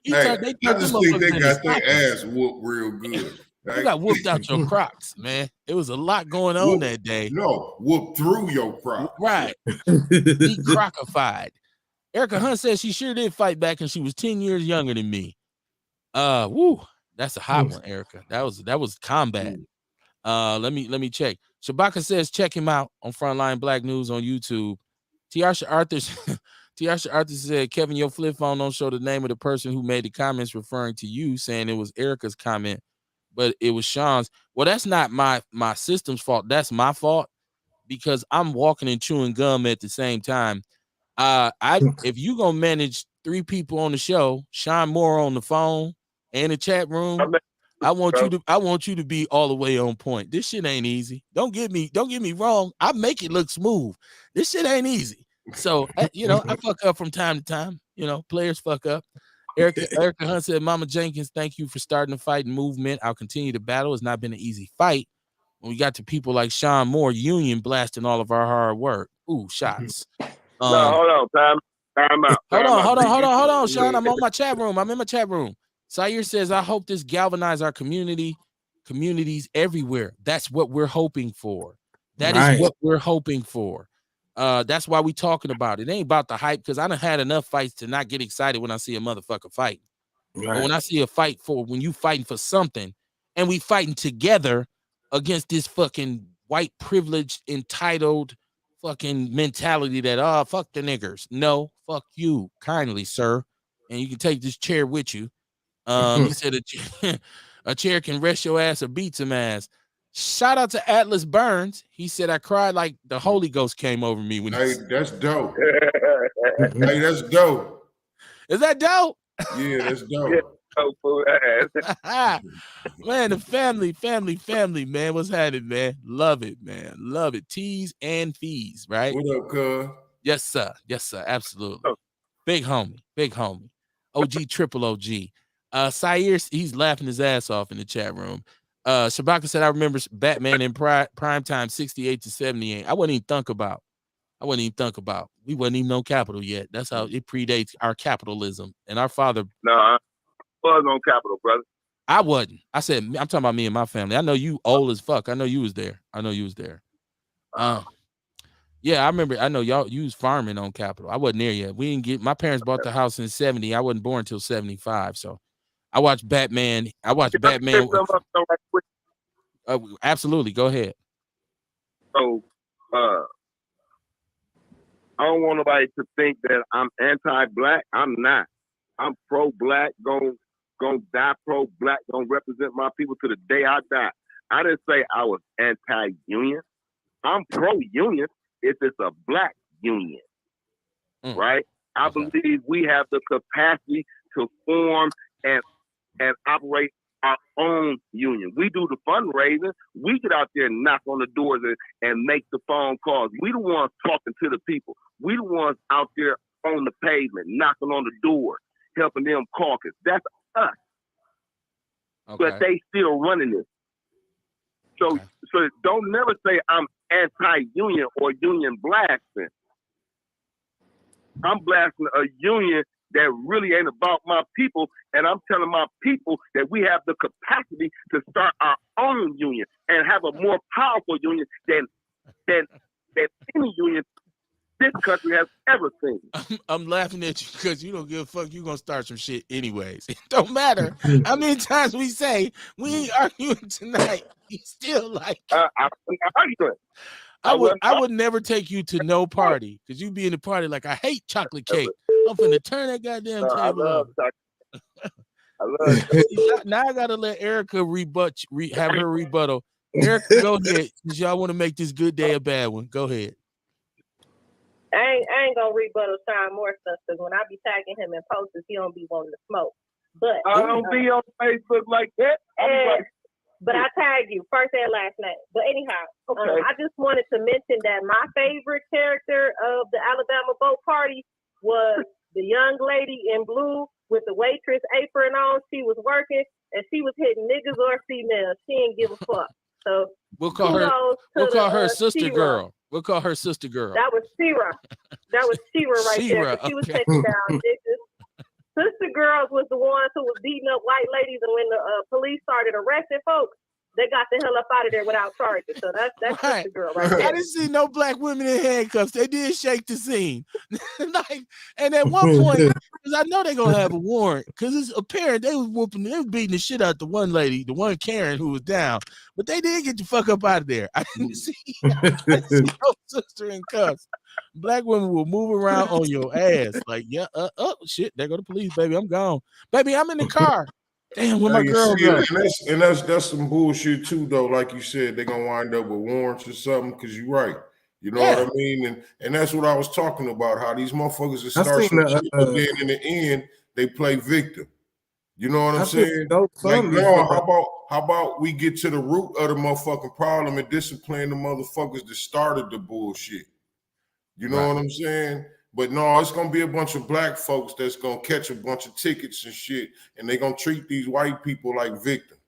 just think they got their ass whooped real good. You got whooped out your Crocs, man. It was a lot going on that day. No, whooped through your Crocs. Right. Be crocified. Erica Hunt says she sure did fight back and she was 10 years younger than me. That's a hot one, Erica. That was combat. Let me check. Shabaka says check him out on Frontline Black News on YouTube. Tiarsha Arthur said, Kevin, your flip phone don't show the name of the person who made the comments referring to you, saying it was Erica's comment, but it was Sean's. Well, that's not my system's fault. That's my fault because I'm walking and chewing gum at the same time. If you gonna manage 3 people on the show, Sean Moore on the phone and the chat room, I want you to be all the way on point. This shit ain't easy. Don't get me wrong. I make it look smooth. This shit ain't easy. So I fuck up from time to time. Players fuck up. Erica Hunt said, Mama Jenkins, thank you for starting the fighting movement. I'll continue to battle. It's not been an easy fight. When we got to people like Sean Moore, Union blasting all of our hard work. Ooh, shots. No, hold on, Time out. Hold Time out. on, Sean. I'm on my chat room. I'm in my chat room. Sayer says, I hope this galvanize our communities everywhere. That's what we're hoping for. That is what we're hoping for. That's why we talking about it. It ain't about the hype, because I done had enough fights to not get excited when I see a motherfucker fight. Right. But when I see a fight when you fighting for something, and we fighting together against this fucking white privileged, entitled fucking mentality that, fuck the niggers. No, fuck you, kindly, sir. And you can take this chair with you. He said a chair can rest your ass or beat some ass. Shout out to Atlas Burns. He said, I cried like the Holy Ghost came over me when that's dope. Hey, that's dope. Is that dope? Yeah, that's dope. Man, the family, man. What's happening, man? Love it, man. Love it. T's and fees, right? What up, cuz? Yes, sir. Absolutely. Big homie. OG, triple OG. Sayer, he's laughing his ass off in the chat room. Shabaka said, I remember Batman in prime time 68 to 78. I wouldn't even think about. We wasn't even on Capitol yet. That's how it predates our capitalism. And our father. No, I was on Capitol, brother. I wasn't. I said, I'm talking about me and my family. I know you old as fuck. I know you was there. Yeah, I remember. I know you was farming on Capitol. I wasn't there yet. We didn't get. My parents bought the house in 70. I wasn't born until 75. So I watched Batman. Absolutely. Go ahead. So, I don't want nobody to think that I'm anti-black. I'm not. I'm pro-black. Gonna die pro-black. Gonna represent my people to the day I die. I didn't say I was anti-union. I'm pro-union if it's a black union, right? I believe we have the capacity to form and operate our own union. We do the fundraising. We get out there and knock on the doors and make the phone calls. We the ones talking to the people. We the ones out there on the pavement, knocking on the door, helping them caucus. That's us. Okay. But they still running it. So don't never say I'm anti-union or union blasting. I'm blasting a union that really ain't about my people, and I'm telling my people that we have the capacity to start our own union and have a more powerful union than any union this country has ever seen. I'm laughing at you because you don't give a fuck. You're going to start some shit anyways. It don't matter how many times we say we ain't arguing tonight. You still like I would never take you to no party because you be in the party like, I hate chocolate cake. I'm finna turn that goddamn table over. I love it. Now I gotta let Erica have her rebuttal. Erica, go ahead, because y'all want to make this good day a bad one. Go ahead. I ain't gonna rebuttal Sean more stuff because when I be tagging him in posts, he don't be wanting to smoke. But I don't be on Facebook like that. But I tag you first and last name. But anyhow, I just wanted to mention that my favorite character of the Alabama Boat Party was the young lady in blue with the waitress apron on. She was working and she was hitting niggas or females. She didn't give a fuck. So we'll call her sister girl. We'll call her sister girl. That was Shira. That was Shira right there. She was taking down niggas. Sister girls was the ones who was beating up white ladies, and when the police started arresting folks, they got the hell up out of there without charges. So that's right. Sister girl right there. I didn't see no black women in handcuffs. They did shake the scene. And at one point, because I know they're gonna have a warrant, because it's apparent they was beating the shit out the one lady, the one Karen who was down, but they did get the fuck up out of there. I didn't see no sister in cuffs. Black women will move around on your ass like, shit, there go the police, baby. I'm gone, baby. I'm in the car. Damn, where my girl go? And that's some bullshit too, though. Like you said, they're gonna wind up with warrants or something. Because you're right. You know what I mean? And that's what I was talking about. How these motherfuckers are starting shit, but then in the end they play victim. You know what I'm saying? Like, no, how about we get to the root of the motherfucking problem and discipline the motherfuckers that started the bullshit? You know what I'm saying? But no, it's gonna be a bunch of black folks that's gonna catch a bunch of tickets and shit, and they're gonna treat these white people like victims.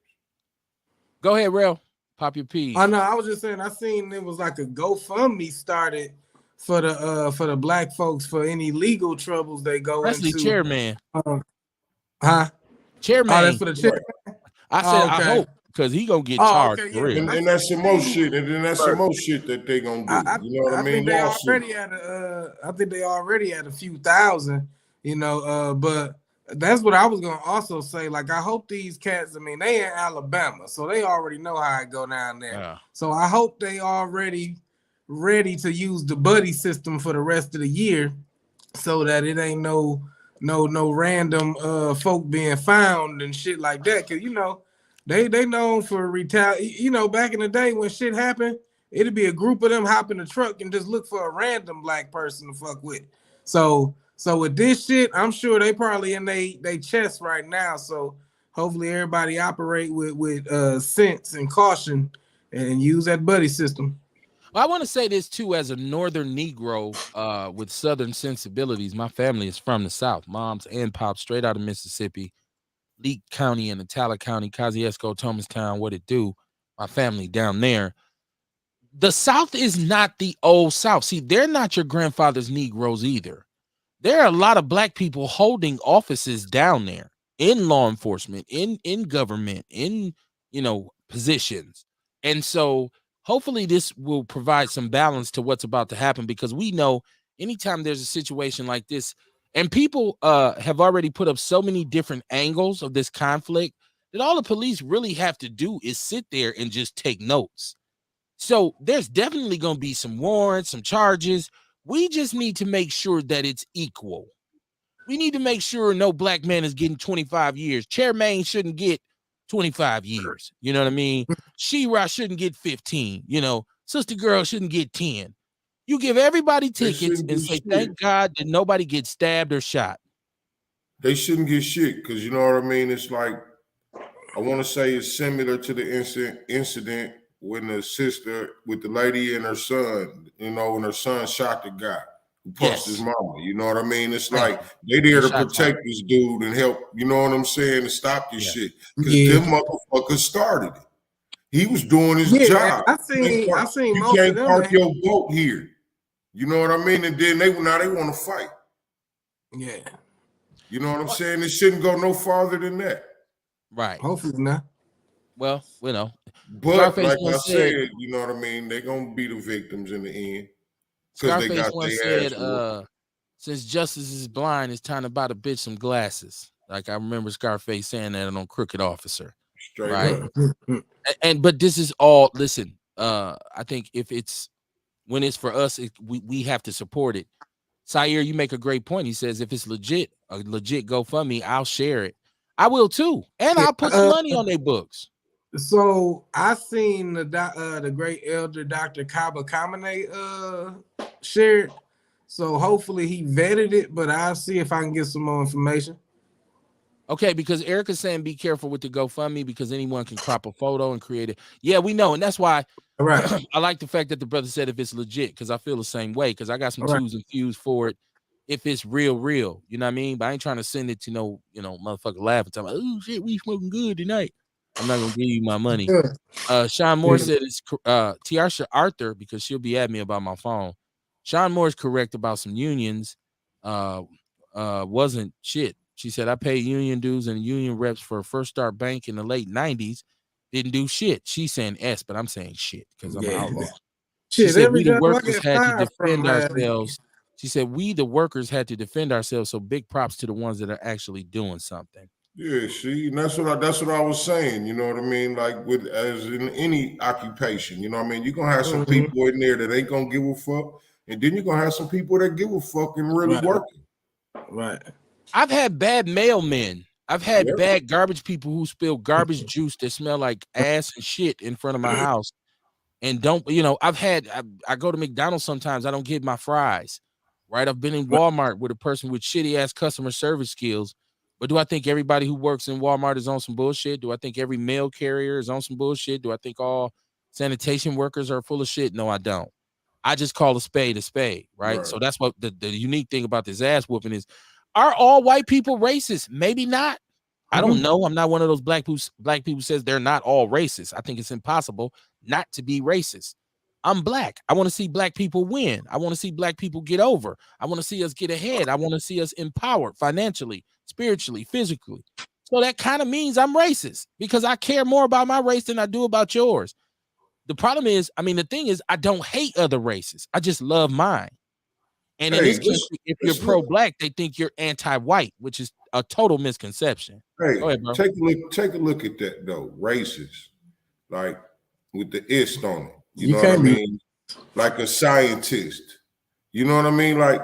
Go ahead, Real. Pop your peas. Oh no, I was just saying I seen it was like a GoFundMe started for the black folks for any legal troubles they go Especially into. chairman. Huh? Chairman. Oh, that's for the chairman. I said, okay. I hope, because he gonna get Oh, charged okay, for yeah. real. And that's some more shit. And then that's some more shit that they gonna do. You know what I mean? Think they Lawsuit. already at I think they already at a few thousand, you know, but that's what I was gonna also say. Like, I hope these cats, I mean, they in Alabama, so they already know how it go down there. Yeah. So I hope they already ready to use the buddy system for the rest of the year, so that it ain't no random folk being found and shit like that. Cause you know, they known for you know, back in the day when shit happened, it'd be a group of them hop in the truck and just look for a random black person to fuck with. So with this shit, I'm sure they probably in they chest right now. So hopefully everybody operate with sense and caution and use that buddy system. I want to say this too, as a northern Negro with southern sensibilities. My family is from the South. Moms and pops straight out of Mississippi, Leake County and Itala County, Kosciuszko, Thomastown, what it do. My family down there. The South is not the old South. See, they're not your grandfather's Negroes either. There are a lot of black people holding offices down there in law enforcement, in government, in, you know, positions. And so hopefully this will provide some balance to what's about to happen, because we know anytime there's a situation like this, and people have already put up so many different angles of this conflict, that all the police really have to do is sit there and just take notes. So there's definitely going to be some warrants, some charges. We just need to make sure that it's equal. We need to make sure no black man is getting 25 years. Chairman shouldn't get 25 years. You know what I mean? She-Ra shouldn't get 15. You know, Sister Girl shouldn't get 10. You give everybody tickets and say, thank God that nobody gets stabbed or shot. They shouldn't get shit, because you know what I mean? It's like, I want to say it's similar to the incident when the sister with the lady and her son, you know, when her son shot the guy who punched his mama. You know what I mean? It's like they there to protect this dude and help, you know what I'm saying, to stop this shit. Because them motherfuckers started it. He was doing his job. I seen you most can't of them. park your boat here. You know what I mean? And then they want to fight. Yeah. You know what I'm saying? It shouldn't go no farther than that. Right. Hopefully not. Well, you know. But Scarface like I once said, you know what I mean? They're going to be the victims in the end. Because they got once their said, since justice is blind, it's time to buy the bitch some glasses. Like, I remember Scarface saying that on Crooked Officer. Straight right? up. But this is all, listen, I think when it's for us, we have to support it. Sire, you make a great point. He says, if it's a legit GoFundMe, I'll share it. I will too. And I'll put some money on their books. So I seen the great elder Dr. Kaba Kamene shared. So hopefully he vetted it, but I'll see if I can get some more information. Okay, because Erica's saying be careful with the GoFundMe because anyone can crop a photo and create it. Yeah, we know, and that's why I like the fact that the brother said if it's legit, because I feel the same way, because I got some twos and fews for it if it's real. You know what I mean? But I ain't trying to send it to no, motherfucker laughing, talking about, oh shit, we smoking good tonight. I'm not gonna give you my money. Sean Moore said it's Tiarsha Arthur, because she'll be at me about my phone. Sean Moore is correct about some unions. Wasn't shit. She said, I paid union dues and union reps for a First Start Bank in the late 90s. Didn't do shit. She's saying S, but I'm saying shit because I'm an outlaw. She said, we the workers had to defend ourselves. She said, we the workers had to defend ourselves. So big props to the ones that are actually doing something. Yeah, see, and that's what I was saying. You know what I mean? Like as in any occupation, you know what I mean? You're gonna have some people in there that ain't gonna give a fuck, and then you're gonna have some people that give a fuck and really working. Right. I've had bad mailmen. I've had bad garbage people who spill garbage juice that smell like ass and shit in front of my house. And don't, I go to McDonald's sometimes, I don't get my fries, right? I've been in Walmart with a person with shitty ass customer service skills. But do I think everybody who works in Walmart is on some bullshit? Do I think every mail carrier is on some bullshit? Do I think all sanitation workers are full of shit? No, I don't. I just call a spade, right? So that's what the unique thing about this ass whooping is. Are all white people racist? Maybe not. I don't know. I'm not one of those black people says they're not all racist. I think it's impossible not to be racist. I'm black. I want to see black people win. I want to see black people get over. I want to see us get ahead. I want to see us empowered financially, spiritually, physically. So that kind of means I'm racist because I care more about my race than I do about yours. The problem is, I mean, the thing is, I don't hate other races. I just love mine. And in this country, if you're pro-black, they think you're anti-white, which is a total misconception. Hey, Go ahead, bro. take a look at that though. Racist, like with the ist on it. You know what I mean? Like a scientist. You know what I mean? Like,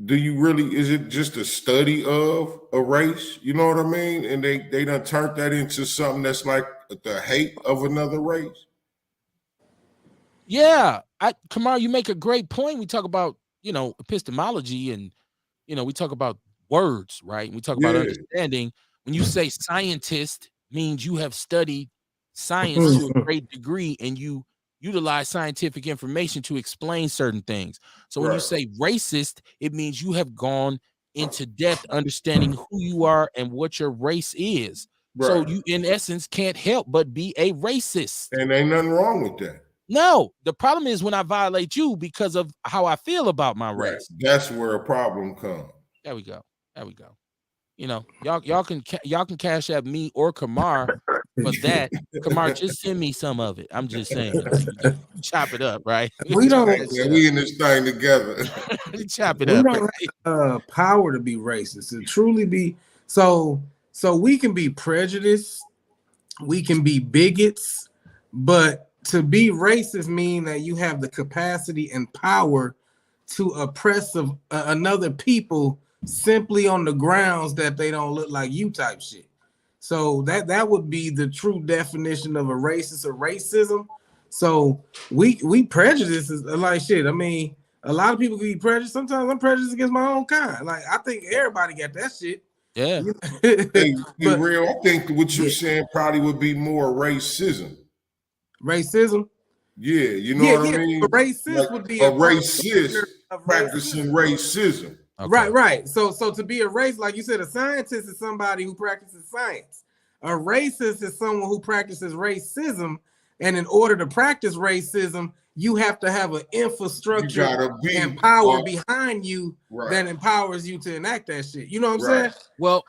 do you really? Is it just a study of a race? You know what I mean? And they done turned that into something that's like the hate of another race. Yeah, Kamar, you make a great point. We talk about, epistemology and, we talk about words, right? We talk about understanding. When you say scientist means you have studied science to a great degree and you utilize scientific information to explain certain things. So when you say racist, it means you have gone into depth understanding who you are and what your race is. Right. So you, in essence, can't help but be a racist. And ain't nothing wrong with that. No, the problem is when I violate you because of how I feel about my race. That's where a problem comes. There we go. Y'all can cash out me or Kamar for that. Kamar, just send me some of it. I'm just saying, chop it up, right? We don't. We in this thing together. Chop it up. We don't have power to be racist. To truly be so we can be prejudiced, we can be bigots, but to be racist mean that you have the capacity and power to oppress another people simply on the grounds that they don't look like you type shit. So that would be the true definition of a racist or racism. So we prejudice is like shit. I mean, a lot of people can be prejudiced. Sometimes I'm prejudiced against my own kind. Like I think everybody got that shit. Yeah. Be real. I think what you're saying probably would be more racism. Racism? Yeah, you know what I mean? A racist would be a racist practicing racism. Okay. Right. So to be a race, like you said, a scientist is somebody who practices science. A racist is someone who practices racism. And in order to practice racism, you have to have an infrastructure and power behind you that empowers you to enact that shit. You know what I'm saying? Well,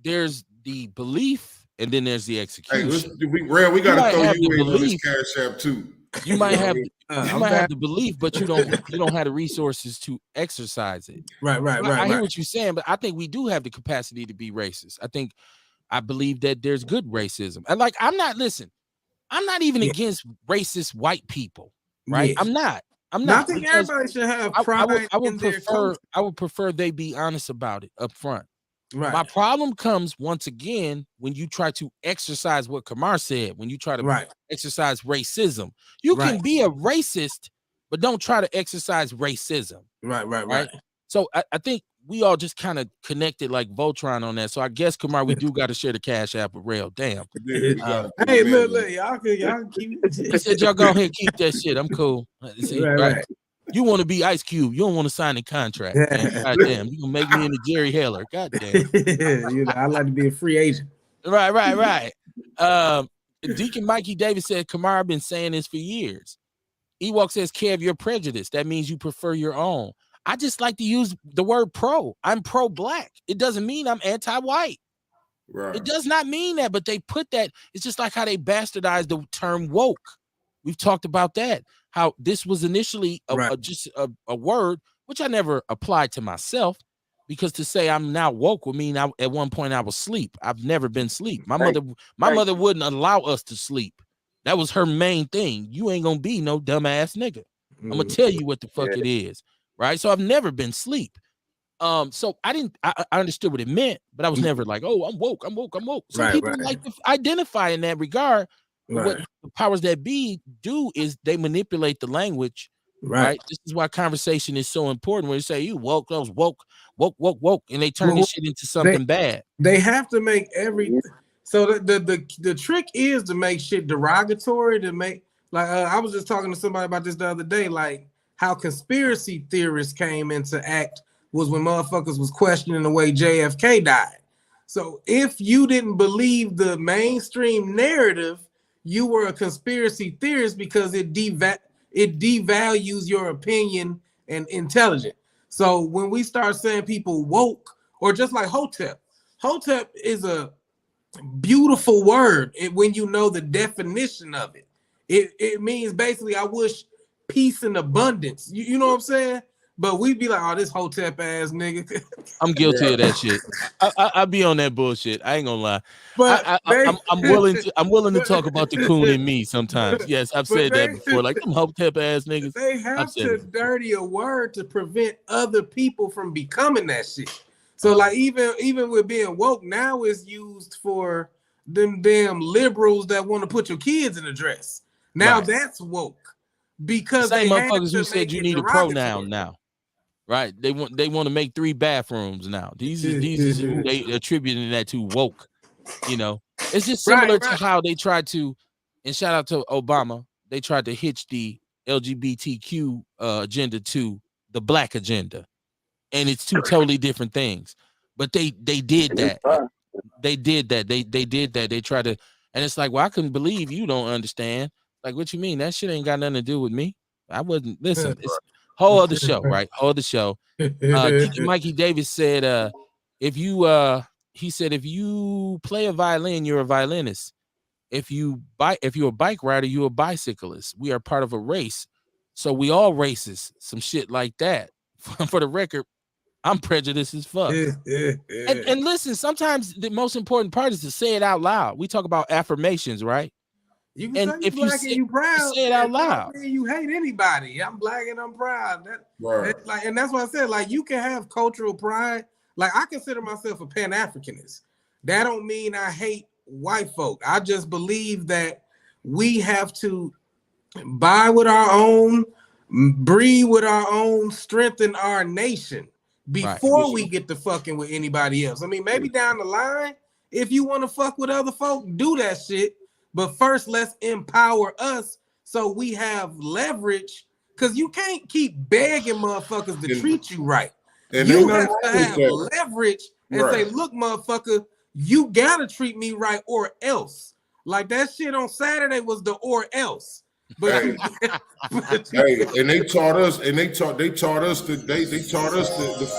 there's the belief and then there's the execution. Hey, we gotta throw you in on this Cash App too. You might have the belief, but you don't have the resources to exercise it. Right. I hear what you're saying, but I think we do have the capacity to be racist. I believe that there's good racism. And I'm not even against racist white people, right? Yeah. I'm not. I think everybody should have pride I would prefer they be honest about it up front. Right. My problem comes once again when you try to exercise what Kamar said, when you try to exercise racism. You can be a racist, but don't try to exercise racism. Right. So I think we all just kind of connected like Voltron on that. So I guess, Kamar, we do got to share the Cash App with Rail. Damn. Hey, look, y'all can keep He said, y'all go ahead and keep that shit. I'm cool. See, right. You want to be Ice Cube. You don't want to sign a contract. God damn. You gonna make me into Jerry Heller. God damn. I like to be a free agent. Right. Deacon Mikey Davis said, Kamar, I've been saying this for years. Ewok says, Kev, you're prejudiced. That means you prefer your own. I just like to use the word pro. I'm pro-black. It doesn't mean I'm anti-white. Right. It does not mean that, but they put that. It's just like how they bastardized the term woke. We've talked about that. How this was initially just a word, which I never applied to myself, because to say I'm now woke would mean at one point I was asleep. I've never been asleep. My mother wouldn't allow us to sleep. That was her main thing. You ain't gonna be no dumbass nigga. I'm gonna tell you what the fuck it is, right? So I've never been asleep. So I understood what it meant, but I was never like, oh, I'm woke. So people like to identify in that regard. What the powers that be do is they manipulate the language, right? This is why conversation is so important. When you say you woke, those woke, and they turn this shit into something bad. They have to make so the trick is to make shit derogatory, to make I was just talking to somebody about this the other day, like how conspiracy theorists came into act was when motherfuckers was questioning the way JFK died. So if you didn't believe the mainstream narrative, you were a conspiracy theorist because it it devalues your opinion and intelligence. So when we start saying people woke, or just like Hotep is a beautiful word when you know the definition of it. It means basically I wish peace and abundance. You know what I'm saying? But we'd be like, oh, this Hotep ass nigga. I'm guilty of that shit. I be on that bullshit. I ain't gonna lie. But I'm willing to talk about the coon in me sometimes. Yes, I've said that before. Like them Hotep ass niggas. They have to dirty a word to prevent other people from becoming that shit. So like even with being woke, now it's used for them damn liberals that want to put your kids in a dress. Now that's woke because the same they had motherfuckers to who said you need a pronoun now. Right? They want to make 3 bathrooms now. These is who they attributing that to woke. You know, it's just similar to how they tried to, and shout out to Obama, they tried to hitch the LGBTQ agenda to the black agenda. And it's 2 totally different things. But they did that. They did that. They did that. They tried to, and it's like, well, I couldn't believe you don't understand. Like, what you mean? That shit ain't got nothing to do with me. I wasn't listen. It's whole other show, right? Whole other show. Mikey Davis said, if you he said, if you play a violin, you're a violinist. If you're a bike rider, you're a bicyclist. We are part of a race. So we all racist. Some shit like that. For the record, I'm prejudiced as fuck. And listen, sometimes the most important part is to say it out loud. We talk about affirmations, right? You can say you black and you proud. Say it out loud. You hate anybody. I'm black and I'm proud. That's like, and that's what I said. Like, you can have cultural pride. Like, I consider myself a Pan-Africanist. That don't mean I hate white folk. I just believe that we have to buy with our own, breed with our own, strengthen our nation before we get to fucking with anybody else. I mean, maybe down the line, if you want to fuck with other folk, do that shit. But first, let's empower us so we have leverage. Because you can't keep begging motherfuckers to treat you right. And you have to have leverage and say, look, motherfucker, you gotta treat me right or else. Like that shit on Saturday was the or else. But and they taught us to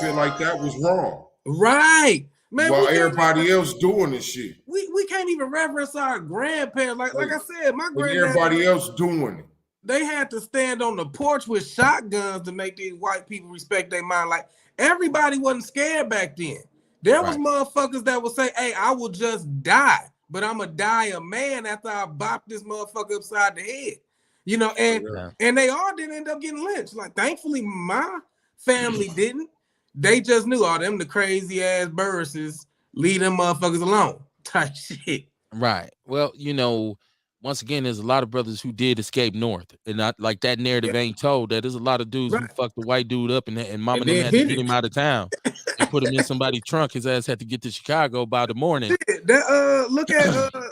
feel like that was wrong. Right. Man, while everybody else doing this shit. We can't even reverence our grandparents. Like I said, my granddad. Everybody else doing it. They had to stand on the porch with shotguns to make these white people respect their mind. Like, everybody wasn't scared back then. There was motherfuckers that would say, hey, I will just die, but I'm gonna die a man after I bop this motherfucker upside the head. You know, and they all didn't end up getting lynched. Like, thankfully, my family didn't. They just knew all them the crazy ass burses, leave them motherfuckers alone type shit. Right. Well, you know, once again, there's a lot of brothers who did escape north, and not like that narrative ain't told. That there's a lot of dudes who fucked the white dude up, and mama and them had to get him out of town and put him in somebody's trunk. His ass had to get to Chicago by the morning. Look at the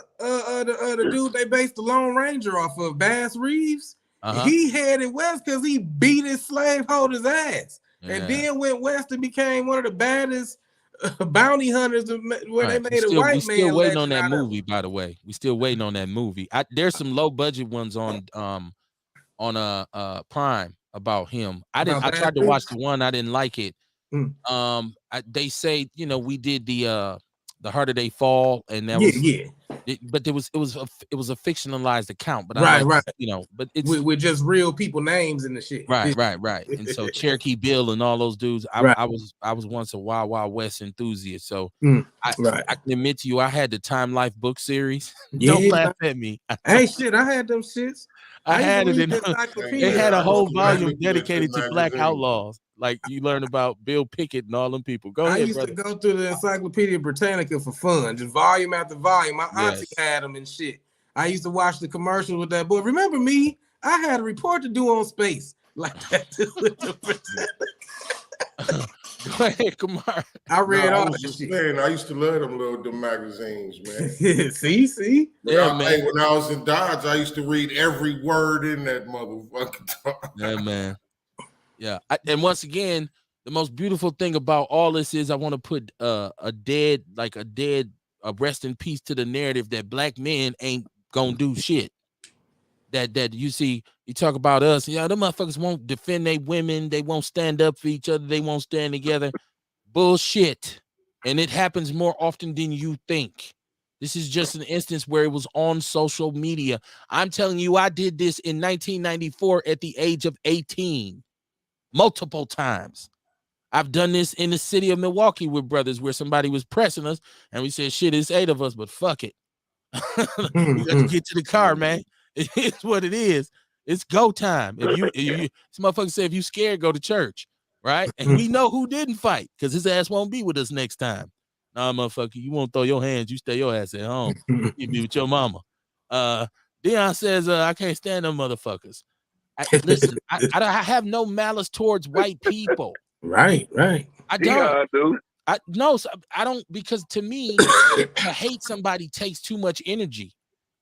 dude they based the Lone Ranger off of, Bass Reeves. He headed west because he beat his slaveholder's ass, and then went west and became one of the baddest bounty hunters where they made a white man. We still waiting on that movie, by the way. We still waiting on that movie. There's some low budget ones on Prime about him. I tried to watch the one. I didn't like it. They say, you know, we did the Harder They Fall, and that was but it was a fictionalized account. But you know, but it's with just real people names and the shit. Right. And so Cherokee Bill and all those dudes. I was once a Wild Wild West enthusiast. So I can admit to you, I had the Time Life book series. Don't laugh at me. Hey, shit, I had them shits. I had it in. It had a whole volume dedicated to Black outlaws. Like, you learn about Bill Pickett and all them people. Go ahead, brother. I used to go through the Encyclopedia Britannica for fun, just volume after volume. My auntie had them and shit. I used to watch the commercials with that boy. Remember me? I had a report to do on space like that. Go ahead, Kumar. I read all that shit. Man, I used to love them magazines, man. see? Man. When I was in Dodge, I used to read every word in that motherfucking time. Yeah, man. Yeah, and once again, the most beautiful thing about all this is I want to put a rest in peace to the narrative that black men ain't gonna do shit. that you see, you talk about us, them motherfuckers won't defend their women, they won't stand up for each other, they won't stand together. Bullshit. And it happens more often than you think. This is just an instance where it was on social media. I'm telling you, I did this in 1994 at the age of 18, multiple times. I've done this in the city of Milwaukee with brothers where somebody was pressing us and we said, shit, it's 8 of us, but fuck it. We got to get to the car, man. It is what it is. It's go time. If you some motherfuckers say if you scared, go to church, right? And we know who didn't fight because his ass won't be with us next time. Nah, motherfucker, you won't throw your hands. You stay your ass at home. You be with your mama. Dion says, I can't stand them motherfuckers. Listen, I have no malice towards white people. Right. I don't. Yeah, dude. I don't, because to me, to hate somebody takes too much energy.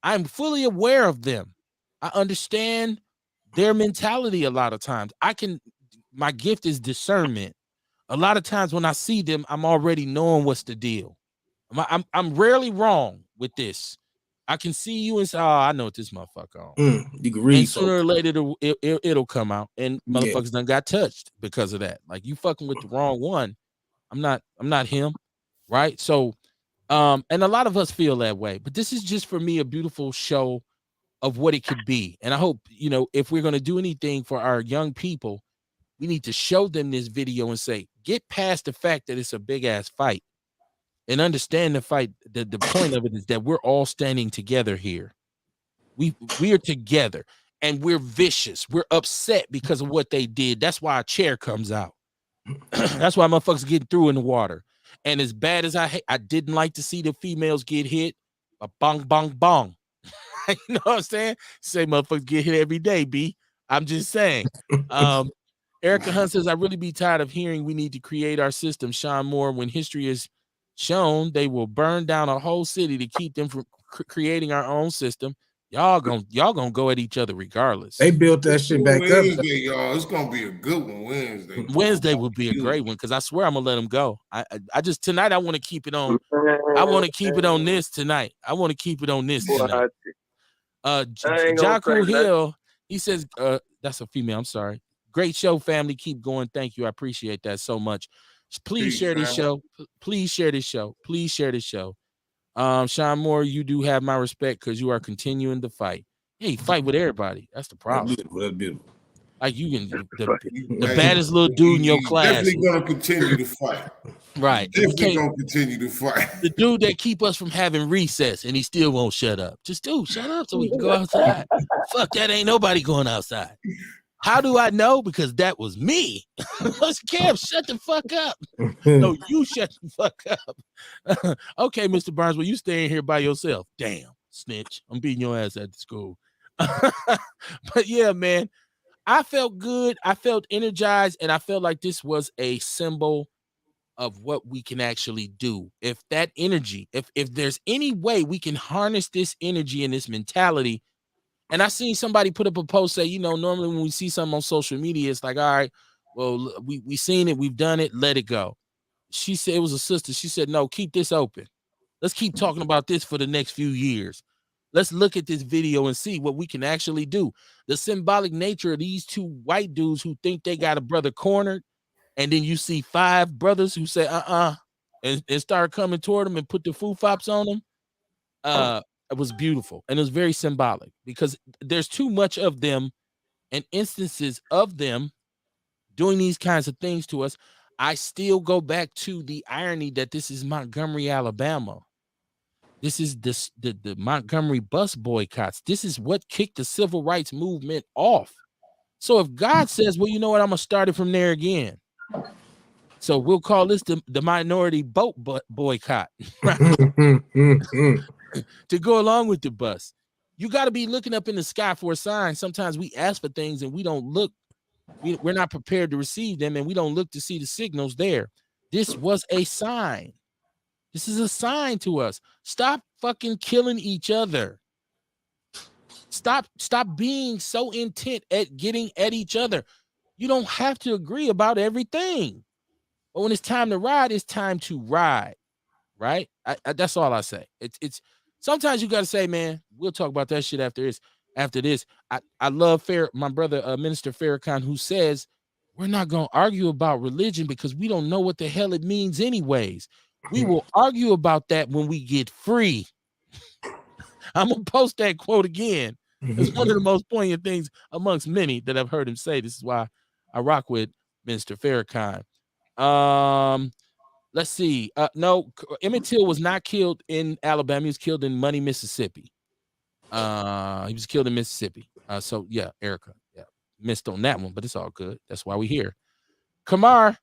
I'm fully aware of them. I understand their mentality a lot of times. My gift is discernment. A lot of times when I see them, I'm already knowing what's the deal. I'm rarely wrong with this. I can see you and say, oh, I know what this motherfucker on. You can read. And sooner or later, it'll come out. And motherfuckers done got touched because of that. Like, you fucking with the wrong one. I'm not him, right? So, and a lot of us feel that way, but this is just for me a beautiful show of what it could be. And I hope, if we're going to do anything for our young people, we need to show them this video and say, get past the fact that it's a big ass fight and understand the fight. The point of it is that we're all standing together here. We are together and we're vicious. We're upset because of what they did. That's why a chair comes out. That's why motherfuckers getting through in the water. And as bad as I didn't like to see the females get hit, a bong, bong, bong. You know what I'm saying? Say motherfuckers get hit every day, B. I'm just saying. Erica Hunt says, I really be tired of hearing we need to create our system. Sean Moore, when history is shown, they will burn down a whole city to keep them from creating our own system. Y'all gonna go at each other regardless. They built that shit back up. Wednesday, y'all. It's gonna be a good one Wednesday. Wednesday will be a great one because I swear I'm gonna let them go. I just tonight I want to keep it on. I want to keep it on this tonight. I want to keep it on this tonight. Jaku Hill, he says, that's a female. I'm sorry. Great show, family. Keep going. Thank you. I appreciate that so much. Please share this show. Please share this show. Please share this show. Sean Moore, you do have my respect because you are continuing to fight. Hey, fight with everybody. That's the problem. That's beautiful. Like, you can the baddest little dude in your class. Definitely gonna continue to fight. Right. Definitely gonna continue to fight. The dude that keep us from having recess and he still won't shut up. Just shut up so we can go outside. Fuck that, ain't nobody going outside. How do I know? Because that was me. Cam, shut the fuck up. No, you shut the fuck up. Okay, Mr. Barnes, well, you staying here by yourself. Damn, snitch. I'm beating your ass at the school. But yeah, man, I felt good. I felt energized, and I felt like this was a symbol of what we can actually do. If that energy, if there's any way we can harness this energy and this mentality. And I seen somebody put up a post say, normally when we see something on social media, it's like, all right, well, we seen it, we've done it, let it go. She said, it was a sister. She said, no, keep this open. Let's keep talking about this for the next few years. Let's look at this video and see what we can actually do. The symbolic nature of these two white dudes who think they got a brother cornered, and then you see 5 brothers who say, and start coming toward them and put the foo-fops on them. It was beautiful, and it was very symbolic because there's too much of them and instances of them doing these kinds of things to us. I still go back to the irony that this is Montgomery, Alabama. This is the Montgomery bus boycotts. This is what kicked the civil rights movement off. So if God says, well, you know what, I'm going to start it from there again. So we'll call this the minority boat boycott. To go along with the bus. You got to be looking up in the sky for a sign. Sometimes we ask for things and we don't look. We're not prepared to receive them, and we don't look to see the signals there. This was a sign. This is a sign to us. Stop fucking killing each other. Stop being so intent at getting at each other. You don't have to agree about everything. But when it's time to ride, it's time to ride. Right? That's all I say. It's sometimes you got to say, man, we'll talk about that shit after this. after this. I love my brother Minister Farrakhan, who says we're not gonna argue about religion because we don't know what the hell it means anyways. We will argue about that when we get free. I'm gonna post that quote again. It's one of the most poignant things amongst many that I've heard him say. This is why I rock with Minister Farrakhan. Let's see. No, Emmett Till was not killed in Alabama. He was killed in Money, Mississippi. He was killed in Mississippi. So yeah, Erica, yeah, missed on that one, but it's all good. That's why we're here. Kamar,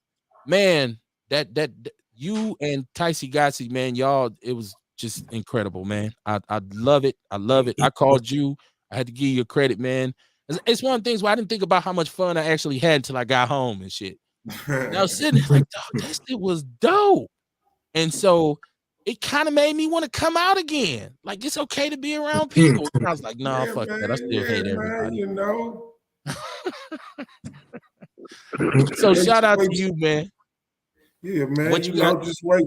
man, that you and Ticey Gotsey, man, y'all, it was just incredible, man. I love it. I love it. I called you. I had to give you credit, man. It's one of the things where I didn't think about how much fun I actually had until I got home and shit. And I was sitting there like, dog, that shit was dope. And so it kind of made me want to come out again. Like, it's okay to be around people. And I was like, no, fuck that. I still hate everybody. You know. So shout out to you, man. Yeah, man. What you know, just wait.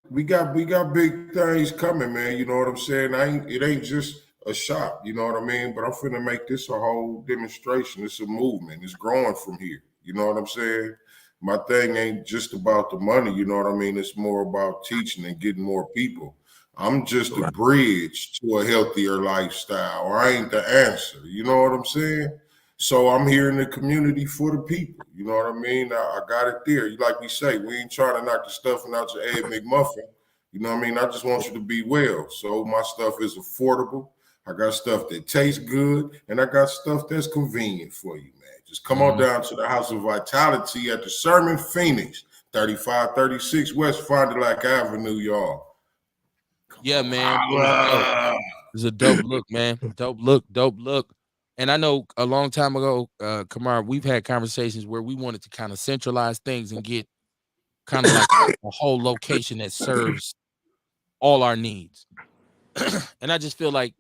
We got big things coming, man. You know what I'm saying? It ain't just a shop, you know what I mean? But I'm finna make this a whole demonstration. It's a movement. It's growing from here. You know what I'm saying? My thing ain't just about the money, you know what I mean? It's more about teaching and getting more people. I'm just a bridge to a healthier lifestyle. I ain't the answer. You know what I'm saying? So I'm here in the community for the people. You know what I mean? I got it there. Like we say, we ain't trying to knock the stuffing out your Egg McMuffin. You know what I mean? I just want you to be well. So my stuff is affordable. I got stuff that tastes good, and I got stuff that's convenient for you, man. Just come on down to the House of Vitality at the Sherman Phoenix, 3536 West Fond du Lac Avenue, y'all. Yeah, man. It's a dope look, man. Dope look. And I know a long time ago, Kamar, we've had conversations where we wanted to kind of centralize things and get kind of like a whole location that serves all our needs. And I just feel like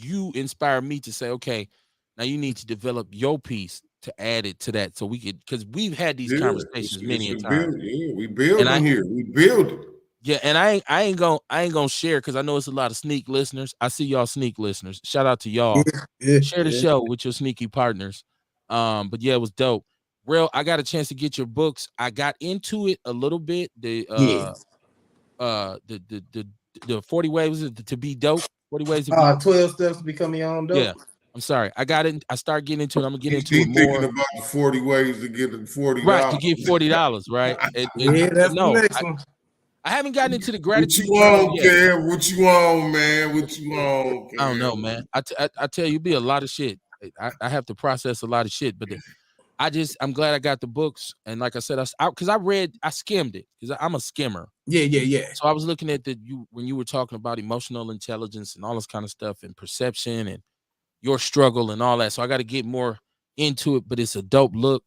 you inspire me to say, okay, now you need to develop your piece to add it to that, so we could, because we've had these conversations many a time. We building here. We build it. Yeah, and I ain't gonna share because I know it's a lot of sneak listeners. I see y'all sneak listeners. Shout out to y'all. Share the show with your sneaky partners. But yeah, it was dope. Real, I got a chance to get your books. I got into it a little bit. The 40 ways to be dope. 40 ways to be 12 steps to becoming your own dope. Yeah. I'm sorry. I got it. I start getting into it. I'm gonna get into it more. Thinking about the 40 ways to get $40. Right, to get $40, right? That's the next one. I haven't gotten into the gratitude. What you want, Kev? What you want, man? What you want? I don't know, man. I tell you, be a lot of shit. I have to process a lot of shit, but I'm glad I got the books. And like I said, I skimmed it because I'm a skimmer. Yeah. So I was looking at when you were talking about emotional intelligence and all this kind of stuff and perception and your struggle and all that. So I got to get more into it, but it's a dope look.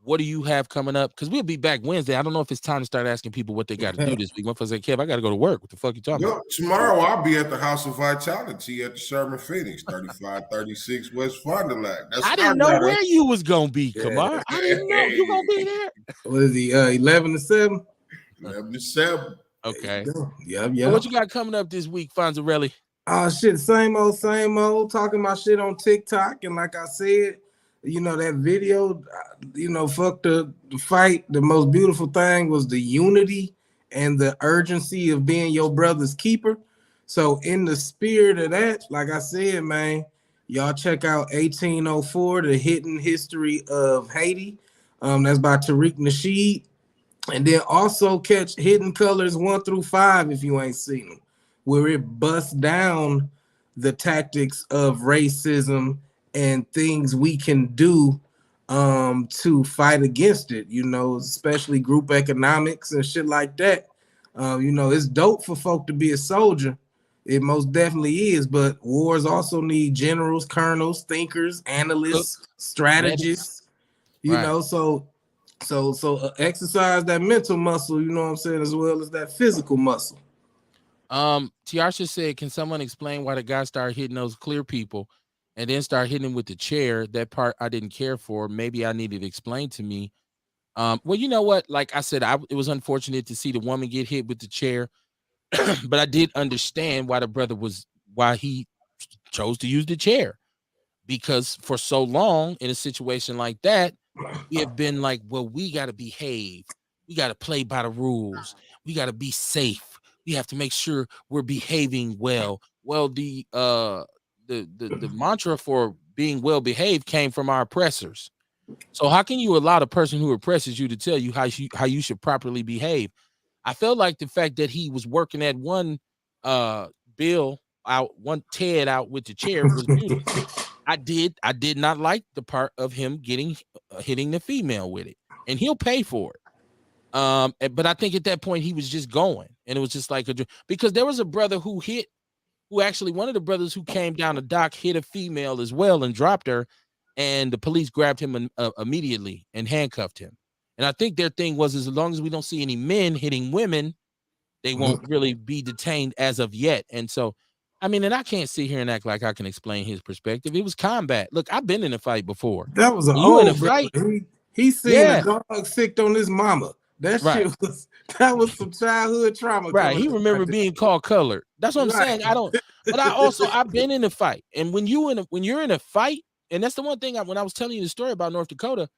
What do you have coming up? Because we'll be back Wednesday. I don't know if it's time to start asking people what they got to do this week. One person say, Kev, I got to go to work. What the fuck you talking about? Tomorrow I'll be at the House of Vitality at the Sherman Phoenix, 3536 West Fond du Lac. I didn't know where you was gonna be, Kamar. I didn't know you gonna be there. What is he? 11 to 7? 11 to 7. Okay. Yeah. So what you got coming up this week, Fonzarelli? Shit, same old. Talking my shit on TikTok, and like I said, you know, that video, you know, fuck the fight. The most beautiful thing was the unity and the urgency of being your brother's keeper. So in the spirit of that, like I said, man, y'all check out 1804, The Hidden History of Haiti. That's by Tariq Nasheed. And then also catch Hidden Colors 1 through 5 if you ain't seen them, where it busts down the tactics of racism and things we can do to fight against it, you know, especially group economics and shit like that. You know, it's dope for folk to be a soldier. It most definitely is, but wars also need generals, colonels, thinkers, analysts, strategists, you know, so exercise that mental muscle, you know what I'm saying, as well as that physical muscle. Tiarsha said, can someone explain why the guy started hitting those clear people and then start hitting him with the chair? That part I didn't care for. Maybe I needed to explain to me. Well, you know what? Like I said, it was unfortunate to see the woman get hit with the chair, but I did understand why the brother why he chose to use the chair, because for so long in a situation like that, we have been like, well, we got to behave. We got to play by the rules. We got to be safe. We have to make sure we're behaving well. Well, the mantra for being well behaved came from our oppressors. So how can you allow the person who oppresses you to tell you how you should properly behave? I felt like the fact that he was working that one Bill out, one Ted out with the chair was beautiful. I did not like the part of him getting hitting the female with it, and he'll pay for it. But I think at that point he was just going, and it was just like because there was a brother who actually, one of the brothers who came down the dock hit a female as well and dropped her, and the police grabbed him immediately and handcuffed him. And I think their thing was, as long as we don't see any men hitting women, they won't really be detained as of yet. And so, I mean, and I can't sit here and act like I can explain his perspective. It was combat. Look, I've been in a fight before. That was an you in a old fight. He seen a dog sick on his mama. That Right. shit was some childhood trauma. Right. He remembered being called colored. That's what I'm saying. But I've been in a fight. And when you're in a fight, and that's the one thing when I was telling you the story about North Dakota,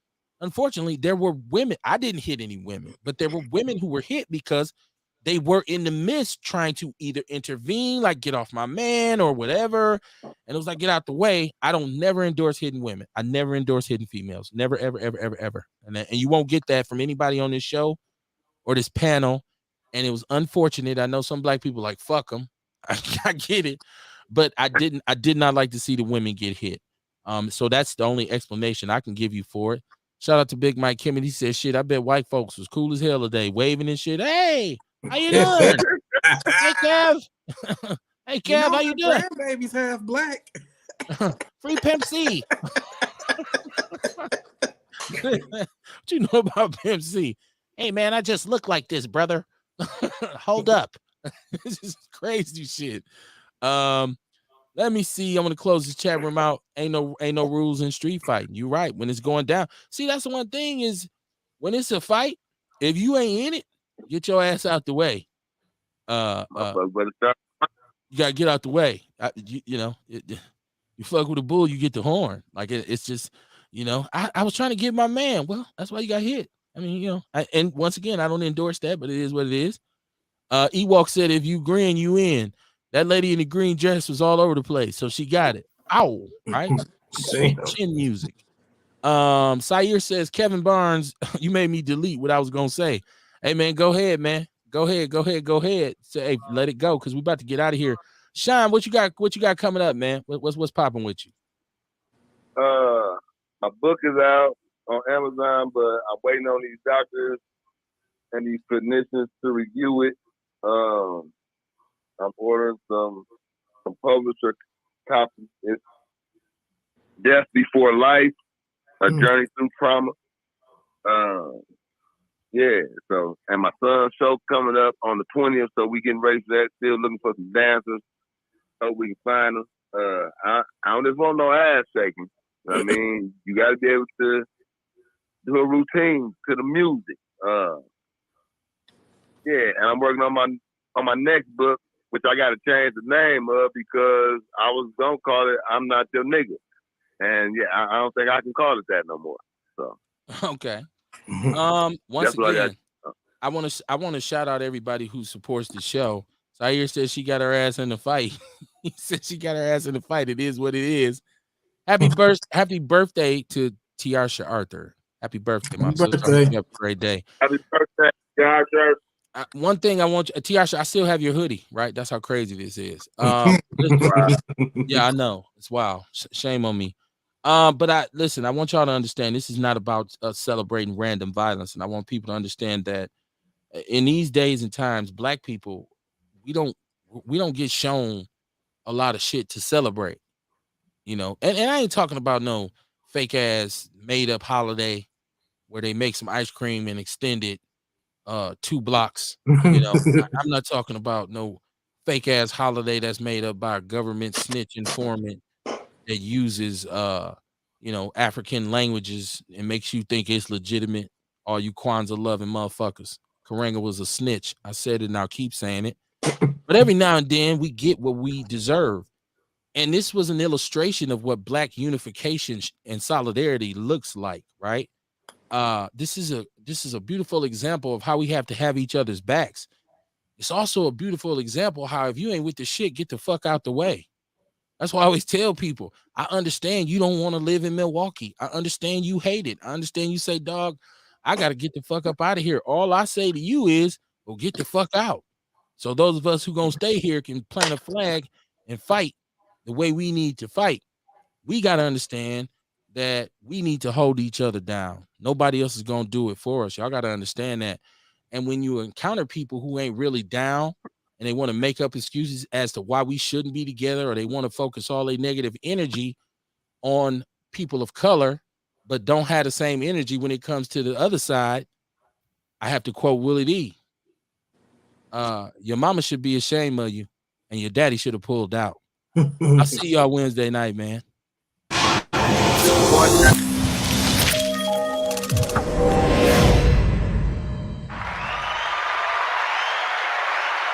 unfortunately, there were women. I didn't hit any women, but there were women who were hit because they were in the midst trying to either intervene, like get off my man or whatever. And it was like, get out the way. I don't never endorse hitting women. I never endorse hitting females. Never, ever, ever, ever, ever. And you won't get that from anybody on this show or this panel. And it was unfortunate. I know some black people like, fuck them. I get it. But I did not like to see the women get hit. So that's the only explanation I can give you for it. Shout out to Big Mike Kimmett. He said, shit, I bet white folks was cool as hell today, waving and shit. Hey, how you doing? Hey, Kev. Hey, Kev, how you doing? Grandbaby's half black. Free Pimp C. What you know about Pimp C? Hey, man, I just look like this, brother. Hold up. This is crazy shit. Let me see. I'm gonna close this chat room out. Ain't no rules in street fighting. You're right. When it's going down, see, that's the one thing is when it's a fight, if you ain't in it, get your ass out the way. You gotta get out the way. You fuck with a bull, you get the horn. Like it's just, I was trying to get my man. Well, that's why you got hit. I mean, and once again, I don't endorse that, but it is what it is. Ewok said, if you green, you in. That lady in the green dress was all over the place, so she got it. Ow, right? Sweet chin music. Sayer says, Kevin Barnes, you made me delete what I was gonna say. Hey man, go ahead, man. Go ahead. Say, hey, let it go, because we about to get out of here. Sean, what you got coming up, man? What's popping with you? My book is out on Amazon, but I'm waiting on these doctors and these clinicians to review it. I'm ordering some publisher copies. It's Death Before Life, A Journey Through Trauma. So, and my son's show coming up on the 20th, so we getting ready for that. Still looking for some dancers. Hope we can find them. I don't just want no ass shaking. I mean, you got to be able to do a routine to the music. And I'm working on my next book, which I got to change the name of because I was gonna call it "I'm Not Your Nigga," and I don't think I can call it that no more. So okay. Once again, I want to shout out everybody who supports the show. Zaire says she got her ass in the fight. He said she got her ass in the fight. It is what it is. Happy birthday to Tiarsha Arthur. Happy birthday, my sister. You have a great day. Happy birthday, Tiarsha. One thing I want you, Tiarsha, I still have your hoodie, right? That's how crazy this is. Yeah, I know. It's wild. Shame on me. But I want y'all to understand this is not about celebrating random violence. And I want people to understand that in these days and times, Black people, we don't get shown a lot of shit to celebrate, and I ain't talking about no fake ass made up holiday where they make some ice cream and extend it 2 blocks. I'm not talking about no fake ass holiday that's made up by a government snitch informant that uses African languages and makes you think it's legitimate. All you Kwanzaa loving motherfuckers. Karenga was a snitch. I said it and I'll keep saying it. But every now and then we get what we deserve. And this was an illustration of what Black unification and solidarity looks like, right? This is a beautiful example of how we have to have each other's backs. It's also a beautiful example how if you ain't with the shit, get the fuck out the way. That's why I always tell people, I understand you don't want to live in Milwaukee. I understand you hate it. I understand you say, dog, I got to get the fuck up out of here. All I say to you is, well, get the fuck out. So those of us who gonna stay here can plant a flag and fight the way we need to fight. We got to understand that we need to hold each other down. Nobody else is gonna do it for us. Y'all got to understand that. And when you encounter people who ain't really down and they want to make up excuses as to why we shouldn't be together, or they want to focus all their negative energy on people of color, but don't have the same energy when it comes to the other side, I have to quote Willie D. Your mama should be ashamed of you, and your daddy should have pulled out. I'll see y'all Wednesday night, man.